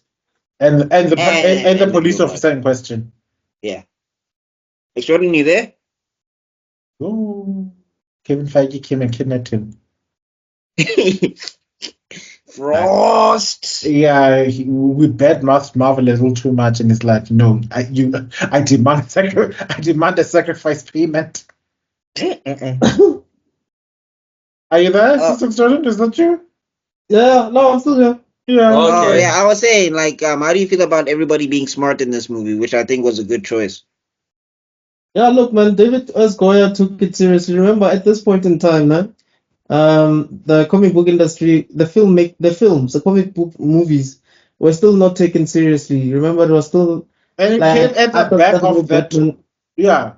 and the police officer in question. Yeah. Extrodin, you there? Oh, Kevin Feige came and kidnapped him. Frost. Yeah, we badmouthed Marvel a little too much, and it's like, no, I demand a sacrifice payment. Are you there, Mr. Extrodin? Is that you? Yeah, no, I'm still here. Yeah. Okay. Oh, yeah. I was saying, like, how do you feel about everybody being smart in this movie, which I think was a good choice? Yeah, look, man, David S. Goyer took it seriously. Remember, at this point in time, man, the comic book industry, the comic book movies were still not taken seriously. Remember, it was still and it came at the back of that. Yeah.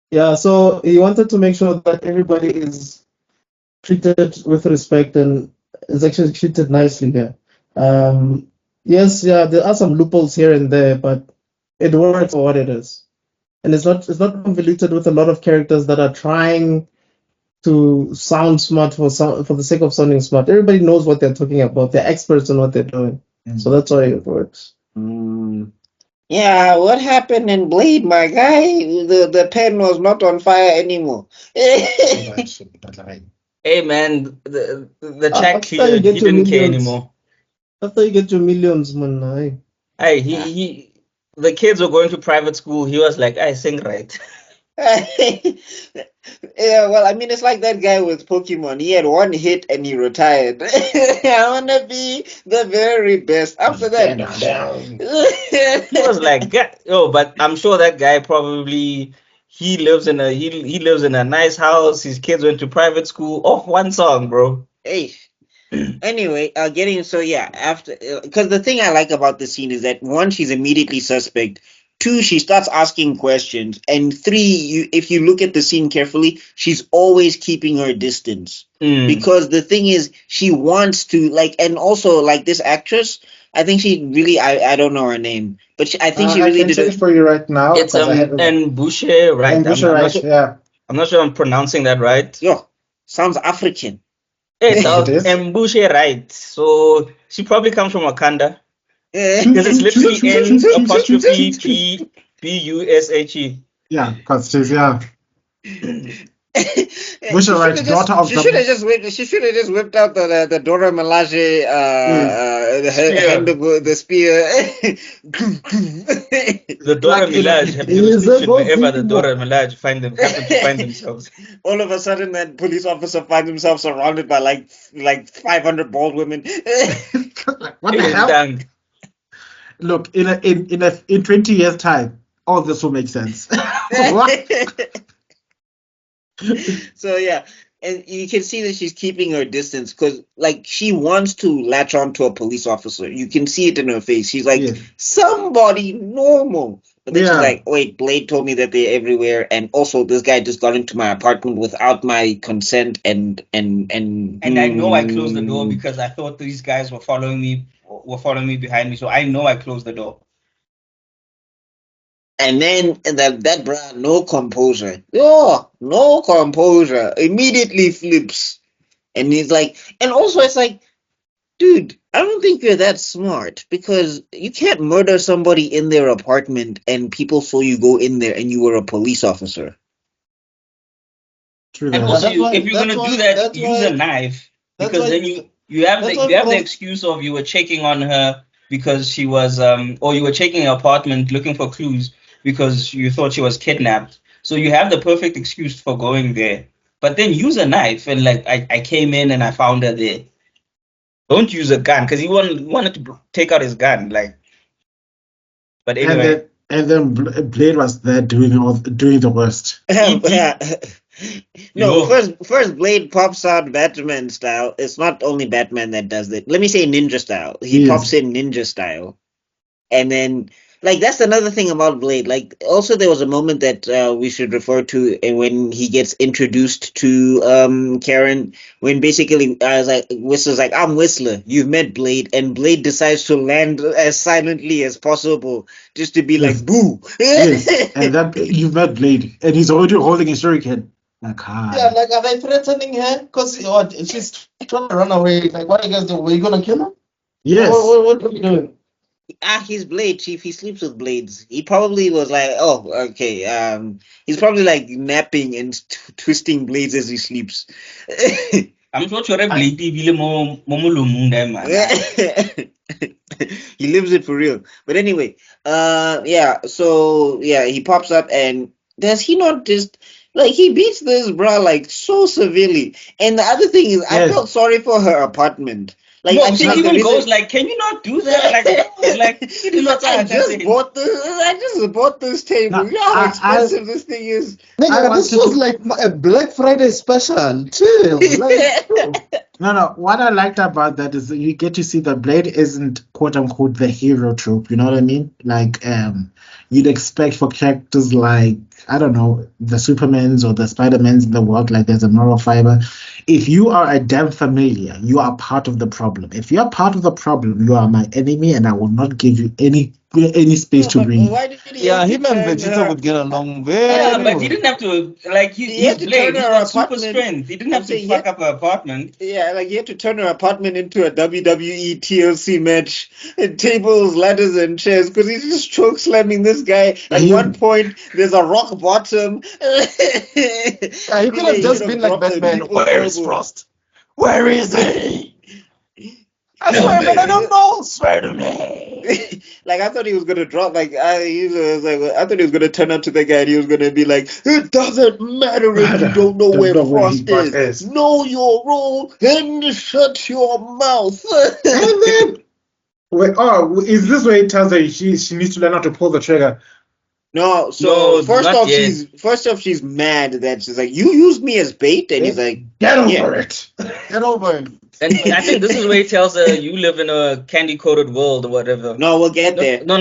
Yeah, so he wanted to make sure that everybody is treated with respect and is actually treated nicely here. Yes, yeah, there are some loopholes here and there, but it works for what it is, and it's not convoluted with a lot of characters that are trying to sound smart for the sake of sounding smart. Everybody knows what they're talking about. They're experts on what they're doing, so that's why it works. Yeah, what happened in Blade, my guy? The pen was not on fire anymore. Hey man, the check cleared. He didn't care anymore. After you get your millions, man. Hey, the kids were going to private school. He was like, I sing right. Yeah, well, I mean, it's like that guy with Pokemon. He had one hit and he retired. I want to be the very best. After that, he was like, but I'm sure that guy probably he lives in a nice house. His kids went to private school. Off one song, bro. Hey. Anyway, after, because the thing I like about the scene is that 1, she's immediately suspect. 2, she starts asking questions, and 3, if you look at the scene carefully, she's always keeping her distance. Because the thing is, she wants to, like, and also, like, this actress, I think she really, I don't know her name, but I think she really did it for you right now. It's Boucher, right? I'm not sure I'm pronouncing that right. Yo, sounds African. It does. Boucher, right? So she probably comes from Wakanda. Because it's literally N''Bushe. Yeah, because she's Boucher, right? Daughter of she should have just whipped out the Dora Milaje the spear. The Dora Milaje. Have you ever seen wherever the Dora Milaje happen to find themselves? All of a sudden, that police officer finds himself surrounded by like 500 bald women. What the hell? Look, in 20 years' time, all this will make sense. So yeah, and you can see that she's keeping her distance because, like, she wants to latch on to a police officer. You can see it in her face. She's like, somebody normal. But then she's like, wait, Blade told me that they're everywhere, and also this guy just got into my apartment without my consent, and I know I closed the door because I thought these guys were following me behind me, so I know I closed the door. And then that bruh, no composure. Oh, no composure. Immediately flips. And he's like, and also it's like, dude, I don't think you're that smart because you can't murder somebody in their apartment and people saw you go in there and you were a police officer. True. And also, if you're gonna do that, use a knife because then you have the excuse of you were checking on her because she was or you were checking her apartment looking for clues because you thought she was kidnapped. So you have the perfect excuse for going there. But then use a knife and like I came in and I found her there. Don't use a gun because he wanted to take out his gun. Like, but anyway. And then Blade was there doing the worst. No, first Blade pops out Batman style. It's not only Batman that does it. Let me say ninja style. He pops in ninja style. And then, like, that's another thing about Blade. Like, also there was a moment that we should refer to when he gets introduced to Karen, when basically Whistler's like, I'm Whistler, you've met Blade, and Blade decides to land as silently as possible, just to be like, boo. Yes, and then you've met Blade, and he's already holding a shuriken. Like, hi. Yeah, like, are they threatening her? Because she's trying to run away. Like, what are you guys doing? Were you going to kill her? Yes. What are you doing? He's Blade, Chief. He sleeps with blades. He probably was like, oh, okay. He's probably like napping and twisting blades as he sleeps. I'm not sure Blade he lives it for real. But anyway, so he pops up, and does he not just like he beats this bra like so severely? And the other thing is, I felt sorry for her apartment. Like, no, she even goes like, "Can you not do that?" Like I just bought this table. You know how expensive this thing is. Nigga, this was like a Black Friday special. Chill. No. What I liked about that is that you get to see that Blade isn't quote unquote the hero trope. You know what I mean? Like, you'd expect for characters like, I don't know, the Supermans or the Spider-Mans in the world, like there's a moral fiber. If you are a damn familiar, you are part of the problem. If you are part of the problem, you are my enemy, and I will not give you any space to breathe. Him and Vegeta would get along very well. But he didn't have to, like, he's Blade, he's got super strength. He didn't have to fuck up her apartment. Yeah, like, he had to turn her apartment into a WWE TLC match. Tables, ladders, and chairs, because he's just choke slamming this guy. At one point, there's a rock bottom. He could have just been like Batman. Where is Frost? Where is he? I swear, man, I don't know. Swear to me. Like, I thought he was gonna drop. I thought he was gonna turn up to the guy, and he was gonna be like, "It doesn't matter if you don't know where Frost is. Know your role and shut your mouth." And then, is this where it tells her she needs to learn how to pull the trigger? No, so first off she's mad that she's like, you used me as bait, and he's like, get over it. Get over it. And I think this is where he tells her you live in a candy-coated world or whatever. No, we'll get there. No,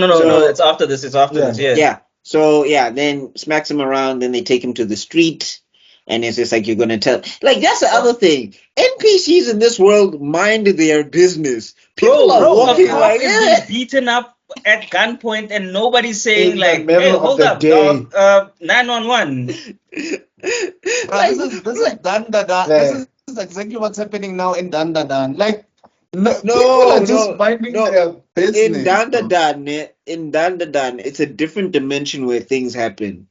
it's after this. It's after this, yeah. Yeah. So then smacks him around, then they take him to the street, and it's just like, you're gonna tell, like, that's the other thing. NPCs in this world mind their business. People are walking like, is beaten up at gunpoint, and nobody's saying like, "Hey, hold up, dog, 911." This is Dan. This is exactly what's happening now in Dan. Like, people are just minding their business. In Dan, it's a different dimension where things happen.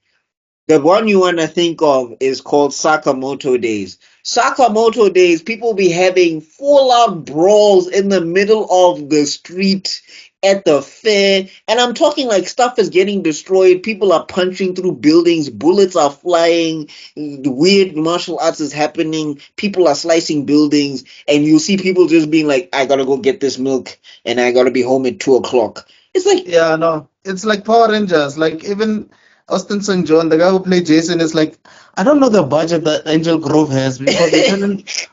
The one you want to think of is called Sakamoto Days. Sakamoto days, people be having full-out brawls in the middle of the street at the fair, and I'm talking like stuff is getting destroyed, people are punching through buildings, bullets are flying, weird martial arts is happening, people are slicing buildings, and you see people just being like, I gotta go get this milk, and I gotta be home at 2 o'clock. It's like... Yeah, no. It's like Power Rangers. Like, even Austin St. John, the guy who played Jason, is like, I don't know the budget that Angel Grove has, because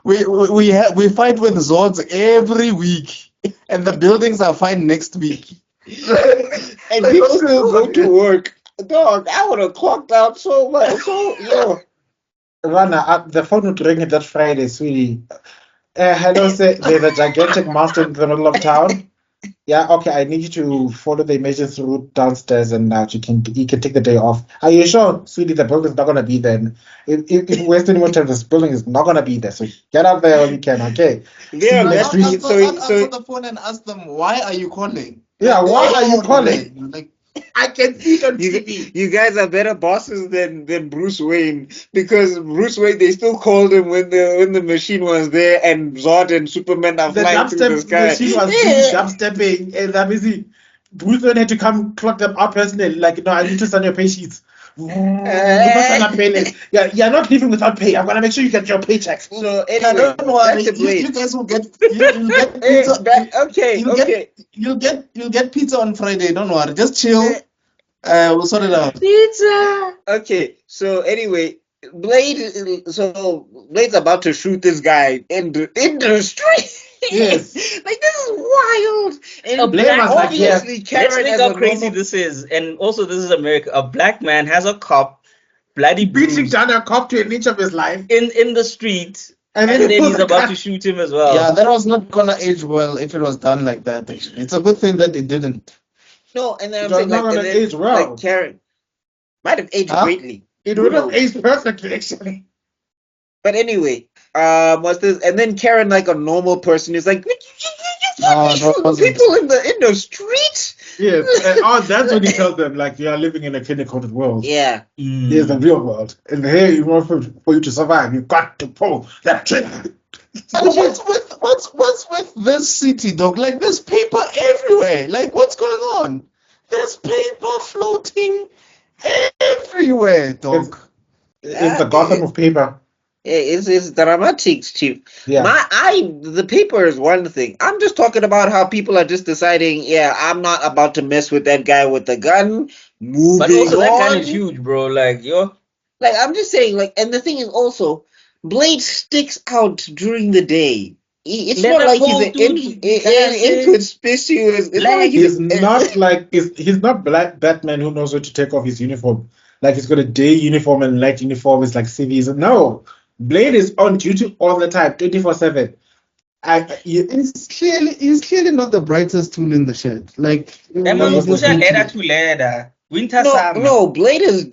we fight with Zords every week, and the buildings are fine next week. And people still go to work. Dog, I would have clocked out so much. So, yo. Rana, the phone would ring that Friday, sweetie. Hello, sir. There's a gigantic monster in the middle of town. Yeah, okay, I need you to follow the emergency route downstairs, and you can take the day off. Are you sure, sweetie? The building's not gonna be there. If we waste any more time, this building is not gonna be there. So get out there when you can, okay? Yeah, answer the phone and ask them, why are you calling? Yeah, why are you calling? Like, I can see it on TV. You guys are better bosses than Bruce Wayne, because Bruce Wayne, they still called him when the machine was there, and Zod and Superman are flying through the sky. The machine was dubstepping, and that busy. Bruce Wayne had to come clock them up personally. Like, no, I need to send your pay sheets. Yeah, you're not leaving without pay. I'm gonna make sure you get your paychecks. So anyway, don't worry, you guys will get you'll get pizza. You'll get pizza on Friday. Don't worry, just chill. We'll sort it out. Pizza. Okay. So anyway, Blade's about to shoot this guy in the street. Yes. Like, this is wild. And obviously, Karen, let's think how crazy this is. And also, this is America. A black man has a cop bloody beating down a cop to an inch of his life in the street, and then he's about to shoot him as well. Yeah, that was not gonna age well if it was done like that. Actually, it's a good thing that it didn't. No, and then I'm saying, like, age well. Like, Karen might have aged greatly. It would have aged perfectly, actually. But anyway, what's this? And then Karen, like a normal person, is like, you people in the street. Yes, that's when he tells them, like, you are living in a clinical world. Yeah. Here's the real world, and here, you know, for you to survive, you've got to pull that trigger. What's with this city, dog? Like, there's paper everywhere. Like, what's going on? There's paper floating everywhere, dog. It's the Gotham of paper. It's dramatics, chief. Yeah. The paper is one thing. I'm just talking about how people are just deciding, I'm not about to mess with that guy with the gun. Moving but also, on. That gun is huge, bro. Like, I'm just saying, like, and the thing is also, Blade sticks out during the day. It's not like he's inconspicuous. It's not like he's not Black Batman who knows when to take off his uniform. Like, he's got a day uniform and night uniform. It's like civies. No, Blade is on duty all the time, 24/7. He's clearly not the brightest tool in the shed. Like, winter summer. No, Blade is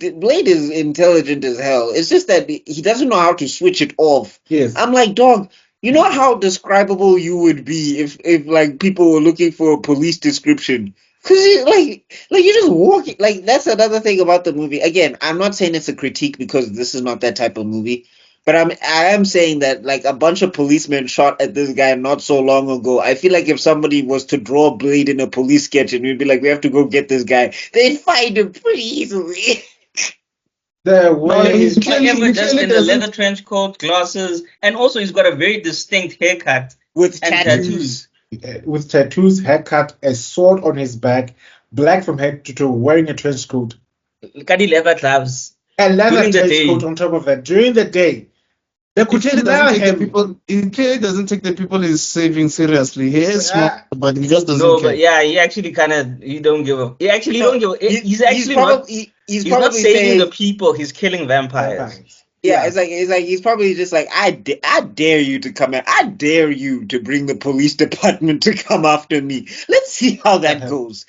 intelligent as hell. It's just that he doesn't know how to switch it off. Yes. I'm like, dog, you know how describable you would be if like people were looking for a police description. Cause you just walking, like, that's another thing about the movie. Again, I'm not saying it's a critique because this is not that type of movie, but I am saying that, like, a bunch of policemen shot at this guy not so long ago. I feel like if somebody was to draw Blade in a police sketch and we'd be like, we have to go get this guy, they'd find him pretty easily. He's clearly just in a leather trench coat, glasses, and also he's got a very distinct haircut with tattoos. With tattoos, haircut, a sword on his back, black from head to toe, wearing a trench coat. Leather gloves. A leather trench coat on top of that. During the day. He clearly doesn't take the people he's saving seriously. He is smart, but he just doesn't care. But he actually he don't give a... He's not saving the people, he's killing vampires. Yeah, it's like he's probably just like, I dare you to come in. I dare you to bring the police department to come after me. Let's see how that goes.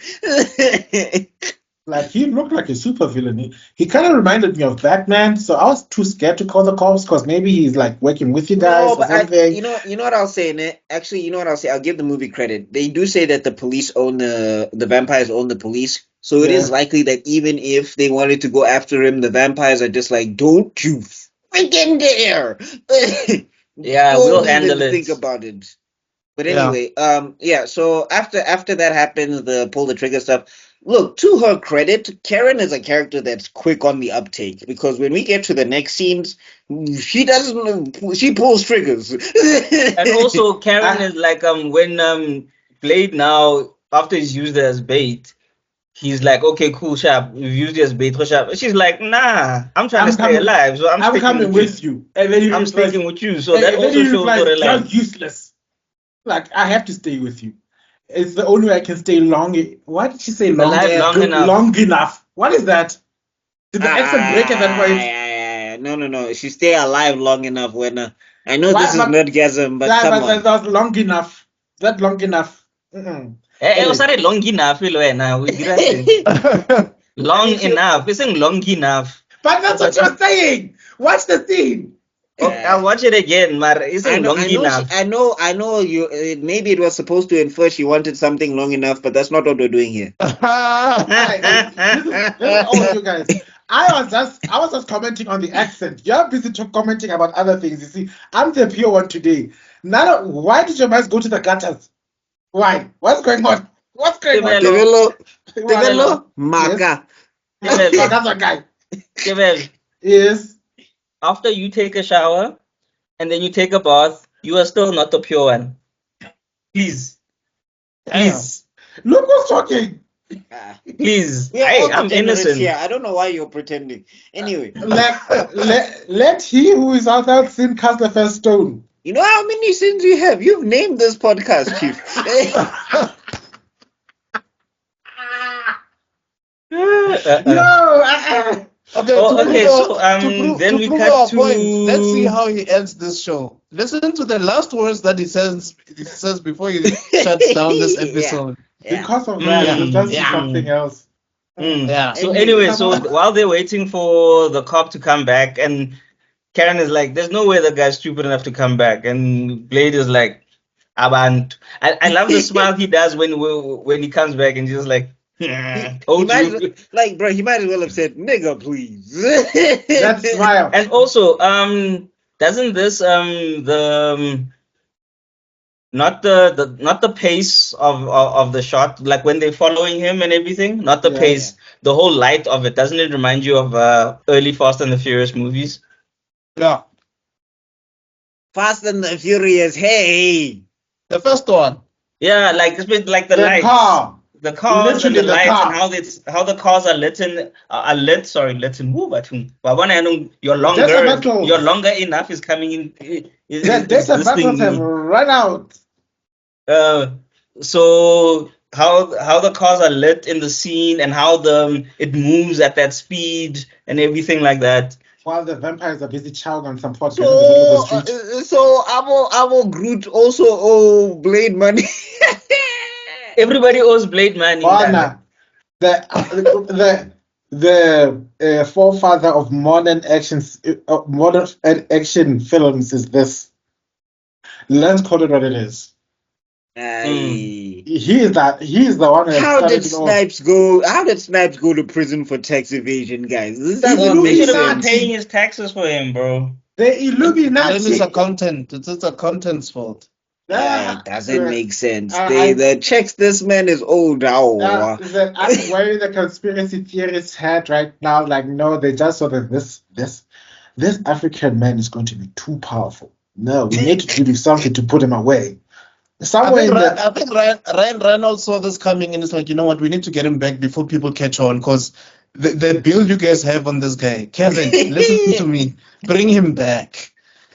Like, he looked like a super villain. He kind of reminded me of Batman, so I was too scared to call the cops because maybe he's like working with you guys or something. You know what I'll say in it? Actually, you know what I'll say? I'll give the movie credit. They do say that the police own the vampires own the police. So it is likely that even if they wanted to go after him, the vampires are just like, don't you freaking dare. Yeah, Don't we'll even handle it. think about it. But anyway, so after that happens, the pull the trigger stuff. Look, to her credit, Karen is a character that's quick on the uptake, because when we get to the next scenes, she pulls triggers. And also, Karen is like when Blade now, after he's used it as bait, he's like, okay, cool, sharp, you've used it as bait, sharp. She's like, nah, I'm trying to stay alive, so I'm coming with you. And then I'm sticking with you. So that also shows replies, you're useless. Like, I have to stay with you. It's the only way I can stay long. Why did she say long? Long enough. Long enough. What is that? Did the accent break at that point? No. She stay alive long enough when I know this is nerdgasm, but come on. That's long enough. That long enough. I was long enough, long enough. Isn't long enough. But that's what you're saying. Watch the scene. I'll watch it again, but isn't long enough. I know you. Maybe it was supposed to infer she wanted something long enough, but that's not what we're doing here. This is all you guys. I was just commenting on the accent. You're busy commenting about other things. You see, I'm the pure one today. Why did your mice go to the gutters? Why? What's going on? Tebello, Maga. That's a guy. Yes. After you take a shower and then you take a bath, you are still not the pure one. Please. Look who's talking. Please. Hey, I'm innocent. Yeah, I don't know why you're pretending. Anyway. Let he who is without sin cast the first stone. You know how many sins you have? You've named this podcast, Chief. Then we cut to... Let's see how he ends this show. Listen to the last words that he says before he shuts down this episode. Because of that, we'll just do something else. So anyway, while they're waiting for the cop to come back, and Karen is like, there's no way the guy's stupid enough to come back. And Blade is like, Abant. I love the smile he does when he comes back, and he's just like, he might as well have said, nigga, please. That smile. And also, doesn't this not the pace of the shot, like when they're following him and everything, not the pace, the whole light of it, doesn't it remind you of early Fast and the Furious movies? Yeah. Fast and the Furious, hey. The first one. Yeah, like the lights. Car. The cars and the lights and how the cars are lit in but when you're longer enough is coming in. The data battles have run out. So how the cars are lit in the scene and how it moves at that speed and everything like that. While the vampires are busy chowing on some pots in the middle of the street. So our Groot also owe Blade money. Everybody owes Blade money. The forefather of modern action films is this. Let's call it what it is. He is the one. How did Snipes go to prison for tax evasion, guys? They should have been paying his taxes for him, bro. The Illuminati. It's a content's fault. That doesn't make sense. The checks this man is old now. Where the conspiracy theorists had right now, like, no, they just saw that this African man is going to be too powerful. No, we need to do something to put him away. I think Ryan Reynolds saw this coming and it's like, you know what, we need to get him back before people catch on, because the bill you guys have on this guy, Kevin, listen to me, bring him back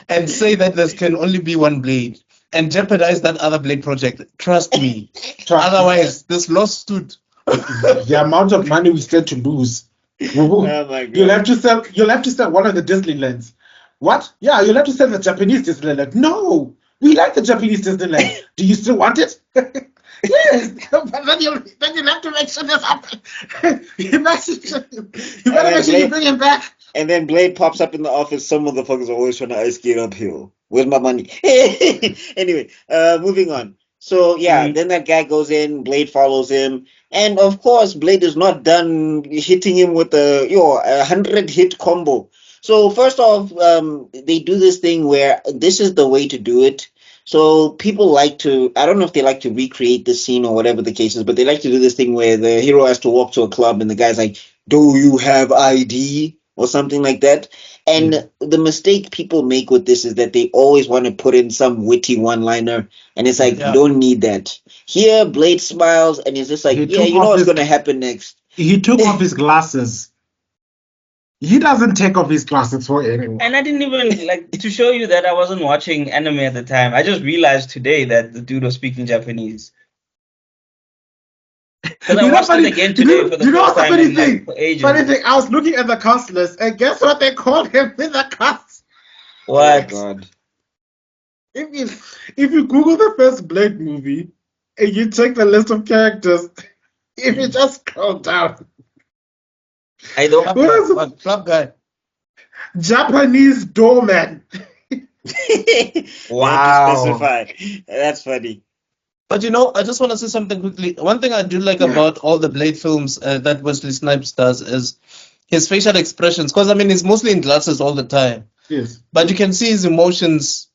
and say that there can only be one Blade. And jeopardize that other Blade project. Trust me. Otherwise, this lawsuit. The amount of money we stand to lose. Oh my God. You'll have to sell one of the Disneylands. What? Yeah, you'll have to sell the Japanese Disneyland. No, we like the Japanese Disneyland. Do you still want it? Yes, but then you'll have to make sure this happens. You better make sure you bring him back. And then Blade pops up in the office. Some motherfuckers are always trying to ice skate uphill. Where's my money? Anyway, moving on. So then that guy goes in. Blade follows him, and of course, Blade is not done hitting him with a 100-hit combo. So first off, they do this thing where this is the way to do it. So people like to, I don't know if they like to recreate the scene or whatever the case is, but they like to do this thing where the hero has to walk to a club and the guy's like, "Do you have ID?" or something like that. And the mistake people make with this is that they always want to put in some witty one-liner, and it's like, you don't need that. Here, Blade smiles, and he's just like, yeah, you know what's going to happen next. He took off his glasses. He doesn't take off his glasses for anyone. And I didn't even, like, to show you that I wasn't watching anime at the time, I just realized today that the dude was speaking Japanese. Because I watched it again today for the first time in like ages. Funny thing, I was looking at the cast list, and guess what they called him in the cast? What? Oh, God. If you Google the first Blade movie, and you check the list of characters, if you just scroll down, I don't. What flop guy? Japanese doorman. Wow. Specify. That's funny. But you know, I just want to say something quickly. One thing I do like about all the Blade films that Wesley Snipes does is his facial expressions. Because I mean, he's mostly in glasses all the time. Yes. But you can see his emotions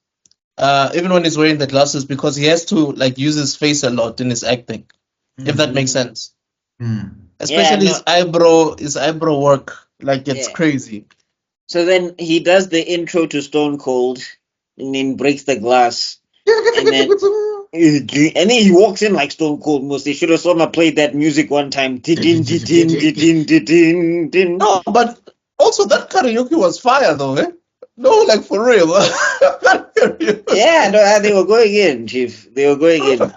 even when he's wearing the glasses because he has to like use his face a lot in his acting. If that makes sense. Especially his eyebrow work, like it's crazy. So then he does the intro to Stone Cold and then breaks the glass. And then he walks in like Stone Cold most. They should have someone played that music one time. No, but also that karaoke was fire though, eh? No, like for real. Yeah, no, they were going in, Chief. They were going in.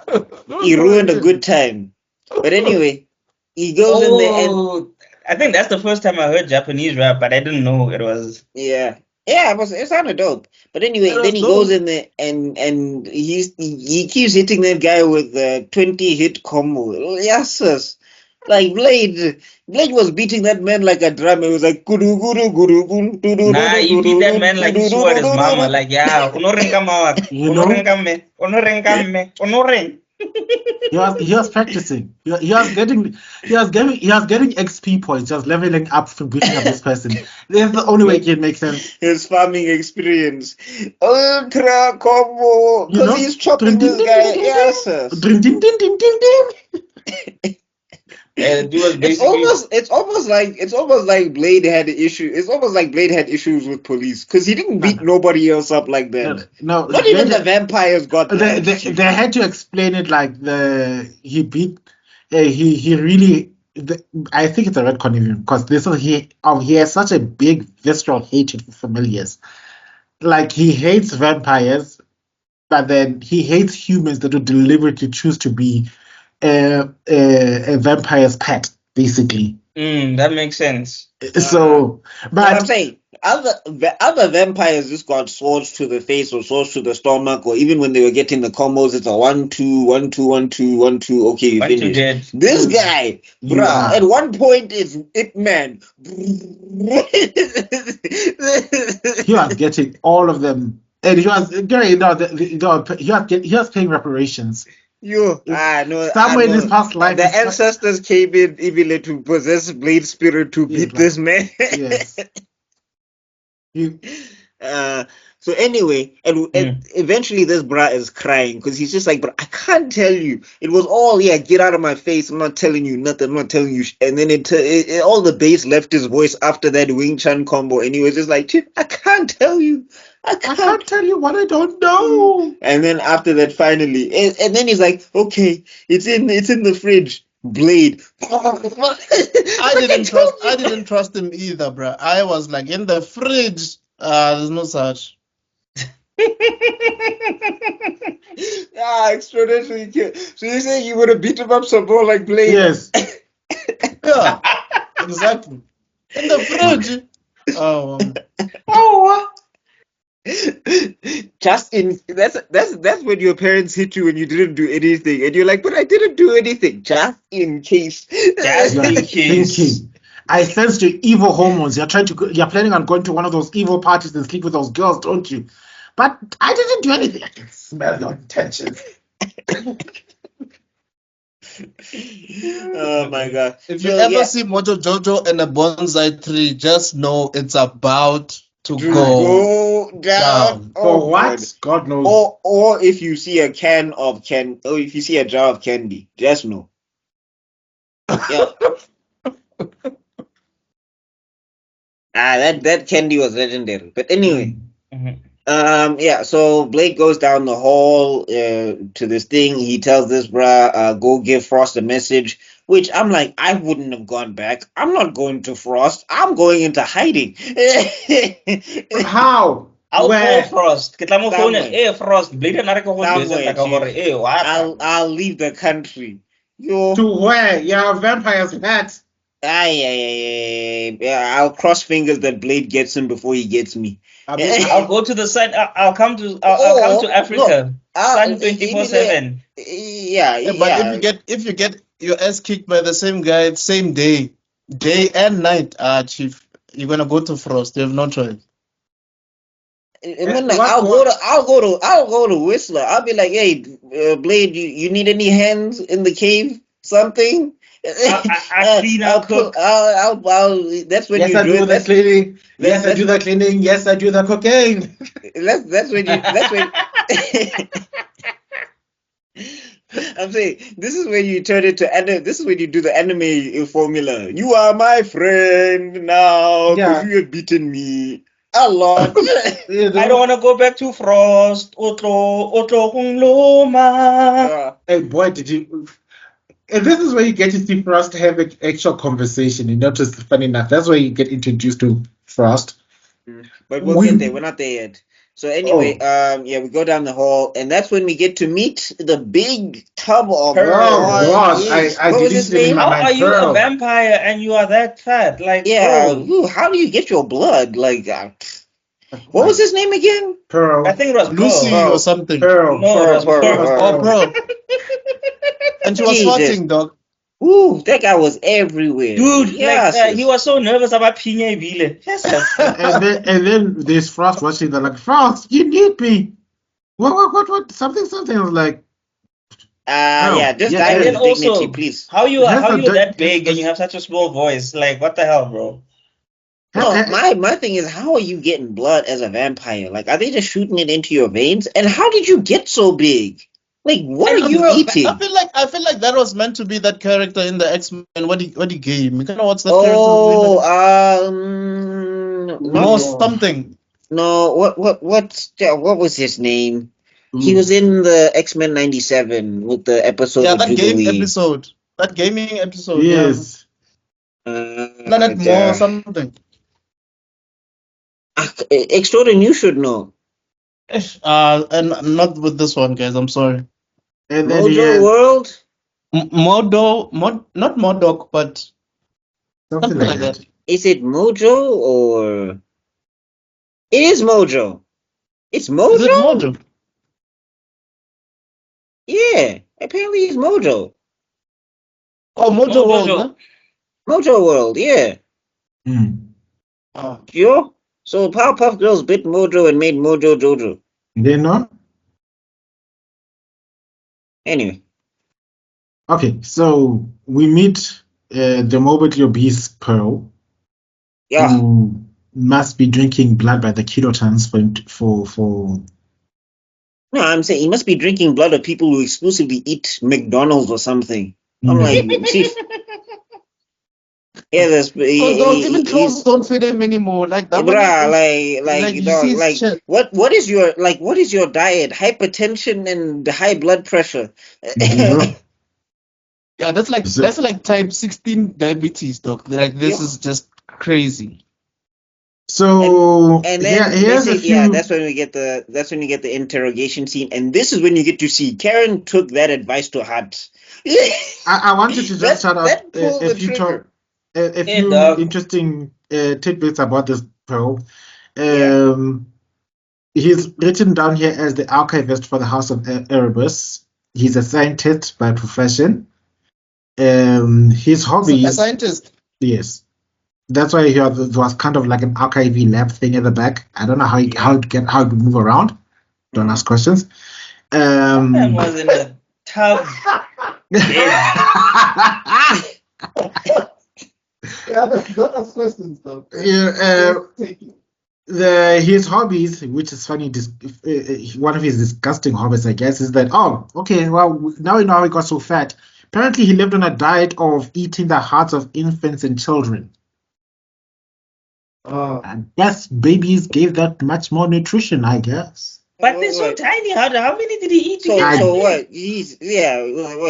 He ruined a good time. But anyway, he goes in there and I think that's the first time I heard Japanese rap, but I didn't know it was. Yeah, it sounded dope. But anyway, then he goes in there and he keeps hitting that guy with the 20 hit combo. Yes, like Blade was beating that man like a drum. It was like guru guru guru guru. Nah, he beat that man like he swore at his mama. Like He was practicing. He was getting XP points, just leveling up from beating up this person. That's the only way it can make sense. His farming experience. Ultra combo. Because he's chopping this guy. Yes. It's almost like Blade had issue. It's almost like Blade had issues with police because he didn't beat nobody else up like that. No, not even the vampires got that. They had to explain it like he beat. He really. I think it's a retcon even because he has such a big visceral hatred for familiars. Like he hates vampires, but then he hates humans that would deliberately choose to be a vampire's pet, basically. That makes sense. So, but I'm saying other vampires just got swords to the face or swords to the stomach, or even when they were getting the combos, it's a 1-2, 1-2, 1-2, 1-2. Okay, you finish. This guy, bruh, at one point it's it man. He was getting all of them, and he was paying reparations. No. Somewhere in his past life, the ancestors came in even to possess Blade Spirit to beat this man. Yes. So anyway, and eventually this bra is crying because he's just like, but I can't tell you. It was all, get out of my face. I'm not telling you nothing. I'm not telling you. And then it all the bass left his voice after that Wing Chun combo. And he was just like, I can't tell you. I can't tell you what I don't know. And then after that, finally, and then he's like, okay, it's in the fridge. Blade. I didn't trust him either, bro. I was like, in the fridge. There's no such. Extraordinary. So you say you would have beat him up some more like Blade? Yes. Yeah, exactly. In the fridge. Just in that's when your parents hit you when you didn't do anything, and you're like, but I didn't do anything. Just in case. Just in case. Thinking. I sensed your evil hormones. You're planning on going to one of those evil parties and sleep with those girls, don't you? But I didn't do anything. I can smell your intentions. Oh my god! If you ever see Mojo Jojo and a bonsai tree, just know it's about to go down. For what? God knows. Or if you see a jar of candy, just know. Yeah. That candy was legendary. But anyway. So Blake goes down the hall to this thing. He tells this bruh, go give Frost a message, which I'm like, I wouldn't have gone back. I'm not going to Frost. I'm going into hiding. How? I'll call Frost. Frost. I'll leave the country. To where? You're a vampire's pet. I'll cross fingers that Blade gets him before he gets me. I'll go to the side. I'll come to Africa. Sun 24/7. But if you get your ass kicked by the same guy, same day and night, Chief, you're gonna go to Frost. You have no choice. I'll go to Whistler. I'll be like, hey, Blade, you need any hands in the cave? Something? I'll clean up. That's when I do the cleaning. Yes, I do the cleaning. Yes, I do the cocaine. That's when I'm saying this is when you turn it to this is when you do the anime formula. You are my friend now because you have beaten me a lot. I don't want to go back to Frost. Hey boy, did you? And this is where you get to see Frost have an actual conversation. And not just funny enough. That's where you get introduced to Frost. But we'll get there. We're not there yet. So anyway, we go down the hall, and that's when we get to meet the big tub of what was his name? How are you a vampire and you are that fat? Like, how do you get your blood? Like, what was his name again? Pearl. I think it was Lucy or something. Pearl. No, it was Pearl. Pearl. And she was farting, dog. Ooh, that guy was everywhere. Dude, he was so nervous about Pinya Vile. Yes, and then there's Frost watching. They're like, Frost, you need me. What? Something. I was like, just die with dignity, please. How you that big and you have such a small voice? Like, what the hell, bro? No, my thing is, how are you getting blood as a vampire? Like, are they just shooting it into your veins? And how did you get so big? Like, what are you eating? I feel like that was meant to be that character in the X-Men. What he gave. You know what's that character? Something. No, what was his name? He was in the X-Men 97 with the episode. Yeah, that gaming episode. Yes. Planet More something. Extrodin, you should know. And not with this one, guys. I'm sorry. And Mojo World? Not Modoc, but something like that. Is it Mojo or? It is Mojo. It's Mojo? Is it Mojo? Yeah, apparently it's Mojo. Oh, Mojo World, huh? Mojo World, yeah. Sure? So Powerpuff Girls bit Mojo and made Mojo Jojo. They know? Anyway. Okay, so we meet the morbidly obese Pearl. Yeah. Who must be drinking blood by the kilotons for No, I'm saying he must be drinking blood of people who exclusively eat McDonald's or something. I'm like, Chief. Yeah, even clothes don't fit him anymore. Like that. What is your diet? Hypertension and high blood pressure. Yeah, that's like type 16 diabetes, dog. Like this is just crazy. So and then that's when we get the interrogation scene, and this is when you get to see Karen took that advice to heart. I wanted to just shout out a few interesting tidbits about this Pearl. He's written down here as the archivist for the House of Erebus. He's a scientist by profession. His hobby is a scientist. Yes. That's why there was kind of like an archiving lab thing at the back. I don't know how it would move around. Don't ask questions. That was in a tub Don't ask questions though. His hobbies, which is funny, one of his disgusting hobbies, I guess, is that, now we know how he got so fat. Apparently, he lived on a diet of eating the hearts of infants and children. And yes, babies gave that much more nutrition, I guess. But they're so tiny. How many did he eat? So what?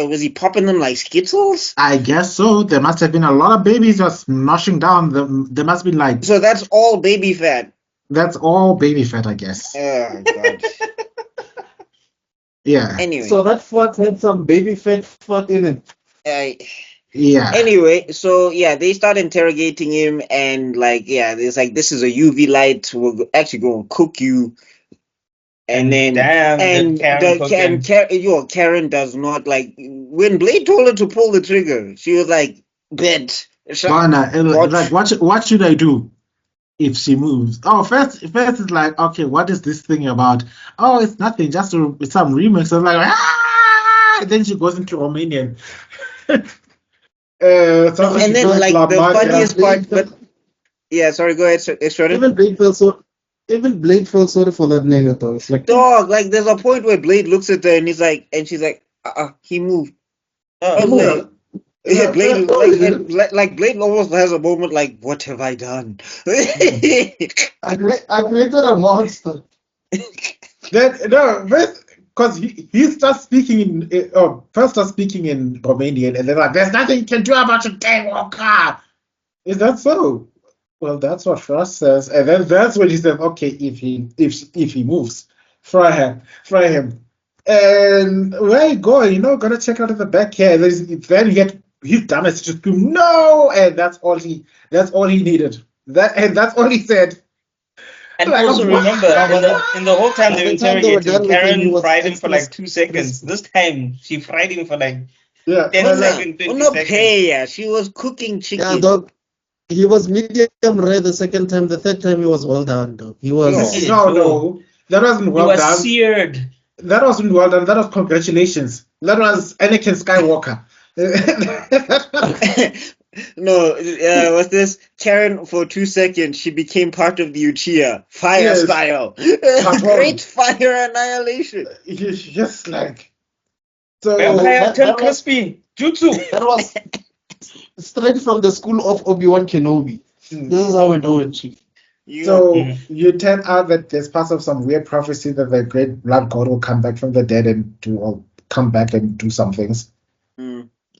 Was he popping them like Skittles? I guess so. There must have been a lot of babies just noshing down. There must be like. So that's all baby fat. That's all baby fat, I guess. Oh God. Yeah. Anyway. So that fat had some baby fat in it. Yeah. Anyway, so they start interrogating him, and it's like, this is a UV light. We'll actually go and cook you. And then Karen does not like when Blade told her to pull the trigger. She was like, "Bet." Like, what should I do if she moves? Oh, first it's like, okay, what is this thing about? Oh, it's nothing, just some remix. I'm like, ah! And then she goes into Romanian. And then the funniest part, but sorry, go ahead, Extrodin. Even Blade felt sorry for that nigga though. It's like, dog, like there's a point where Blade looks at her and she's like, he moved. Blade. Yeah, Blade, Blade almost has a moment like, what have I done? I created a monster. Because he starts speaking in Romanian, and they're like, "There's nothing you can do about your dang car." Is that so? Well, that's what Frost says, and then that's when he says, "Okay, if he moves, fry him." And where are you going? Gonna check out of the back here. Then he had his dumbass just scream, "No!" And that's all he needed. That's all he said. And also remember, in the whole time they were interrogating, Karen fried him for like 2 seconds. This time, she fried him for like 10 seconds, 20 seconds. She was cooking chicken. Yeah, dog. He was medium rare the second time. The third time, he was well done, though. He was... No. That wasn't well done. He was seared. That wasn't well done. That was congratulations. That was Anakin Skywalker. No, what's this? Karen, for 2 seconds, she became part of the Uchiha. Fire style. Great fire annihilation. Just like... So, Vampire turned crispy. Jutsu. That was straight from the school of Obi-Wan Kenobi. This is how we do it, Chief. You turn out that there's part of some weird prophecy that the great blood god will come back from the dead and come back and do some things.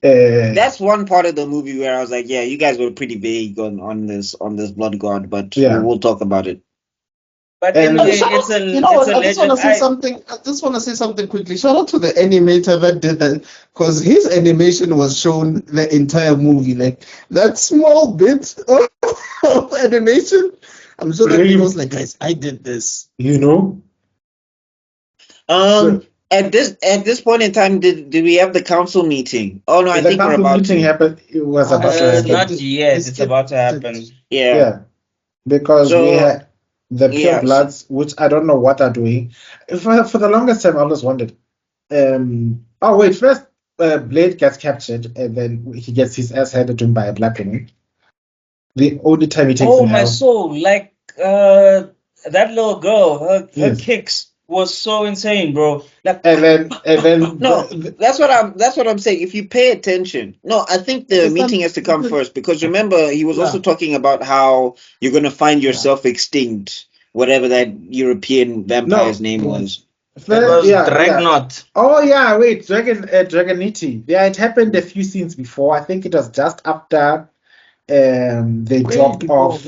That's one part of the movie where I was like, you guys were pretty vague on this blood god, but we'll talk about it. But I just want to say something quickly. Shout out to the animator that did that, because his animation was shown the entire movie. Like that small bit of animation, I'm sure that he was like, guys, I did this. At this point in time, did we have the council meeting? Oh no, I think we're about to. Happened. It was about to happen. Not yet. It's about to happen. Yeah. Because we had the pure bloods, which I don't know what they're doing. For the longest time, I always wondered. First Blade gets captured, and then he gets his ass handed to him by a black woman. The only time he takes. Oh my soul! Like that little girl, her kicks was so insane, bro. Like, and then no, that's what I'm saying. If you pay attention, no, I think the meeting has to come first, because remember he was also talking about how you're gonna find yourself extinct, whatever that European vampire's name was. Dragnot. Oh yeah, wait, Dragoniti. Yeah, it happened a few scenes before. I think it was just after they dropped off.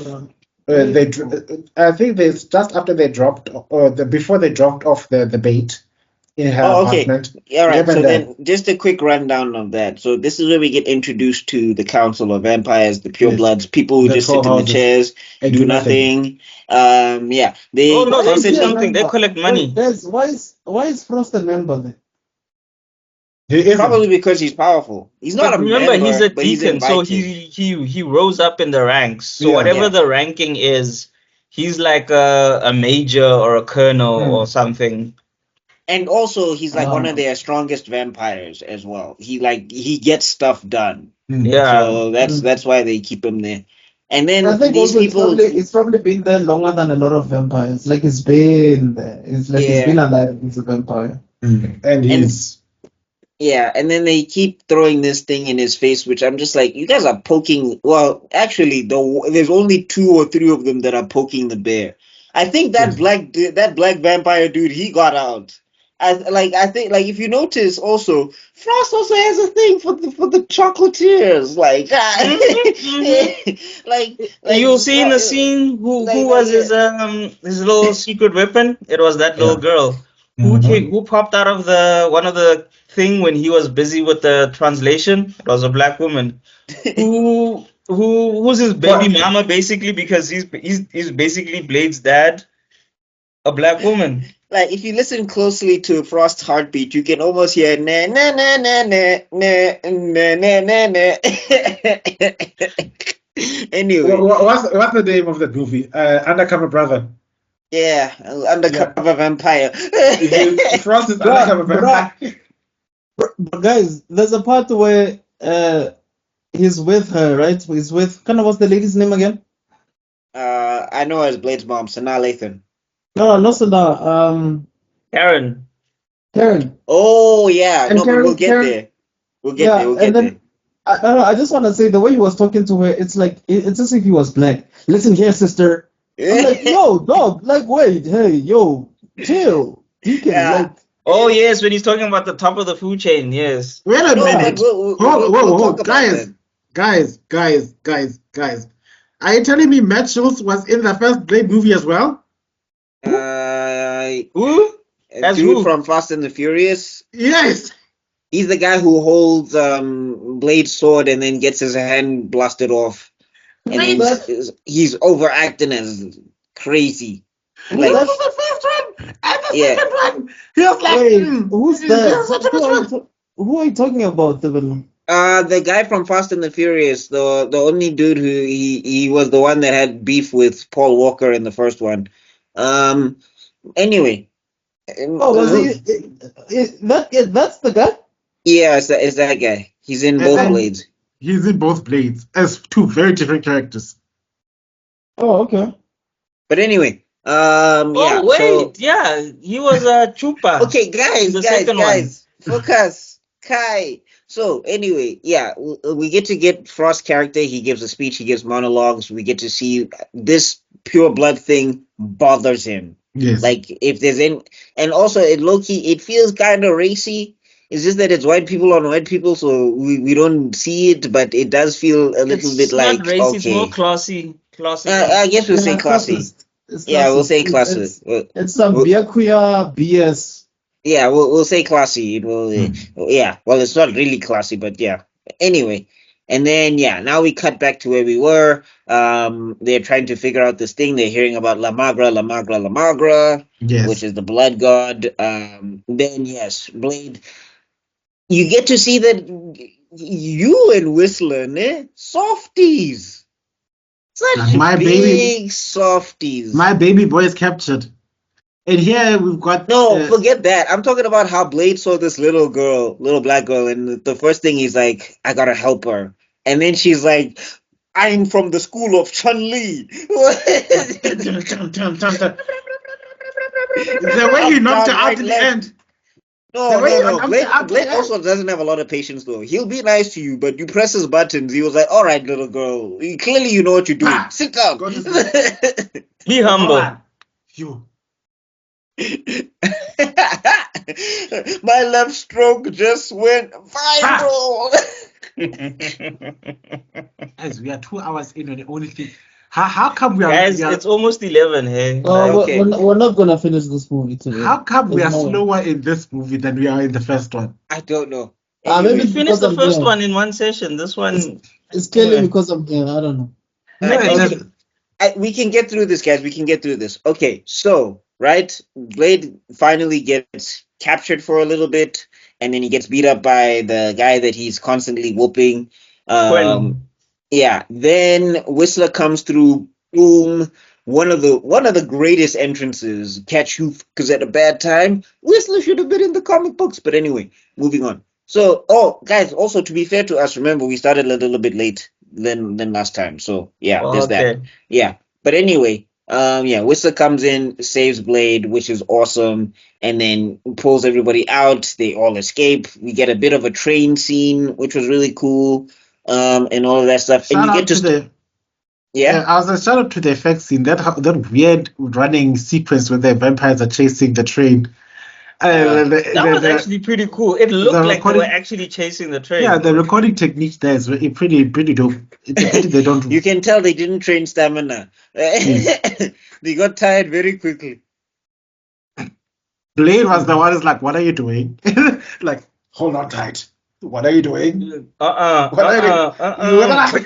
I think it's just after they dropped, or before they dropped off the bait in her apartment. All right. So then, just a quick rundown of that. So this is where we get introduced to the Council of Vampires, the Purebloods, people who just sit in the chairs and do nothing. They say something. They collect money. Why is Frost a member then? Probably because he's powerful. He's not remember, he's a deacon, so he rose up in the ranks. So whatever the ranking is, he's like a major or a colonel or something. And also, he's like one of their strongest vampires as well. He gets stuff done. Yeah. So that's why they keep him there. And then I think these also people, it's probably been there longer than a lot of vampires. Like it's been there. It's like it's been alive as a vampire. And he's and then they keep throwing this thing in his face, which I'm just like, you guys are poking. Well, actually, there's only 2 or 3 of them that are poking the bear. I think that black vampire dude, he got out. I think if you notice also, Frost also has a thing for the chocolatiers. Like, like you'll see in the scene who was his little secret weapon. It was that little girl who popped out of one of the thing when he was busy with the translation. It was a black woman who's his baby mama basically, because he's basically Blade's dad, a black woman. Like, if you listen closely to Frost's heartbeat, you can almost hear na na na na na na na na na na. Anyway, what's the name of that movie? Undercover Brother. Yeah, undercover vampire. Frost is undercover vampire. But guys, there's a part where he's with her, right? He's with what's the lady's name again? I know as Blade's mom, Sanaa Lathan. No, not Sanaa. Karen. Oh yeah, and Karen, we'll get there. We'll get there. I just want to say the way he was talking to her, it's like it's as if he was black. Listen here, sister. I'm like, yo, dog. Like, wait, hey, yo, chill. Oh yes, when he's talking about the top of the food chain. Yes. Wait a minute. Whoa, guys. Are you telling me Matt Schultz was in the first Blade movie as well? Who? As dude from Fast and the Furious? Yes. He's the guy who holds Blade's sword and then gets his hand blasted off. And he's overacting as crazy. Like, this is the first one and the second one. He was like, who's that? Who are you talking about, the guy from Fast and the Furious, the only dude who he was the one that had beef with Paul Walker in the first one. Anyway. Oh, was he? That's the guy? Yeah, it's that guy. He's in both Blades. He's in both Blades as 2 very different characters. Oh, okay. But anyway, he was a Chupa. Okay, guys, focus, Kai. So anyway, we get Frost's character. He gives a speech. He gives monologues. We get to see this pure blood thing bothers him. Yes. Like, if there's any, and also it low-key, it feels kind of racy. It's just that it's white people on white people, so we don't see it, but it does feel a little bit like, not racy, it's more classy. I guess we'll say classy. We'll say classy. It's some Byakuya BS. Yeah, we'll say classy. It will. Well, it's not really classy, but yeah. Anyway, and then now we cut back to where we were. They're trying to figure out this thing. They're hearing about La Magra, yes, which is the blood god. Then yes, Blade. You get to see that you and Whistler, softies. Such big softies. My baby boy is captured. And here we've got... No, forget that. I'm talking about how Blade saw this little black girl, and the first thing he's like, I gotta help her. And then she's like, I'm from the school of Chun-Li. The way he knocked her out at the end. No. Blade also doesn't have a lot of patience, though. He'll be nice to you, but you press his buttons. He was like, all right, little girl. Clearly you know what you're doing. Sit down. Be humble. You. My left stroke just went viral. As we are 2 hours in, and the only thing... How come we are... Guys, it's almost 11, hey? Okay. We're not going to finish this movie today. How come we are slower in this movie than we are in the first one? I don't know. We finished the first one in one session. This one... It's clearly because of the... I don't know. We can get through this, guys. We can get through this. Okay, so, right? Blade finally gets captured for a little bit, and then he gets beat up by the guy that he's constantly whooping. Yeah, then Whistler comes through, boom, one of the greatest entrances, catch you because at a bad time. Whistler should have been in the comic books, but anyway, moving on. So, guys, also to be fair to us, remember we started a little bit late than last time. So yeah, there's that. Yeah, but anyway, Whistler comes in, saves Blade, which is awesome, and then pulls everybody out. They all escape. We get a bit of a train scene, which was really cool, and all of that stuff. Shout and you out get to the yeah. I was a shout out to the effects scene. That weird running sequence where the vampires are chasing the train. That was actually pretty cool. It looked like they were actually chasing the train. Yeah, the recording technique there is pretty dope. It's a pity they don't. You can tell they didn't train stamina. They got tired very quickly. Blade was the one who's like, "What are you doing?" Like, hold on tight. What are you doing? What are you doing?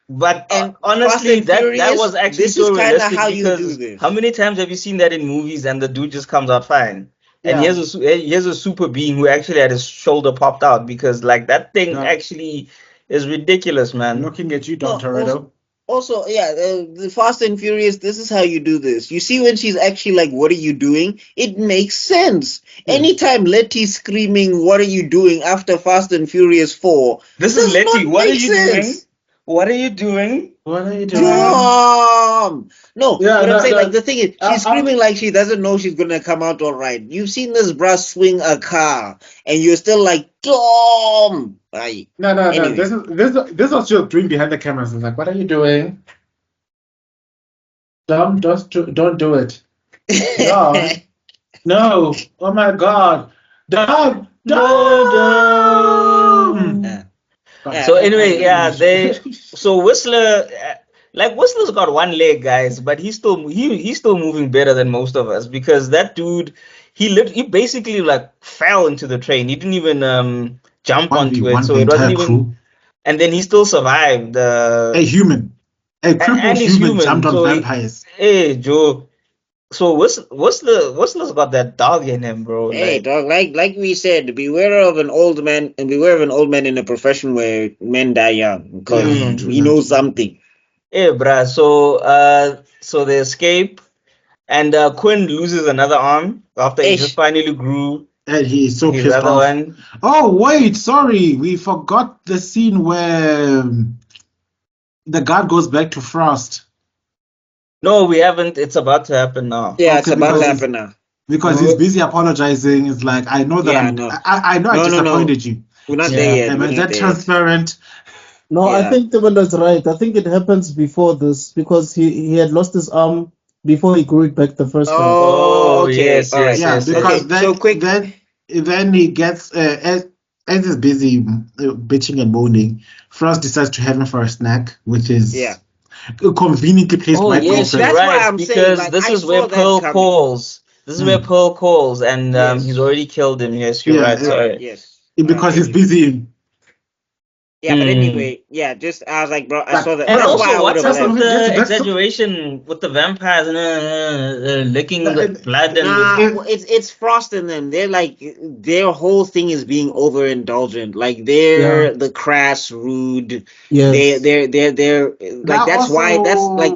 But honestly, that was actually so realistic because how many times have you seen that in movies and the dude just comes out fine? And here's a super being who actually had his shoulder popped out because like that thing actually is ridiculous, man. Looking at you, Don Toretto. Also, the Fast and Furious, this is how you do this. You see when she's actually like, what are you doing? It makes sense. Anytime Letty's screaming, what are you doing after Fast and Furious 4? This is Letty, what are you doing? What are you doing? What are you doing? No, but I'm saying, like, the thing is, she's screaming like she doesn't know she's going to come out all right. You've seen this bruh swing a car, and you're still like, Dom! No. This is what you're doing behind the cameras. It's like, what are you doing? Dom, don't do it. Dom. No. Oh, my God. Dom! So anyway, so Whistler, Whistler's got one leg, guys, but he's still moving better than most of us because that dude, he basically like fell into the train. He didn't even jump onto it, so it wasn't even. Crew. And then he still survived. A crippled human jumped on vampires. Hey, Joe. So Whistler's got that dog in him, bro. Hey, dog, like we said, beware of an old man in a profession where men die young because he knows something. Hey, bruh. So they escape, and Quinn loses another arm after he just finally grew. And he's so pissed off. One. Oh wait, sorry, we forgot the scene where the guard goes back to Frost. No, we haven't. It's about to happen now. Yeah, it's about to happen now. Because he's busy apologizing. It's like, I know that I disappointed you. We're not there yet. Am I that transparent? No, I think Tebello's right. I think it happens before this because he had lost his arm before he grew it back the first time. Oh, okay. Yes. Because then he gets, as he's busy bitching and moaning, Frost decides to have him for a snack, which is... conveniently placed my yes, that's right, I'm because saying, like, this is where Pearl calls. This is where Pearl calls, and he's already killed him. Yes, you're right. Sorry. Yes, because he's busy. Yeah, but anyway, just I was like, bro, I saw that. And also, what's up with the exaggeration with the vampires licking the blood? It's Frost in them. They're like, their whole thing is being overindulgent. Like they're the crass, rude. Yes. They're like that's why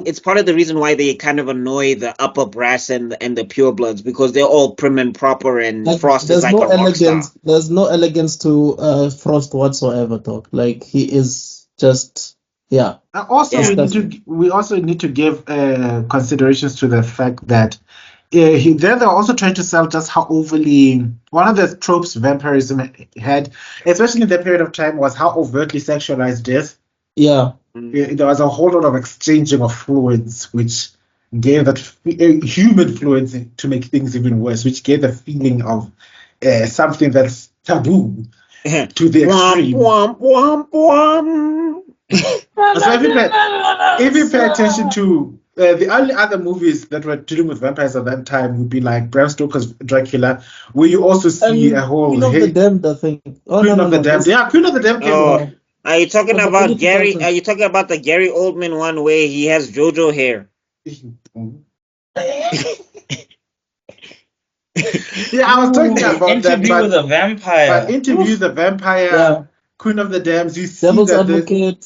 it's part of the reason why they kind of annoy the upper brass and the purebloods because they're all prim and proper, and Frost is like a rock star. There's no elegance to Frost whatsoever, dog. Like he is just we also need to give considerations to the fact that they're also trying to sell just how overly one of the tropes vampirism had, especially in that period of time, was how overtly sexualized death. Yeah, there was a whole lot of exchanging of fluids, which gave that human fluids to make things even worse, which gave the feeling of something that's taboo. To the extreme. So if you pay attention to the only other movies that were dealing with vampires at that time would be like Bram Stoker's Dracula, where you also see a whole Queen of the Damned, I think. Queen of the Damned. Yeah, Queen of the Damned. Are you talking about Gary? Are you talking about the Gary Oldman one where he has JoJo hair? Yeah, I was talking about Interview with a Vampire. Interview the Vampire, Queen of the Damned. You see Devil's Advocate.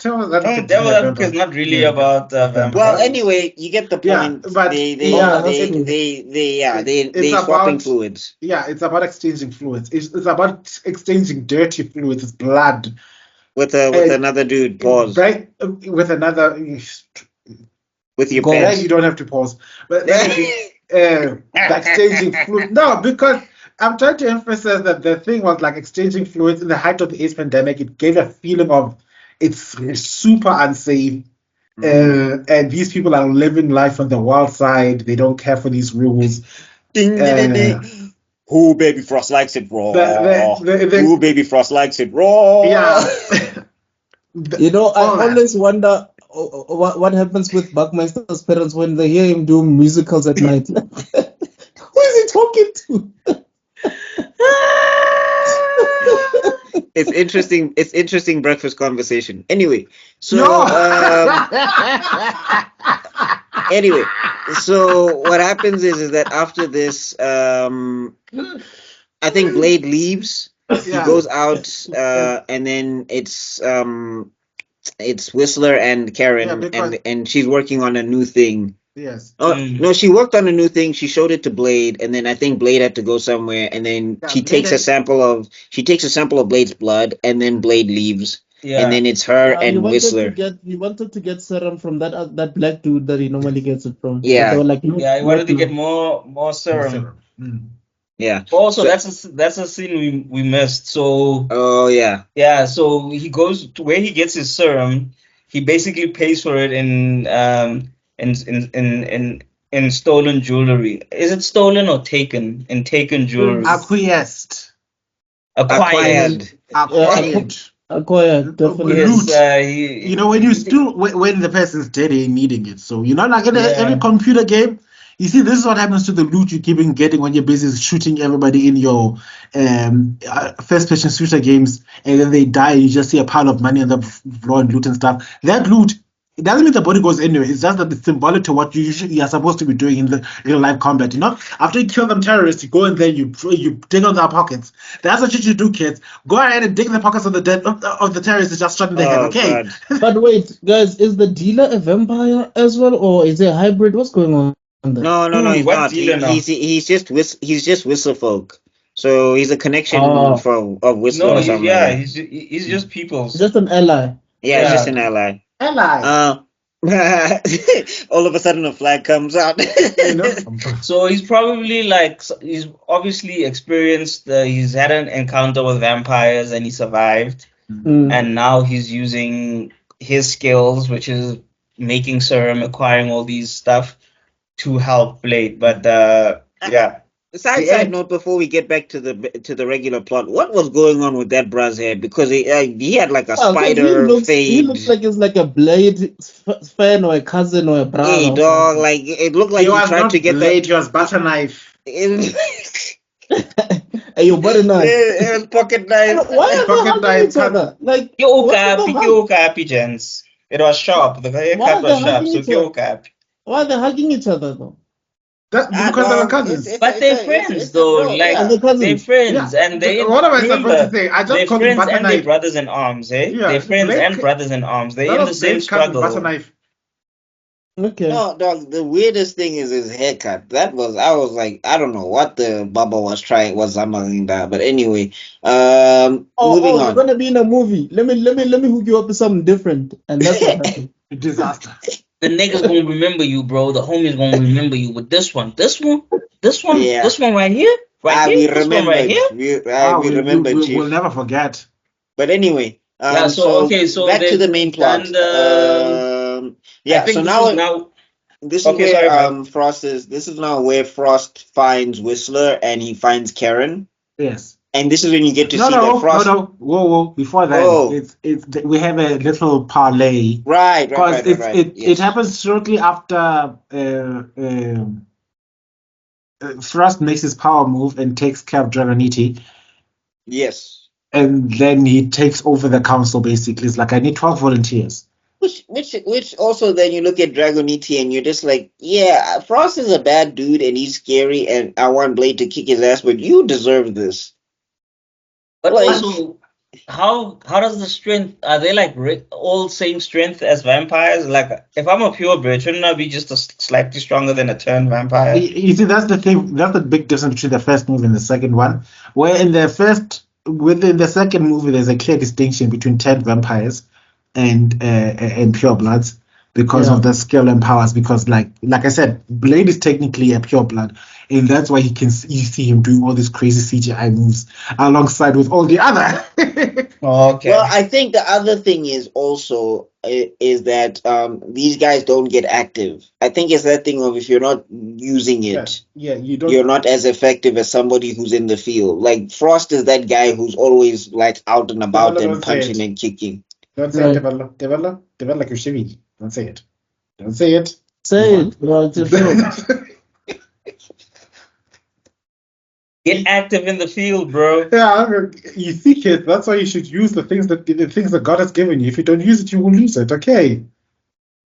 Devil's Advocate is not really about vampires. Well, anyway, you get the point. Yeah, but they swapping fluids. Yeah, it's about exchanging fluids. It's about exchanging dirty fluids, blood. With another dude. Pause. Right, with another. With your pants. You don't have to pause. But exchanging fluids. No, because I'm trying to emphasize that the thing was like exchanging fluids in the height of the AIDS pandemic. It gave a feeling of it's super unsafe. And these people are living life on the wild side. They don't care for these rules. Who Baby Frost likes it raw? Who Baby Frost likes it raw? Yeah. I always wonder what happens with BuckMeister's parents when they hear him do musicals at night. Who is he talking to? It's interesting breakfast conversation. Anyway, so anyway, so what happens is that after this, I think Blade leaves. He goes out, and then it's Whistler and Karen, and she's working on a new thing. Yes. No, she worked on a new thing. She showed it to Blade, and then I think Blade had to go somewhere, and then she takes a sample of Blade's blood, and then Blade leaves, and then it's her and Whistler. He wanted to get serum from that black dude that he normally gets it from. Yeah. So he wanted to get more serum. Yeah. Also, that's a scene we missed. So. Oh yeah. Yeah. So he goes to where he gets his serum. He basically pays for it in stolen jewelry. Is it stolen or taken? In taken jewelry. Acquired. Definitely. Yes, when the person's dead, ain't needing it. So like in every computer game. You see, this is what happens to the loot you keep getting when you're busy shooting everybody in your first-person shooter games, and then they die, and you just see a pile of money on the floor and loot and stuff. That loot, it doesn't mean the body goes anywhere. It's just that it's symbolic to what you are supposed to be doing in the real-life combat. After you kill them terrorists, you go in there, you dig on their pockets. That's what you should do, kids. Go ahead and dig in the pockets of the dead of the terrorists just shot in the head. Okay. God. But wait, guys, is the dealer a vampire as well, or is it a hybrid? What's going on? No, he's not. He's just Whistlefolk. So he's a connection of Whistler or something. Yeah, he's just people. Just an ally. Yeah, he's just an ally. All of a sudden a flag comes out. So he's probably he's obviously experienced. He's had an encounter with vampires and he survived. And now he's using his skills, which is making serum, acquiring all these stuff, to help Blade. But Side note before we get back to the regular plot, what was going on with that bra's head? Because he had like a spider fade. He looks like it's like a Blade fan or a cousin or a brother. Hey dog, like it looked like he tried to get Blade. It was butter knife. Hey, you butter knife. It was pocket knife. Why are they hugging each other? Like you happy gents. It was sharp. The haircut was sharp. So why are they hugging each other though? That's because they're cousins. But they're friends though. They're friends. And they what am I supposed to say? I just call them butter knife. They're brothers in arms, eh? Yeah, they're friends and brothers in arms. They're in the same struggle. Butter knife. Okay. No, dog. The weirdest thing is his haircut. I was like, I don't know what the Baba was something that. But anyway, moving on. You're gonna be in a movie. Let me hook you up with something different, and that's what happened. Disaster. The niggas gonna remember you, bro. The homies gonna remember you with this one right here, we remember. We'll never forget. But anyway, so back to the main plot. This is now where Frost finds Whistler and he finds Karen. Yes. And this is when you get to see that Frost. Whoa! Before that, we have a little parlay. Right. It happens shortly after Frost makes his power move and takes care of Dragonite. Yes. And then he takes over the council. Basically, it's like I need 12 volunteers. Which also then you look at Dragonite and you're just like, yeah, Frost is a bad dude and he's scary and I want Blade to kick his ass, but you deserve this. But also, how does the strength? Are they like all same strength as vampires? Like, if I'm a purebred, shouldn't I be just slightly stronger than a turned vampire? You see, that's the thing. That's the big difference between the first movie and the second one. Where within the second movie, there's a clear distinction between turned vampires and purebloods because of the skill and powers. Because, like I said, Blade is technically a pureblood, and that's why you see him doing all these crazy CGI moves alongside with all the other. Okay. Well, I think the other thing is also is that these guys don't get active. I think it's that thing of if you're not using it, you're not as effective as somebody who's in the field. Like Frost is that guy who's always like out and about and punching and kicking. Don't say it, Tebello like you're shivy. Don't say it. Don't say it. Say it, bro. It's true. Get active in the field, bro. Yeah, you see, kids. That's why you should use the things that God has given you. If you don't use it, you will lose it. Okay.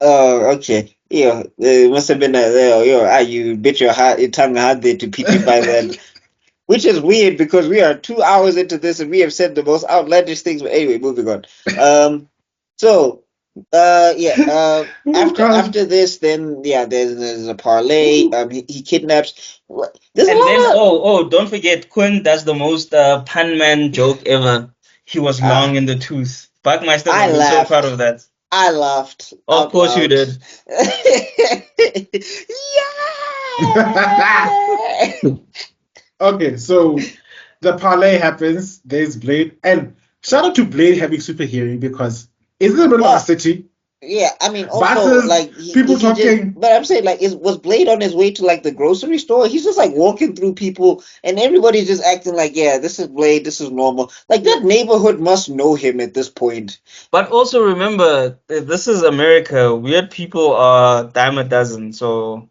Oh, okay. Yeah, it must have been you bit your tongue hard there to pee by then. Which is weird because we are 2 hours into this and we have said the most outlandish things. But anyway, moving on. After this, then there's a parlay. He kidnaps. Don't forget, Quinn does the most pun man joke ever. He was long in the tooth. BuckMeister was so proud of that. I laughed. Of course you did. Yeah. Okay, so the parlay happens. There's Blade, and shout out to Blade having super hearing because it's in the middle of a city. Yeah, I mean, also like people talking. But I'm saying, like, was Blade on his way to like the grocery store? He's just like walking through people, and everybody's just acting like, yeah, this is Blade, this is normal. Like that neighborhood must know him at this point. But also remember, this is America. Weird people are dime a dozen, so.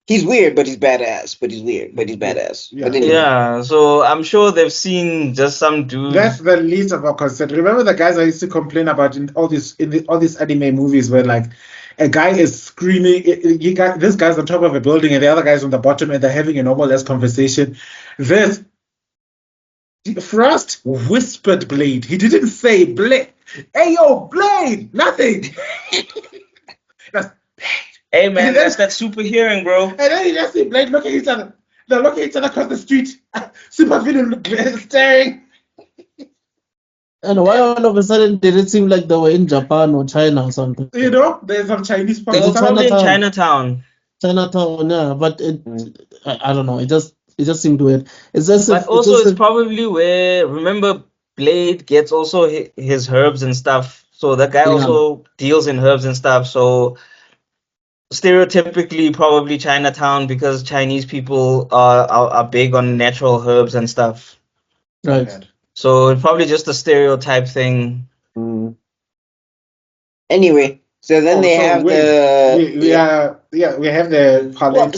He's weird, but he's badass. But he's weird, but he's badass. Yeah. But anyway. Yeah, so I'm sure they've seen just some dude. That's the least of our concern. Remember the guys I used to complain about in all these anime movies where like a guy is screaming, this guy's on top of a building and the other guy's on the bottom and they're having a normal-ass conversation. Frost whispered Blade. He didn't say Blade. Hey yo, Blade! Nothing. That's Hey man, that's that super hearing, bro. And then you just see Blade look at each other. They look at each other across the street. Super villain staring. And why all of a sudden did it seem like they were in Japan or China or something? You know, there's some Chinese people. They were probably in Chinatown. Chinatown, yeah, but I don't know. It just seemed weird. It's just. But it's probably where, remember, Blade gets also his herbs and stuff. So that guy also deals in herbs and stuff. So stereotypically probably Chinatown because Chinese people are big on natural herbs and stuff. Right. So it's probably just a stereotype thing. Anyway, so then we have the parlay.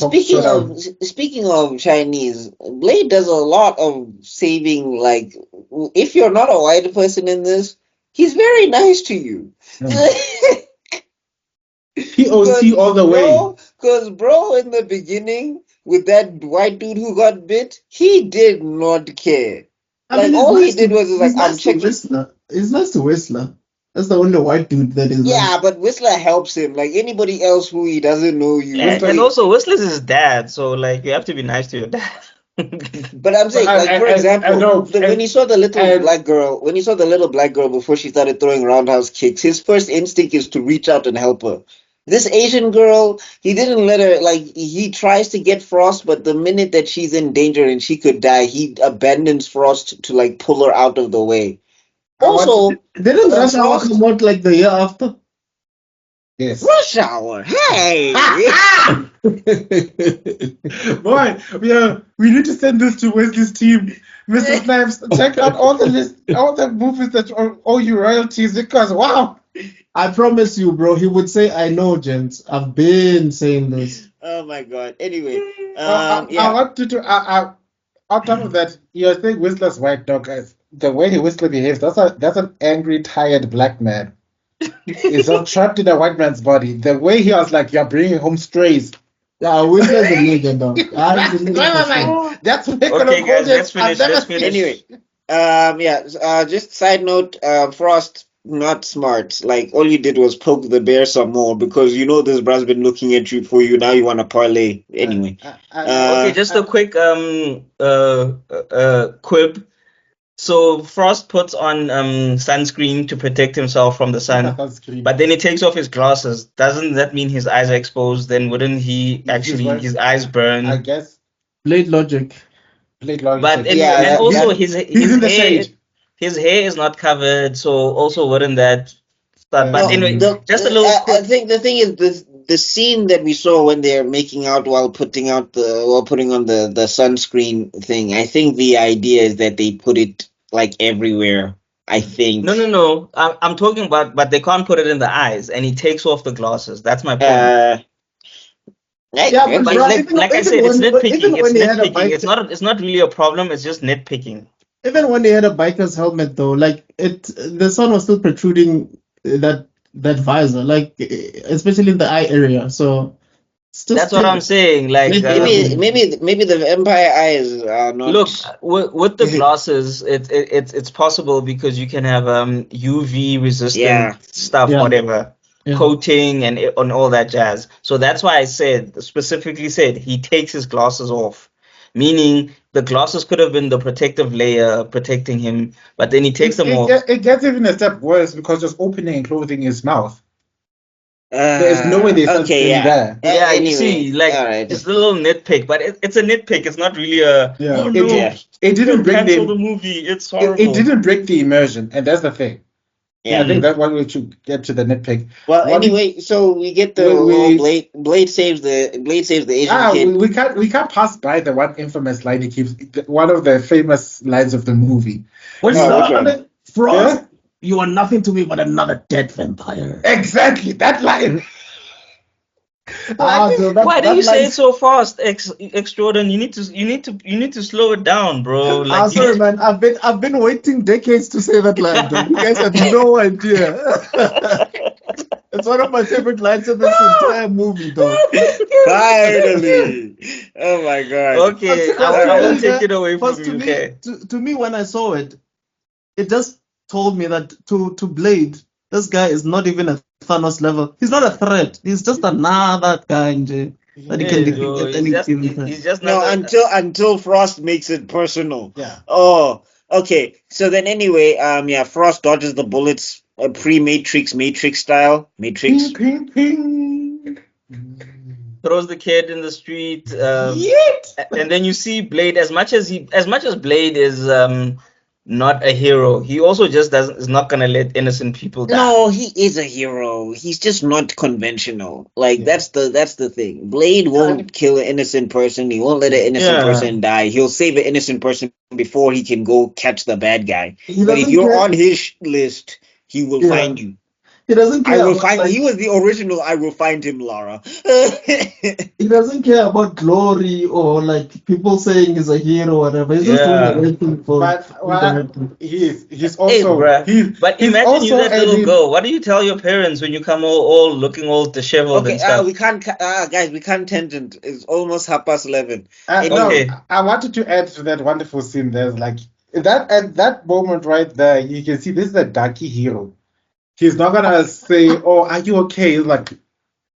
Speaking of Chinese, Blade does a lot of saving. Like, if you're not a white person in this, he's very nice to you. He OC all the way. Because, bro, in the beginning, with that white dude who got bit, he did not care. All he did was like, I'm checking. It's nice to Whistler. That's the only white dude that is. Yeah, but Whistler helps him. Like anybody else who he doesn't know, and also Whistler's his dad, so like you have to be nice to your dad. But I'm saying, for example, when he saw the little black girl before she started throwing roundhouse kicks, his first instinct is to reach out and help her. This Asian girl, he didn't let her, he tries to get Frost, but the minute that she's in danger and she could die, he abandons Frost to, pull her out of the way. Also, didn't Rush Hour come out, the year after? Yes. Rush Hour, hey! Boy, we need to send this to Wesley's team. Mr. Snipes, check out all the movies that owe you royalties because, wow! I promise you, bro, he would say, I know, gents. I've been saying this. Oh, my God. Anyway. I want you to, on top of that, you're saying Whistler's white dog, guys. The way Whistler behaves, that's an angry, tired black man. He's not trapped in a white man's body. The way he was like, you're bringing home strays. Yeah, Whistler's a nigga, dog. That's okay, guys, let's finish. Anyway. Just side note, Frost, not smart. Like, all you did was poke the bear some more because you know this bra's been looking at you for you. Now you want to parlay. Anyway. Okay, just a quick quib. So Frost puts on sunscreen to protect himself from the sun, but then he takes off his glasses. Doesn't that mean his eyes are exposed? Then wouldn't he actually his eyes burn? I guess. Blade logic. But anyway, and also his hair is not covered, so also wouldn't that start? But anyway, just a little. I think the thing is the scene that we saw when they're making out while putting on the sunscreen thing. I think the idea is that they put it like everywhere. I think. No. I'm talking about, but they can't put it in the eyes, and he takes off the glasses. That's my point. But like I said, it's nitpicking. It's nitpicking. It's not really a problem. It's just nitpicking. Even when they had a biker's helmet, though, like the sun was still protruding that visor, like especially in the eye area. So that's what I'm saying. Like maybe the vampire eyes are not. Look, with the glasses, it's possible because you can have UV resistant stuff, whatever. Coating and all that jazz. So that's why I specifically said he takes his glasses off, meaning the glasses could have been the protective layer protecting him, but then he takes them off. It gets even a step worse because just opening and closing his mouth. There's no way there's something there. Yeah, anyway, you see, like it's a little nitpick, but it's a nitpick. It's not really a. Yeah. Oh, no, it didn't break the movie. It's horrible. It didn't break the immersion, and that's the thing. Yeah, I think that's why we should get to the nitpick. Well, anyway, so we get the Blade saves the Asian kid. We can't pass by the one infamous line he keeps. One of the famous lines of the movie. Frost, you are nothing to me but another dead vampire. Exactly that line. Why do you say it so fast, Extrodin? You need to slow it down, bro. Like, sorry, man. I've been waiting decades to say that line. Though. You guys have no idea. It's one of my favorite lines of this entire movie, though. Finally! Oh my god. Okay, I will take it away from you. To me, when I saw it, it just told me that to Blade, this guy is not even a Thanos level. He's not a threat. He's just another guy that he can defeat at any given time. He's just until Frost makes it personal. Yeah. Oh, okay. So then anyway, Frost dodges the bullets Matrix style. Matrix. Ping, ping. Throws the kid in the street. And then you see Blade. As much as Blade is not a hero, he also just is not gonna let innocent people die. No, he is a hero. He's just not conventional. Like that's the thing. Blade won't kill an innocent person. He won't let an innocent person die. He'll save an innocent person before he can go catch the bad guy. But if you're on his list, he will find you. He doesn't care. He was the original. I will find him, Lara. He doesn't care about glory or like people saying he's a hero or whatever. He's just doing everything for. He's also. But imagine you that little girl. What do you tell your parents when you come all looking all disheveled and stuff? We can't, guys. We can't tangent. It's almost 11:30. Okay. No, I wanted to add to that wonderful scene. There's like that at that moment right there. You can see this is a darky hero. He's not gonna say, "Oh, are you okay?" He's like,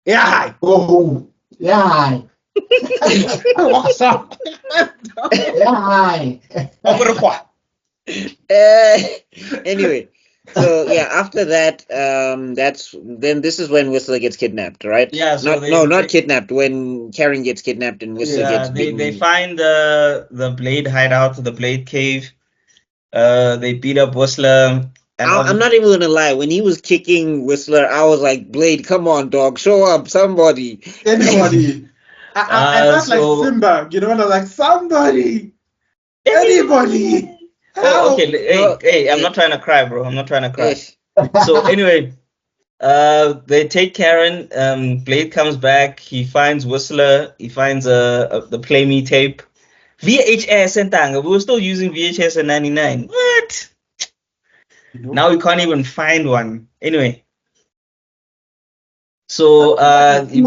"Yeah, go home." Yeah. What's up? Yeah. Anyway, so after that, this is when Whistler gets kidnapped, right? Yeah. So not kidnapped. When Karen gets kidnapped and Whistler gets beaten. They find the Blade hideout, the Blade cave. They beat up Whistler. I'm not even gonna lie. When he was kicking Whistler, I was like, "Blade, come on, dog, show up, somebody, anybody." I felt like Simba, you know, and I was like, "Somebody, anybody." Okay, hey, I'm not trying to cry, bro. I'm not trying to cry. So anyway, they take Karen. Blade comes back. He finds Whistler. He finds the Play Me tape, VHS and Tanga. We were still using VHS in '99. What? Now we can't even find one. Anyway, so he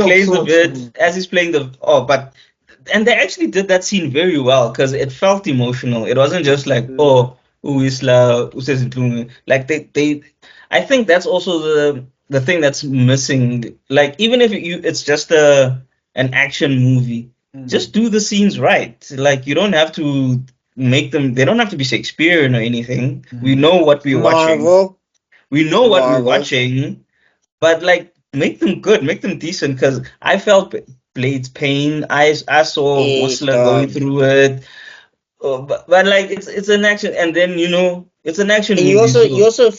plays the bit as he's playing but and they actually did that scene very well because it felt emotional. It wasn't just like, oh, Uisla, like they I think that's also the thing that's missing. Like even if it's just an action movie, just do the scenes right. Like you don't have to make them. They don't have to be Shakespearean or anything. We know what we're watching. We know what we're watching, but like make them good, make them decent. Because I felt Blade's pain. I saw Whistler going through it. But like it's an action, and then it's an action and movie. You also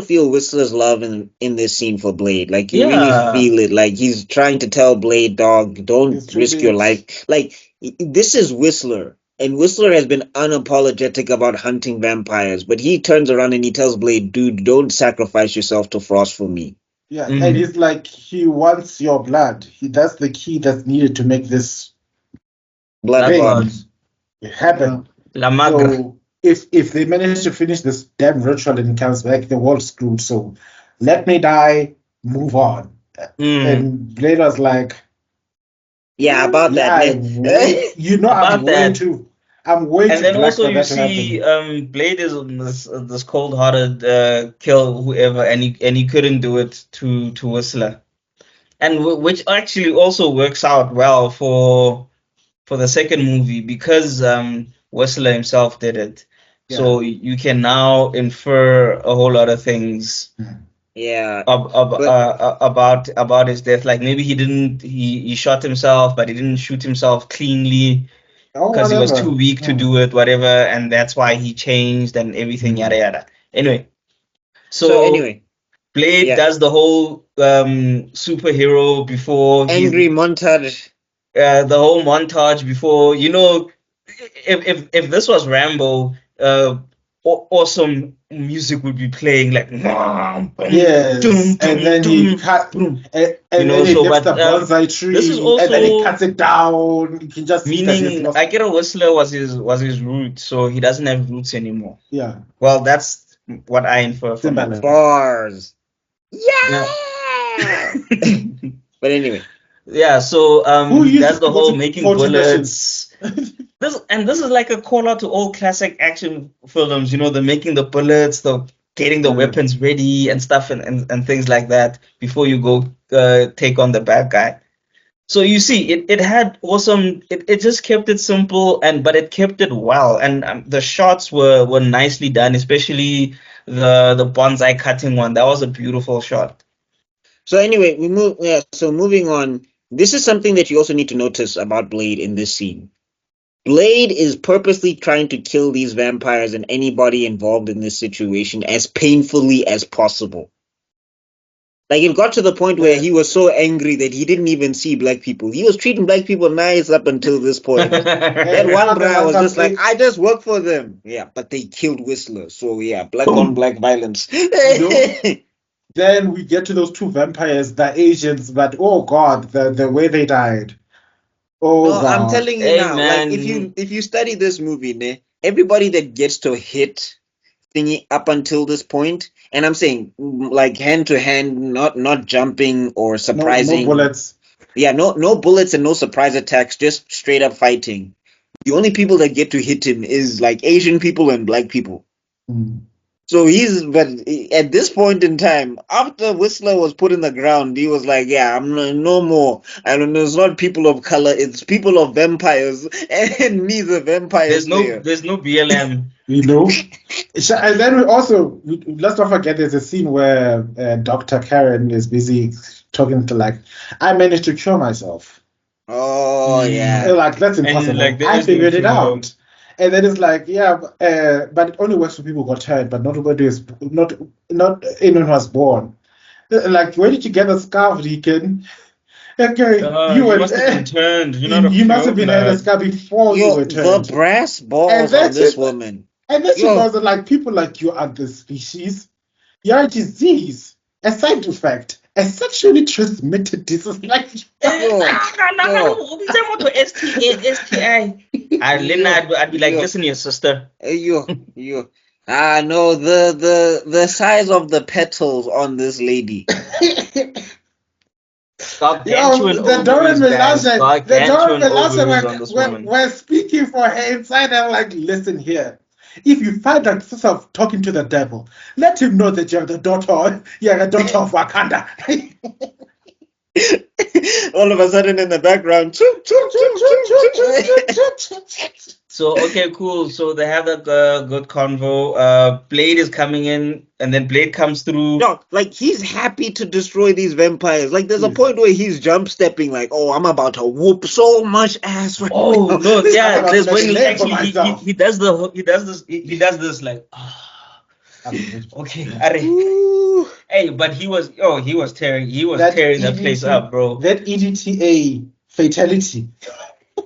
feel Whistler's love in this scene for Blade. Like you really feel it. Like he's trying to tell Blade, dog, don't risk your life. Like this is Whistler. And Whistler has been unapologetic about hunting vampires, but he turns around and he tells Blade, dude, don't sacrifice yourself to Frost for me. Yeah, and he's like, he wants your blood. That's the key that's needed to make this blood happen. So if they manage to finish this damn ritual and it comes back, the world's screwed. So let me die, move on. And Blade was like, yeah, about that. I'm way and too then black also for you that see Blade is this cold-hearted kill whoever, and he couldn't do it to Whistler, and which actually also works out well for the second movie because Whistler himself did it. Yeah. So you can now infer a whole lot of things. Yeah. About his death. Like maybe he shot himself, but he didn't shoot himself cleanly because he was too weak to do it, whatever, and that's why he changed and everything, yada yada. Anyway. So Blade does the whole superhero before angry montage. The whole montage before, if this was Rambo, awesome music would be playing, like yes, and then he cut, and then he lifts the bonsai tree, this is also, and then he cuts it down. You can just meaning I get a Whistler was his root, so he doesn't have roots anymore. Yeah. Well, that's what I infer from it. Bars. Yeah. But anyway. Yeah, so that's the whole making bullets. This is like a call out to all classic action films, the making the bullets, the getting the weapons ready and stuff and things like that before you go take on the bad guy. So you see, it had awesome. It just kept it simple but it kept it well, and the shots were nicely done, especially the bonsai cutting one. That was a beautiful shot. So anyway, we move. Yeah. So moving on. This is something that you also need to notice about Blade in this scene. Blade is purposely trying to kill these vampires and anybody involved in this situation as painfully as possible. Like it got to the point where he was so angry that he didn't even see black people. He was treating black people nice up until this point. That one guy was just like, I just work for them. Yeah, but they killed Whistler. So yeah, black on black violence. Then we get to those two vampires, the Asians, but oh god, the way they died. Oh god. I'm telling you now, man. Like if you study this movie, everybody that gets to hit thingy up until this point, and I'm saying like hand to hand, not jumping or surprising. No bullets. Yeah, no bullets and no surprise attacks, just straight up fighting. The only people that get to hit him is like Asian people and black people. So but at this point in time, after Whistler was put in the ground, he was like, yeah, I'm no more. And it's not people of color, it's people of vampires. And neither vampires. There's no BLM. And then let's not forget there's a scene where Dr. Karen is busy talking to I managed to cure myself. Oh, yeah. Like, that's impossible. I figured it out. And then it's like, yeah, but it only works for people who got hurt, but not anyone who was born. Like, where did you get the scarf, Deacon? Okay, you must have been turned. You must have been had a scar before you were turned. The brass balls on this woman. And then she goes, like, people like you are the species. You're a disease, a side effect. A sexually transmitted disease, like STI. I'd be like, listen here, sister. No, the size of the petals on this lady. Gargantuan The Dora ovaries, guys. Milaje, Gargantuan ovaries on this woman. we're speaking for her inside. I'm like, listen here. If you find yourself talking to the devil, let him know that you're the daughter of Wakanda. All of a sudden in the background. So, okay, cool. So they have that good convo. Blade is coming in, and then Blade comes through. No, like he's happy to destroy these vampires. Like there's a point where he's jump stepping, like, oh, I'm about to whoop so much ass right now. No, yeah, there's when he actually he does this like okay, hey, but he was tearing that place up, bro. That EDTA fatality.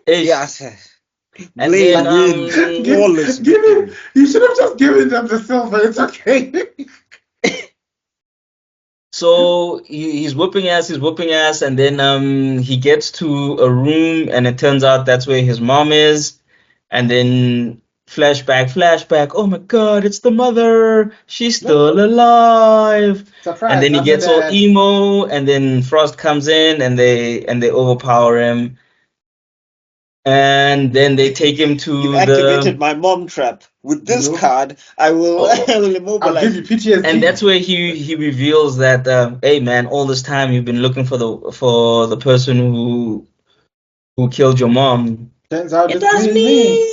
Yes. And then you should have just given them the silver. It's okay. So he's whooping ass, and then he gets to a room, and it turns out that's where his mom is, and then flashback. Oh my God, it's the mother. She's still alive. Surprise, and then he gets all emo, and then Frost comes in, and they overpower him. And then they take him to You've activated my mom trap. With this card, I will immobilize. I'll give you PTSD. And that's where he reveals that, hey man, all this time you've been looking for the person who killed your mom. Turns out it was me.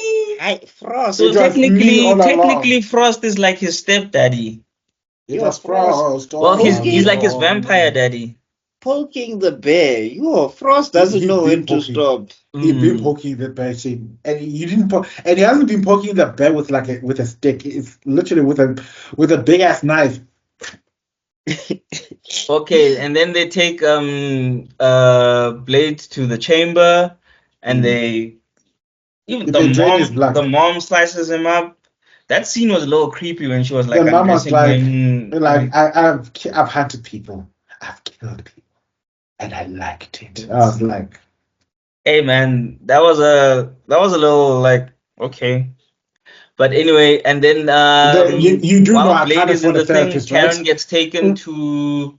Frost. So technically, Frost is like his stepdaddy. It was Frost. Well, he's like his vampire daddy. Poking the bear. Frost doesn't know when to stop. He's been poking the bear, and he didn't and he hasn't been poking the bear with a stick. It's literally with a big ass knife. Okay, and then they take Blade to the chamber, and the mom slices him up. That scene was a little creepy when she was like, the mom was like I've hunted people, I've killed people, and I liked it. I was like, hey man, that was a little like, okay. But anyway, and then you do know Blade is in the thing, Karen gets taken to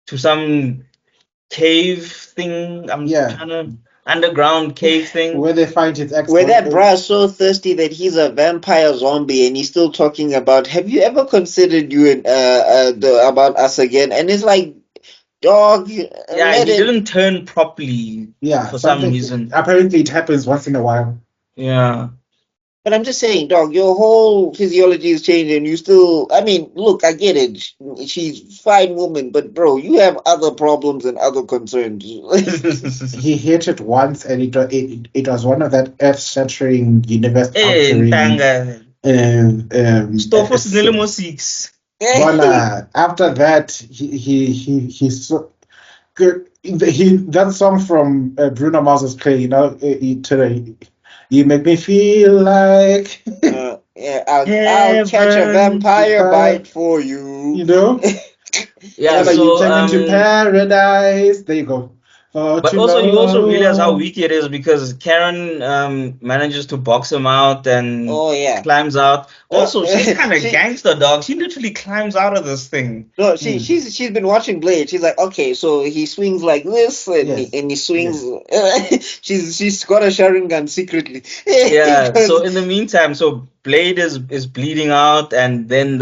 some cave thing. Underground cave thing where they find his ex. Where that bra is so thirsty that he's a vampire zombie, and he's still talking about, have you ever considered about us again? And it's like, dog. Yeah, he didn't turn properly. Yeah, for some reason. Apparently, it happens once in a while. Yeah. But I'm just saying, dog, your whole physiology is changing. You still, I mean, look, I get it. She's a fine woman, but bro, you have other problems and other concerns. He hit it once, and it was one of that earth-shattering, universe-altering. After that, he so good. That song from Bruno Mars's Play, you make me feel like I'll catch a vampire bite for you. Yeah, so you take into paradise. There you go. But also, you also realize how weak it is because Karen manages to box him out and climbs out. Also, she's kind of gangster, dog. She literally climbs out of this thing. No, she's been watching Blade. She's like, okay, so he swings like this, and he swings. Yes. she's got a Sharingan secretly. Yeah. So in the meantime, so Blade is bleeding out, and then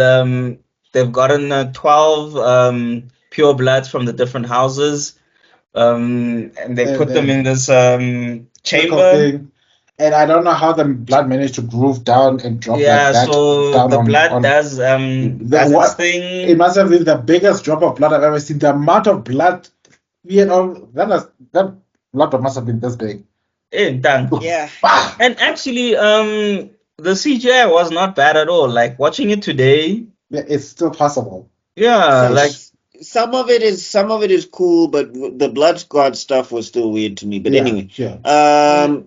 they've gotten 12 pure bloods from the different houses. And they put them in this chamber. And I don't know how the blood managed to groove down and drop like that. Yeah, so the blood does its thing. It must have been the biggest drop of blood I've ever seen. The amount of blood, that blood must have been this big. Yeah. And actually, the CGI was not bad at all. Like watching it today, it's still possible. Yeah, like. Some of it is cool, but the blood god stuff was still weird to me. But anyway,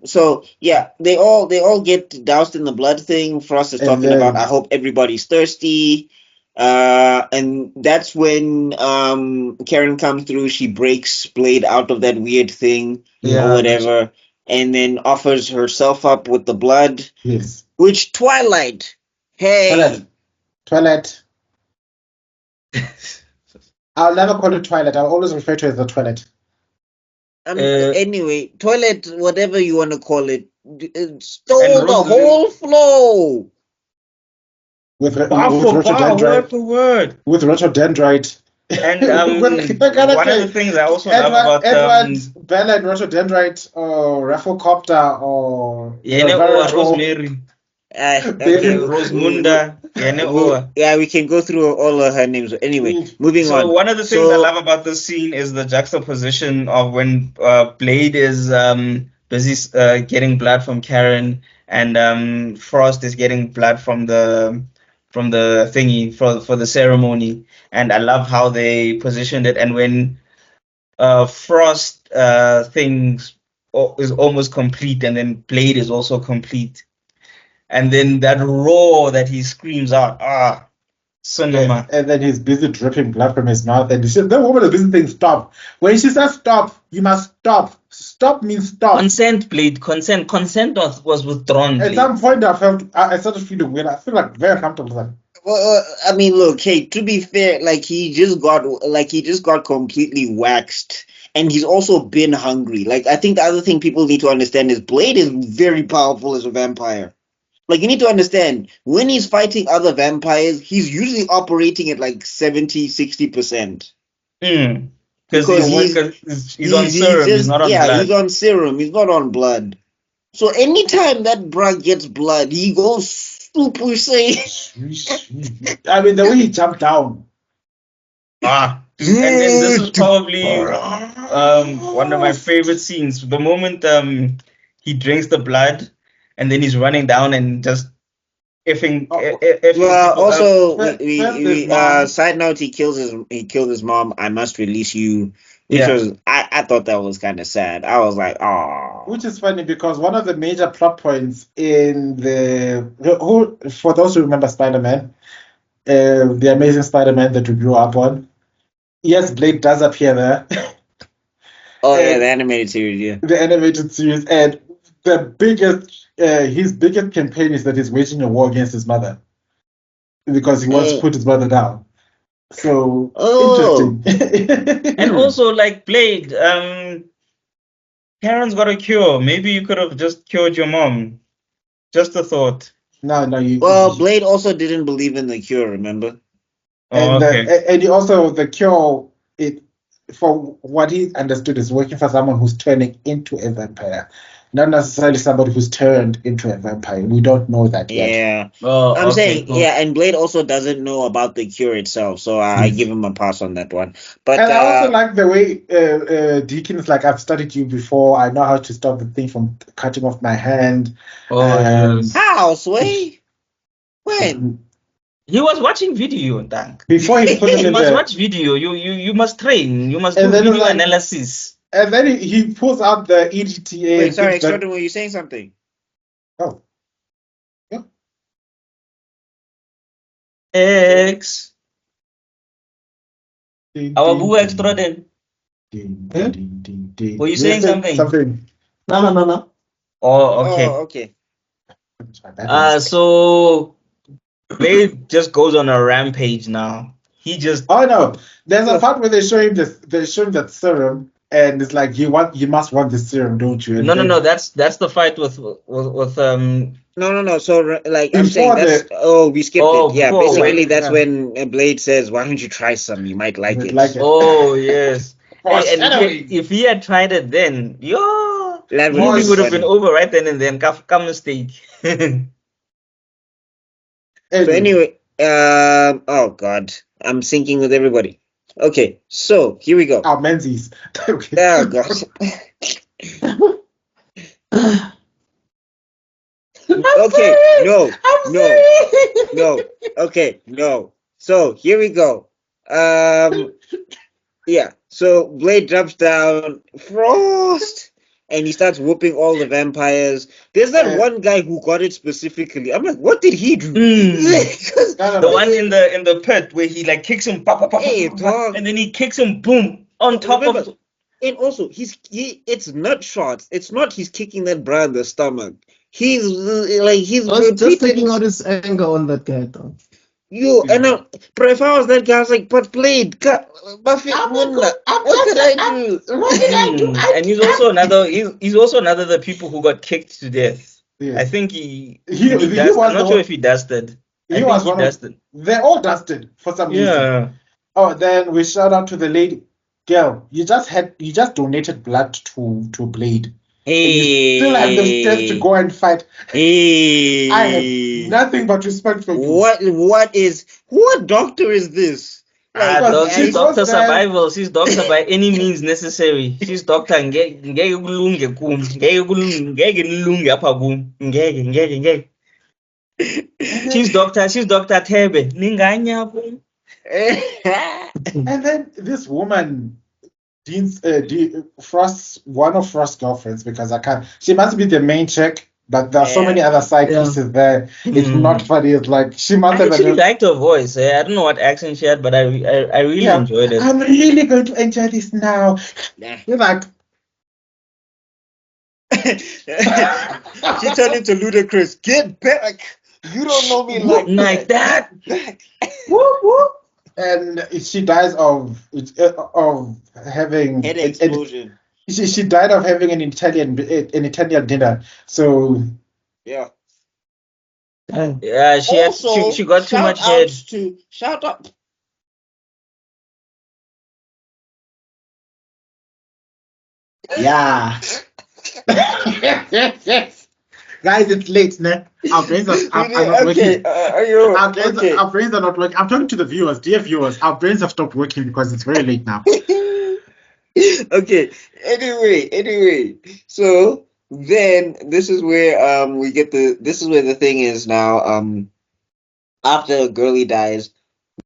so yeah, they all get doused in the blood thing. Frost is talking about, I hope everybody's thirsty, and that's when Karen comes through. She breaks Blade out of that weird thing or whatever, and then offers herself up with the blood. Yes, which Twilight, hey, Twilight. I'll never call it toilet. I'll always refer to it as the toilet. Anyway, toilet, whatever you want to call it, stole the whole flow. With word. With rhododendrite. And one of the things I also love about Bella and rhododendrite or rafflecopter or Rosemary. Rosemunda. Yeah, we can go through all of her names. Anyway, moving on. So one of the things I love about this scene is the juxtaposition of when Blade is busy getting blood from Karen, and Frost is getting blood from the thingy for the ceremony. And I love how they positioned it. And when Frost things is almost complete, and then Blade is also complete. And then that roar that he screams out, cinema. And then he's busy dripping blood from his mouth. And the woman is busy saying stop. When she says stop, you must stop. Stop means stop. Consent, Blade. Consent was withdrawn. At some point, I started feeling weird. I feel like very comfortable. Well, I mean, look, hey, to be fair, he just got completely waxed. And he's also been hungry. I think the other thing people need to understand is Blade is very powerful as a vampire. You need to understand, when he's fighting other vampires, he's usually operating at 70-60%. Because he's on serum, he's not on blood. He's on serum, he's not on blood. So anytime that bruh gets blood, he goes super saiyan. I mean, the way he jumped down. And then this is probably one of my favorite scenes. The moment he drinks the blood, and then he's running down and just effing. Side note: he killed his mom. I must release you. Which was I thought that was kind of sad. I was like, oh. Which is funny because one of the major plot points in for those who remember Spider-Man, the Amazing Spider-Man that we grew up on. Yes, Blade does appear there. The animated series, yeah. The animated series, and his biggest campaign is that he's waging a war against his mother because he wants to put his mother down. So interesting. And also, Blade, Karen's got a cure. Maybe you could have just cured your mom. Just a thought. No. Blade also didn't believe in the cure. Remember? And he also the cure. For what he understood is working for someone who's turning into a vampire. Not necessarily somebody who's turned into a vampire. We don't know that yet. Yeah. I'm saying, cool. And Blade also doesn't know about the cure itself, so I give him a pass on that one. But and I also like the way Deacon is I've studied you before. I know how to stop the thing from cutting off my hand. How, Sway? When? He was watching video, Dank. Before he put him in You must watch video. You must train. You must do video analysis. And then he pulls out the EDTA. Wait, sorry, Extrodin, were you saying something? Oh. Yeah. X. Our Boo Extrodin. Were you saying something? No. Oh, okay. Oh, okay. So Blade just goes on a rampage now. He just. Oh no! There's a part where they show him that serum. And it's you must want this serum, don't you? And no. That's the fight with No. So I'm saying we skipped it. Yeah, basically that's when Blade says, "Why don't you try some? You might like it." Oh yes. And if he had tried it then, that movie would have been over right then and then. Come mistake. So anyway, oh God, I'm syncing with everybody. Okay, so here we go. Menzies. Oh gosh. Okay, no. Okay, no. So here we go. Yeah. So Blade drops down, Frost, and he starts whooping all the vampires. There's that one guy who got it specifically. I'm like, what did he do? The one in the pit where he kicks him, and then he kicks him, boom, on top of. And also, it's not shots. It's not he's kicking that bra in the stomach. He's just taking out his anger on that guy, though. Bro, if I was that guy, I was like, but Blade, Buffy, what did I do? What did I do? And he's also another the people who got kicked to death. Yes. I think he I'm not sure if he dusted. He dusted. They're all dusted for some reason. Yeah. Oh, then we shout out to the lady. Girl, you just donated blood to Blade. Hey. And you still have the strength to go and fight. Hey. I have nothing but respect for you. What doctor is this? She's Dr. Survival. She's doctor by any means necessary. She's doctor She's Dr. Tebe. And then this woman, Frost's one of Frost's girlfriends, because she must be the main chick, but there are so many other side pieces there. It's not funny. It's like she must have. I actually liked her voice. I don't know what accent she had, but I really enjoyed it. I'm really going to enjoy this now. You're like. She turned into Ludacris. Get back! You don't know me like that. Whoop, whoop. And she dies of having head explosion. She died of having an Italian dinner. So yeah. Yeah, she got too much head. Shout out. Yeah. Guys, it's late, ne? Our brains are not working. Our brains are not working. I'm talking to the viewers, dear viewers. Our brains have stopped working because it's very late now. Okay. Anyway. So then this is where the thing is now. After Girly dies,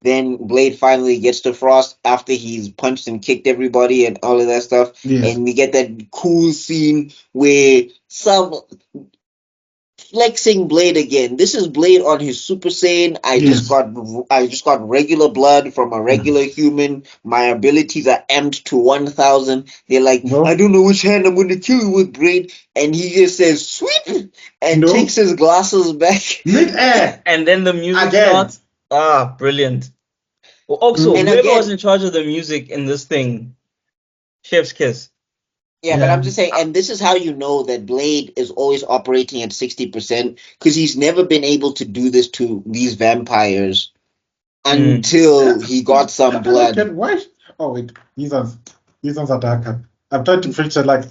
then Blade finally gets to Frost after he's punched and kicked everybody and all of that stuff. Yes. And we get that cool scene where some flexing Blade again. This is Blade on his Super Saiyan. I just got regular blood from a regular human. My abilities are amped to 1,000. They're like, I don't know which hand I'm going to kill you with, Blade. And he just says, sweep! And takes his glasses back. Mid-air! And then the music starts. Ah, brilliant. Well, also, whoever was in charge of the music in this thing, Chef's Kiss. Yeah, but I'm just saying, and this is how you know that Blade is always operating at 60%, because he's never been able to do this to these vampires until he got some blood. What? Oh, wait, these ones are darker. I'm trying to picture, like,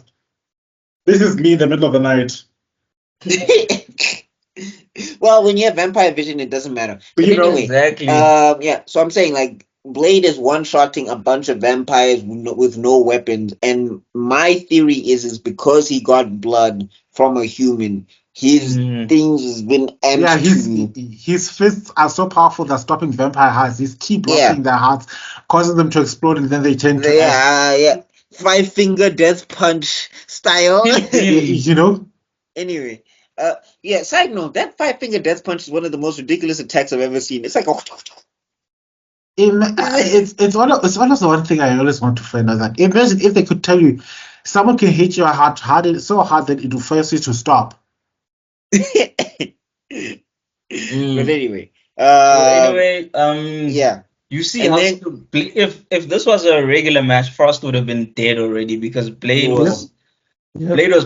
this is me in the middle of the night. Well, when you have vampire vision, it doesn't matter. But anyway, exactly. So I'm saying, like, Blade is one-shotting a bunch of vampires with no weapons, and my theory is because he got blood from a human, his things has been amped. Yeah, his fists are so powerful that stopping vampire hearts. He's keep blocking their hearts, causing them to explode, and then they turn to ash. 5-finger death punch style. You know. Anyway. Side note, that 5-finger death punch is one of the most ridiculous attacks I've ever seen. It's like it's almost the one thing I always want to find out. That imagine if they could tell you someone can hit your heart so hard that it will force you to stop. But anyway, you see, if this was a regular match, Frost would have been dead already because Blade was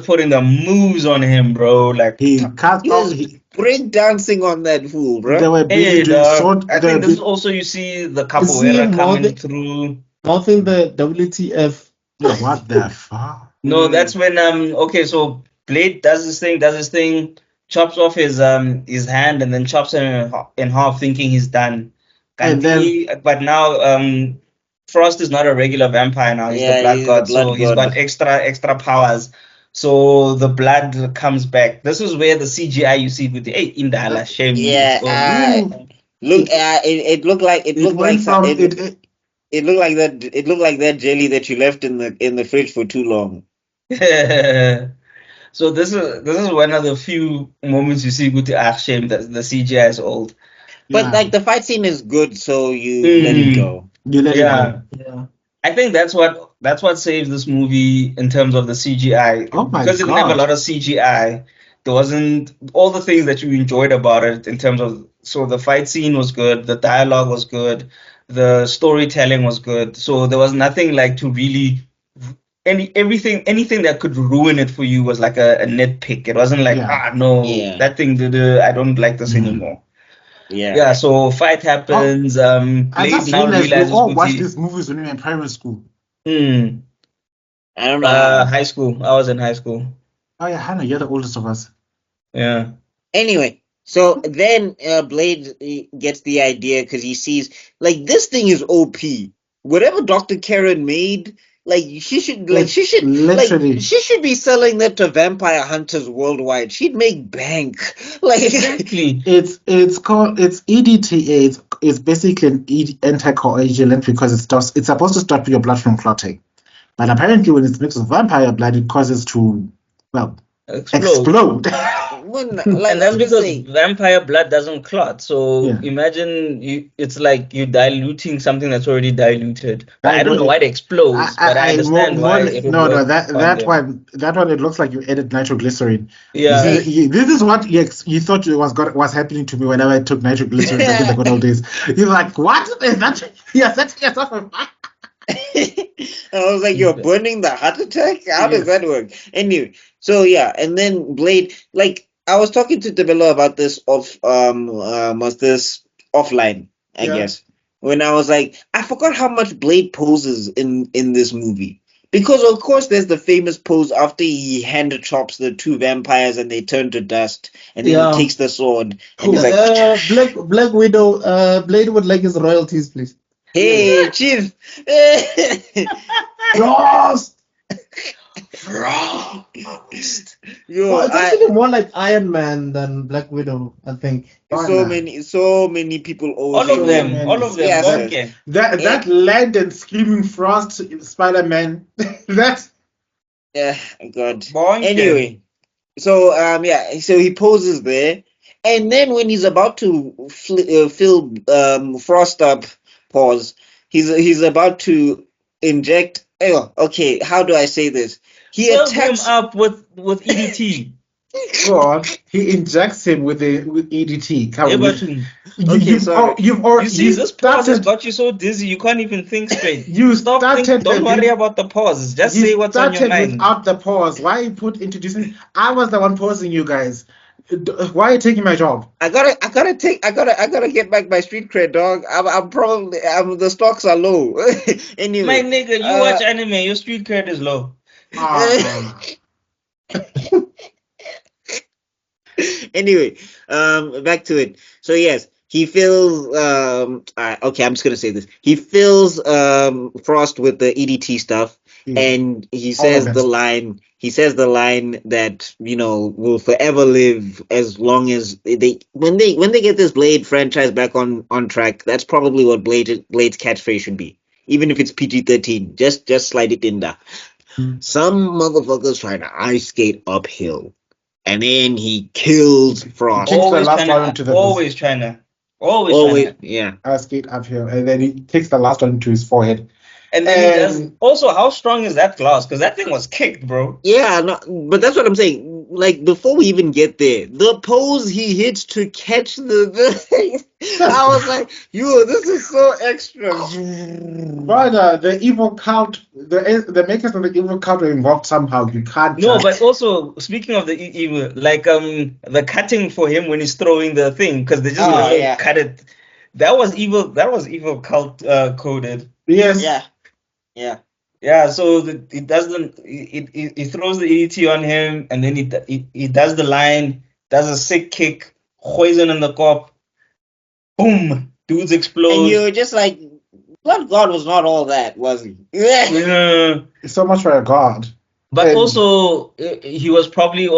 putting the moves on him, bro. Like he was break dancing on that fool, bro. They were busy I think this also you see the capoeira coming through. Nothing the WTF. What the fuck? No, that's when so Blade does his thing, chops off his hand and then chops him in half, thinking he's done. But now Frost is not a regular vampire now. He's the blood god, so he's got extra powers. So the blood comes back. This is where the CGI you see with the Indala shame. It looked like that jelly that you left in the fridge for too long. So this is one of the few moments you see with the shame that the CGI is old. But like the fight scene is good, so you let it go. You let it go. Yeah. I think that's what saves this movie in terms of the CGI. Oh my because it didn't have a lot of CGI. there wasn't all the things that you enjoyed about it in terms of, so the fight scene was good, the dialogue was good, the storytelling was good. So there was nothing like to really anything that could ruin it for you was like a nitpick. It wasn't like that thing I don't like this anymore. Yeah, so fight happens. I just realized we all watched these movies when we were in primary school. I don't know. High school. I was in high school. Oh yeah, Hannah, you're the oldest of us. Yeah. Anyway, so then Blade gets the idea because he sees like this thing is OP. Whatever Dr. Karen made, like she should be selling that to vampire hunters worldwide. She'd make bank. Like exactly. It's EDTA. It's basically an anticoagulant because it's supposed to stop your blood from clotting. But apparently when it's mixed with vampire blood, it causes to explode. And that's because vampire blood doesn't clot. So imagine it's like you're diluting something that's already diluted. But I don't know why it explodes, but I understand why it would work. That one it looks like you added nitroglycerin. Yeah. This is what you thought was happening to me whenever I took nitroglycerin back in the good old days. You're like, what is that? You're setting yourself on fire. I was like, you're burning the heart attack? How does that work? Anyway, so and then Blade, like I was talking to Tebello about this offline, I guess. When I was like, I forgot how much Blade poses in this movie. Because of course there's the famous pose after he hand chops the two vampires and they turn to dust, and then he takes the sword and he's like Black Widow, Blade would like his royalties, please. Hey, Chief! Frost! Yo, it's actually more like Iron Man than Black Widow, I think. So many people. All of them. Yes. That land and screaming Frost, Spider-Man. That. Yeah, God. Anyway, so so he poses there, and then when he's about to fill Frost up. Pause. He's about to inject. Oh, okay. How do I say this? He attacks him up with EDT. God, he injects him with EDT. You see, this pause has got you so dizzy you can't even think straight. Don't worry about the pause. Just say what's on your mind. Without the pause. Why introducing? I was the one pausing you guys. Why are you taking my job? I gotta get back my street cred, dog. I'm probably the stocks are low. Anyway, my nigga, you watch anime, your street cred is low. Anyway, back to it. So yes, he fills okay, I'm just gonna say this. He fills Frost with the EDT stuff, and he says the line. He says the line that will forever live as long as when they get this Blade franchise back on track. That's probably what Blade's catchphrase should be, even if it's PG-13. Just slide it in there. Some motherfuckers trying to ice skate uphill, and then he kills Frost. Always trying to. Yeah. Ice skate uphill, and then he takes the last one into his forehead. And then he does. Also, how strong is that glass? Because that thing was kicked, bro. Yeah, but that's what I'm saying. Like, before we even get there, the pose he hits to catch the I was like, yo, this is so extra. Brother, the evil cult, the makers of the evil cult were involved somehow. You can't. No, but also, speaking of the evil, like the cutting for him when he's throwing the thing, because they just cut it. That was evil. That was evil cult coded. Yes. Yeah. So he doesn't. He throws the EDT on him, and then he does the line, does a sick kick, poison in the cop. Boom! Dudes explode. And you're just like, Blood God was not all that, was he? So much for a god. But also, he was probably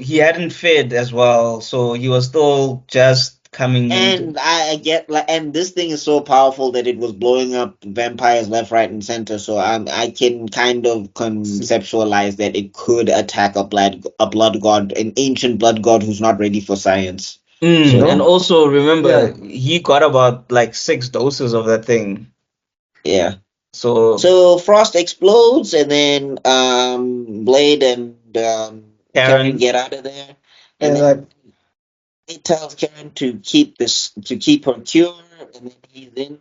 he hadn't fed as well, so he was still just coming in. And this thing is so powerful that it was blowing up vampires left, right, and center. So I can kind of conceptualize that it could attack a blood god, an ancient blood god who's not ready for science. And also remember, he got about like 6 doses of that thing. Yeah. So Frost explodes, and then Blade and Karen get out of there. And then he tells Karen to keep her cure, and then he's in.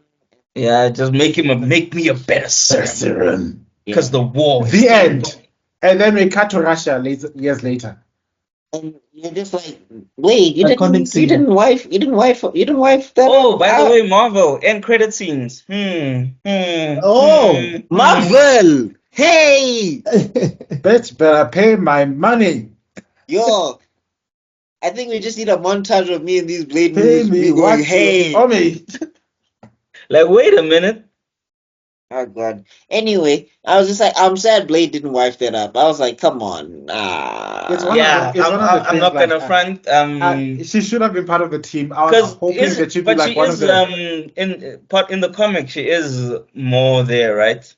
Yeah, just make me a better serum. Because the war. The end. And then we cut to Russia years later. And you're just like, wait, you didn't wife that. Oh, by the way, Marvel end credit scenes. Marvel. Hey, bitch, better pay my money. Yo, I think we just need a montage of me and these Blade movies. Me going, hey, like, wait a minute. Oh God. Anyway, I was just like, I'm sad Blade didn't wife that up. I was like, come on. I'm not gonna front. She should have been part of the team. I was hoping that she'd be like one of them. In the comic, she is more there, right?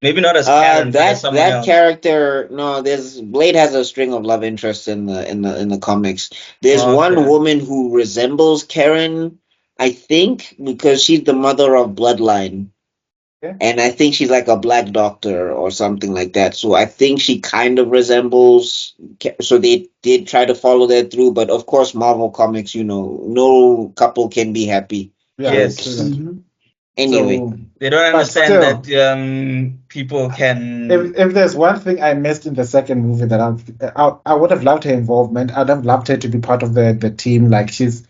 Maybe not as Karen, that character. No, Blade has a string of love interests in the comics. There's one woman who resembles Karen, I think, because she's the mother of Bloodline. And I think she's like a black doctor or something like that. So I think she kind of resembles. So they did try to follow that through, but of course, Marvel Comics, no couple can be happy. Yes. Anyway, so, they don't understand that people can. If there's one thing I missed in the second movie that I would have loved her involvement. I'd have loved her to be part of the team. Like she's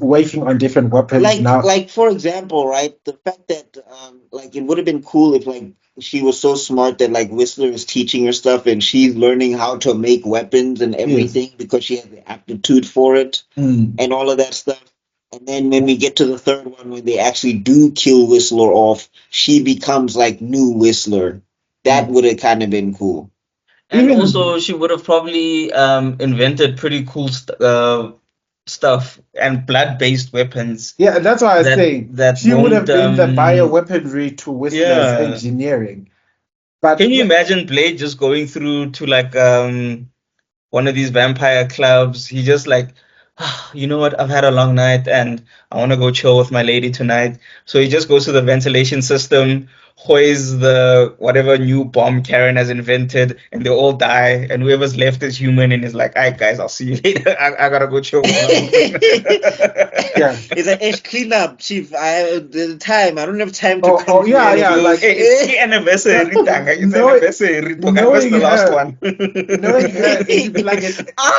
working on different weapons now. Like for example, right? The fact that it would have been cool if she was so smart that Whistler is teaching her stuff and she's learning how to make weapons and everything because she has the aptitude for it and all of that stuff. And then when we get to the third one, when they actually do kill Whistler off, she becomes new Whistler. That would have kind of been cool. And also, she would have probably invented pretty cool stuff and blood-based weapons. Yeah, that's what I was saying. That she would have been the bioweaponry to Whistler's engineering. But can you imagine Blade just going through to one of these vampire clubs? He just you know what, I've had a long night and I want to go chill with my lady tonight. So he just goes to the ventilation system, hoists the whatever new bomb Karen has invented, and they all die. And whoever's left is human and is like, all right, guys, I'll see you later. I gotta go chill. It's like, clean up, chief. I have the time. I don't have time to come. It's anniversary. The last one.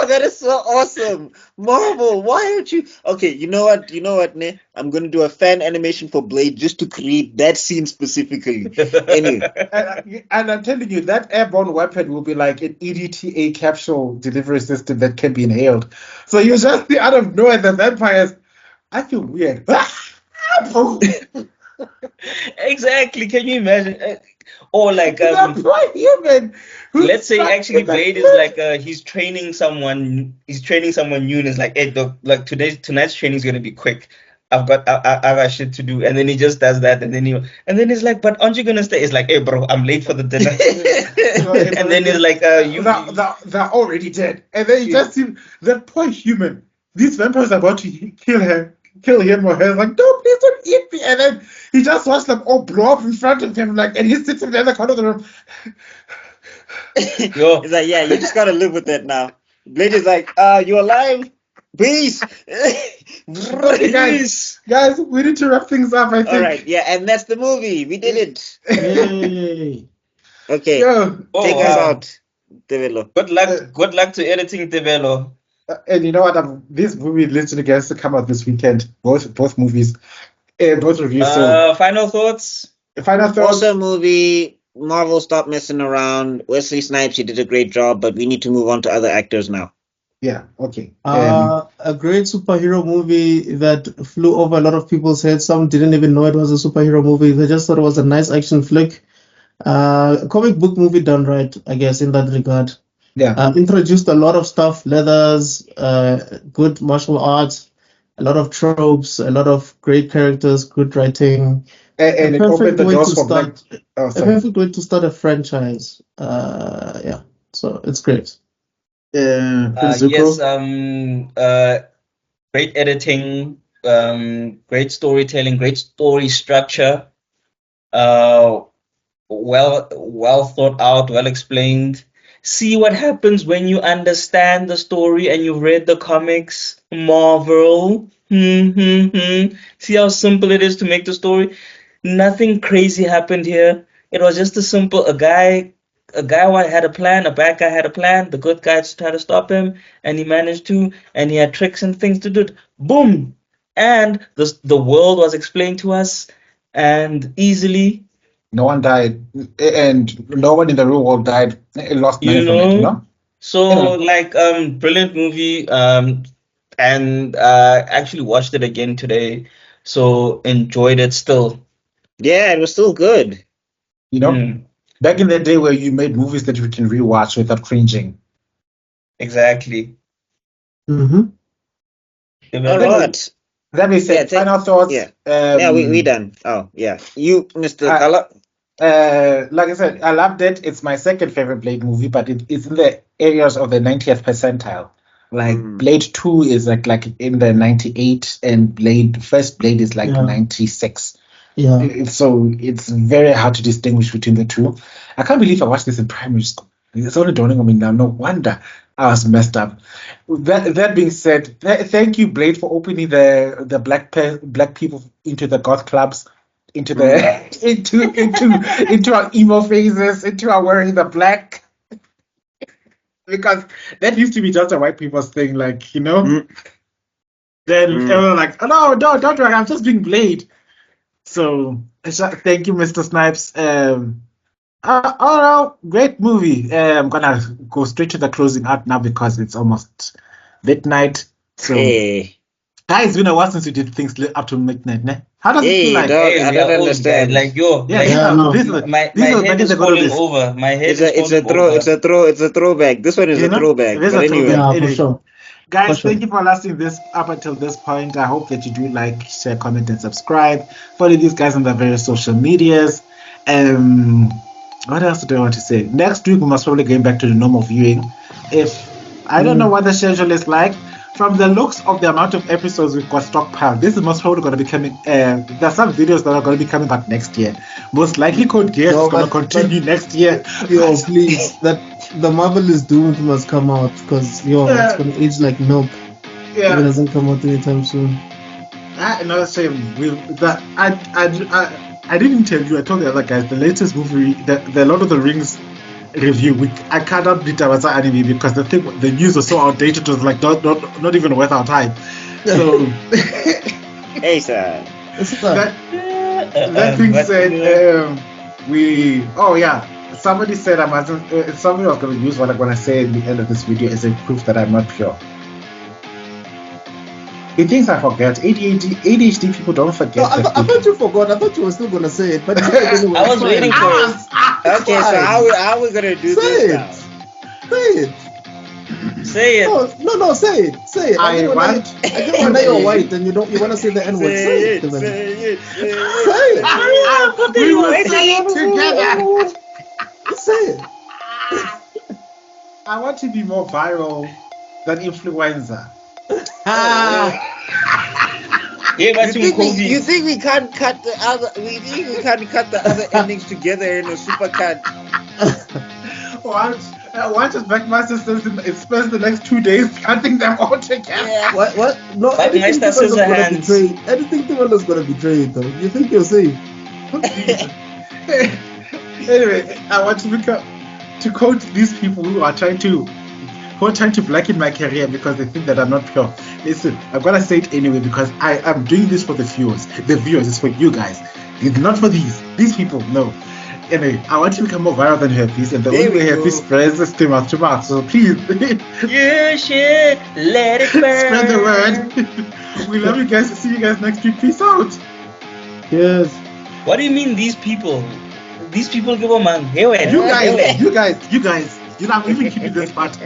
That is so awesome. Marvel, why aren't you? Okay, you know what, Ne? I'm gonna do a fan animation for Blade just to create that scene specifically. Anyway, and I'm telling you, that airborne weapon will be like an EDTA capsule delivery system that can be inhaled. So you just see out of nowhere the vampires. I feel weird. Exactly. Can you imagine? Or human. Let's say actually Blade is he's training someone new and is like, hey, tonight's training is gonna be quick. I got shit to do, and then he just does that, and then he's like, but aren't you gonna stay? It's like, hey bro, I'm late for the dinner. And then he's like, they're already dead, and then you just see that poor human. These vampires are about to kill him or her. Like, no, please don't eat me. And then he just watched them all blow up in front of him, and he's sitting in the other corner of the room. He's like, yeah, you just gotta live with that now. Blade is like, you alive? Peace. Guys, we need to wrap things up, I think. All right, yeah, and that's the movie. We did it. Yay. Okay, take us out, Tebello. Good luck to editing, Tebello. And you know what? This movie literally gets to come out this weekend. Both movies, both reviews. Final thoughts. Awesome movie. Marvel, stop messing around. Wesley Snipes, he did a great job, but we need to move on to other actors now. Yeah. Okay. A great superhero movie that flew over a lot of people's heads. Some didn't even know it was a superhero movie. They just thought it was a nice action flick. Comic book movie done right, I guess, in that regard. Yeah. Introduced a lot of stuff, leathers, good martial arts, a lot of tropes, a lot of great characters, good writing. And it opened the doors for a perfect way to start a franchise. So it's great. Yes, great editing, great storytelling, great story structure, well thought out, well explained. see what happens when you understand the story and you've read the comics. Marvel. See how simple it is to make the story? Nothing crazy happened here. It was just a guy had a plan, a bad guy had a plan, the good guy tried to stop him, and he managed to, and he had tricks and things to do it. Boom! And the world was explained to us, and easily. No one died, and no one in the real world died. It lost money from it, you know? So, brilliant movie, and actually watched it again today, so enjoyed it still. Yeah, it was still good. You know, back in the day where you made movies that you can rewatch without cringing. Exactly. All right. That being said, final thoughts. Yeah, we done. Oh, yeah. You, Mr. Khala? Like I said, I loved it. It's my second favorite Blade movie, but it's in the areas of the 90th percentile. Like Blade 2 is like in the 98, and first Blade is like 96. Yeah. So it's very hard to distinguish between the two. I can't believe I watched this in primary school. It's only dawning on me now. No wonder I was messed up. That being said, thank you, Blade, for opening the black people into the goth clubs, into the into our emo phases, into our wearing the black. Because that used to be just a white people's thing, like, you know. Then everyone like, oh, no, don't worry, I'm just being Blade. So thank you, Mr. Snipes. Great movie. I'm gonna go straight to the closing out now because it's almost midnight. So, guys, it's been a while since we did things up to midnight. Ne? How does it feel like? I don't understand. My head is falling over. My head it's a throwback. This one is a throwback. It is but a throwback. Yeah, Anyway. for sure. Guys, thank you for listening this up until this point. I hope that you do like, share, comment, and subscribe. Follow these guys on their various social medias. What else do I want to say? Next week we must probably get back to the normal viewing. I don't know what the schedule is like. From the looks of the amount of episodes we've got stockpiled, this is most probably going to be coming. There's some videos that are going to be coming back next year. Most likely, Code Geass is going to continue next year. Yo, please, that the Marvelous Doom must come out because it's going to age like milk. Yeah, if it doesn't come out anytime soon. Another shame. I didn't tell you. I told the other guys the latest movie, the Lord of the Rings review. I cannot beat Tawasa anime because the news was so outdated. It was like not even worth our time. So, hey, sir. That being said, somebody said I mustn't. Somebody was going to use what I'm going to say at the end of this video as a proof that I'm not pure. He thinks I forget. ADHD people don't forget. No, I thought you forgot. I thought you were still going to say it. But anyway, I was waiting for it. Okay, so how are we going to do this now? Say it. No, say it. Say it. I get when you're white and you want to say the N-word. Say it. We will say it together. Say it. I want to be more viral than influenza. You think we can't cut the other? We think we can't cut the other endings together in a supercut? Watch as BuckMeister spends the next 2 days cutting them all together. Yeah. What? No, BuckMeister scissor hands. I don't think Tebello's gonna betray it though. You think you're safe? Anyway, I want to quote these people who are trying to blacken my career because they think that I'm not pure. Listen, I'm gonna say it anyway because I am doing this for the viewers. The viewers is for you guys. It's not for these people. No. Anyway, I want to become more viral than Herpes, and the only way Herpes spreads is to mouth to mouth. So please, you should let it burn. Spread the word. We love you guys. See you guys next week. Peace out. Yes. What do you mean these people? These people give a man. You guys. You're not even keeping this part.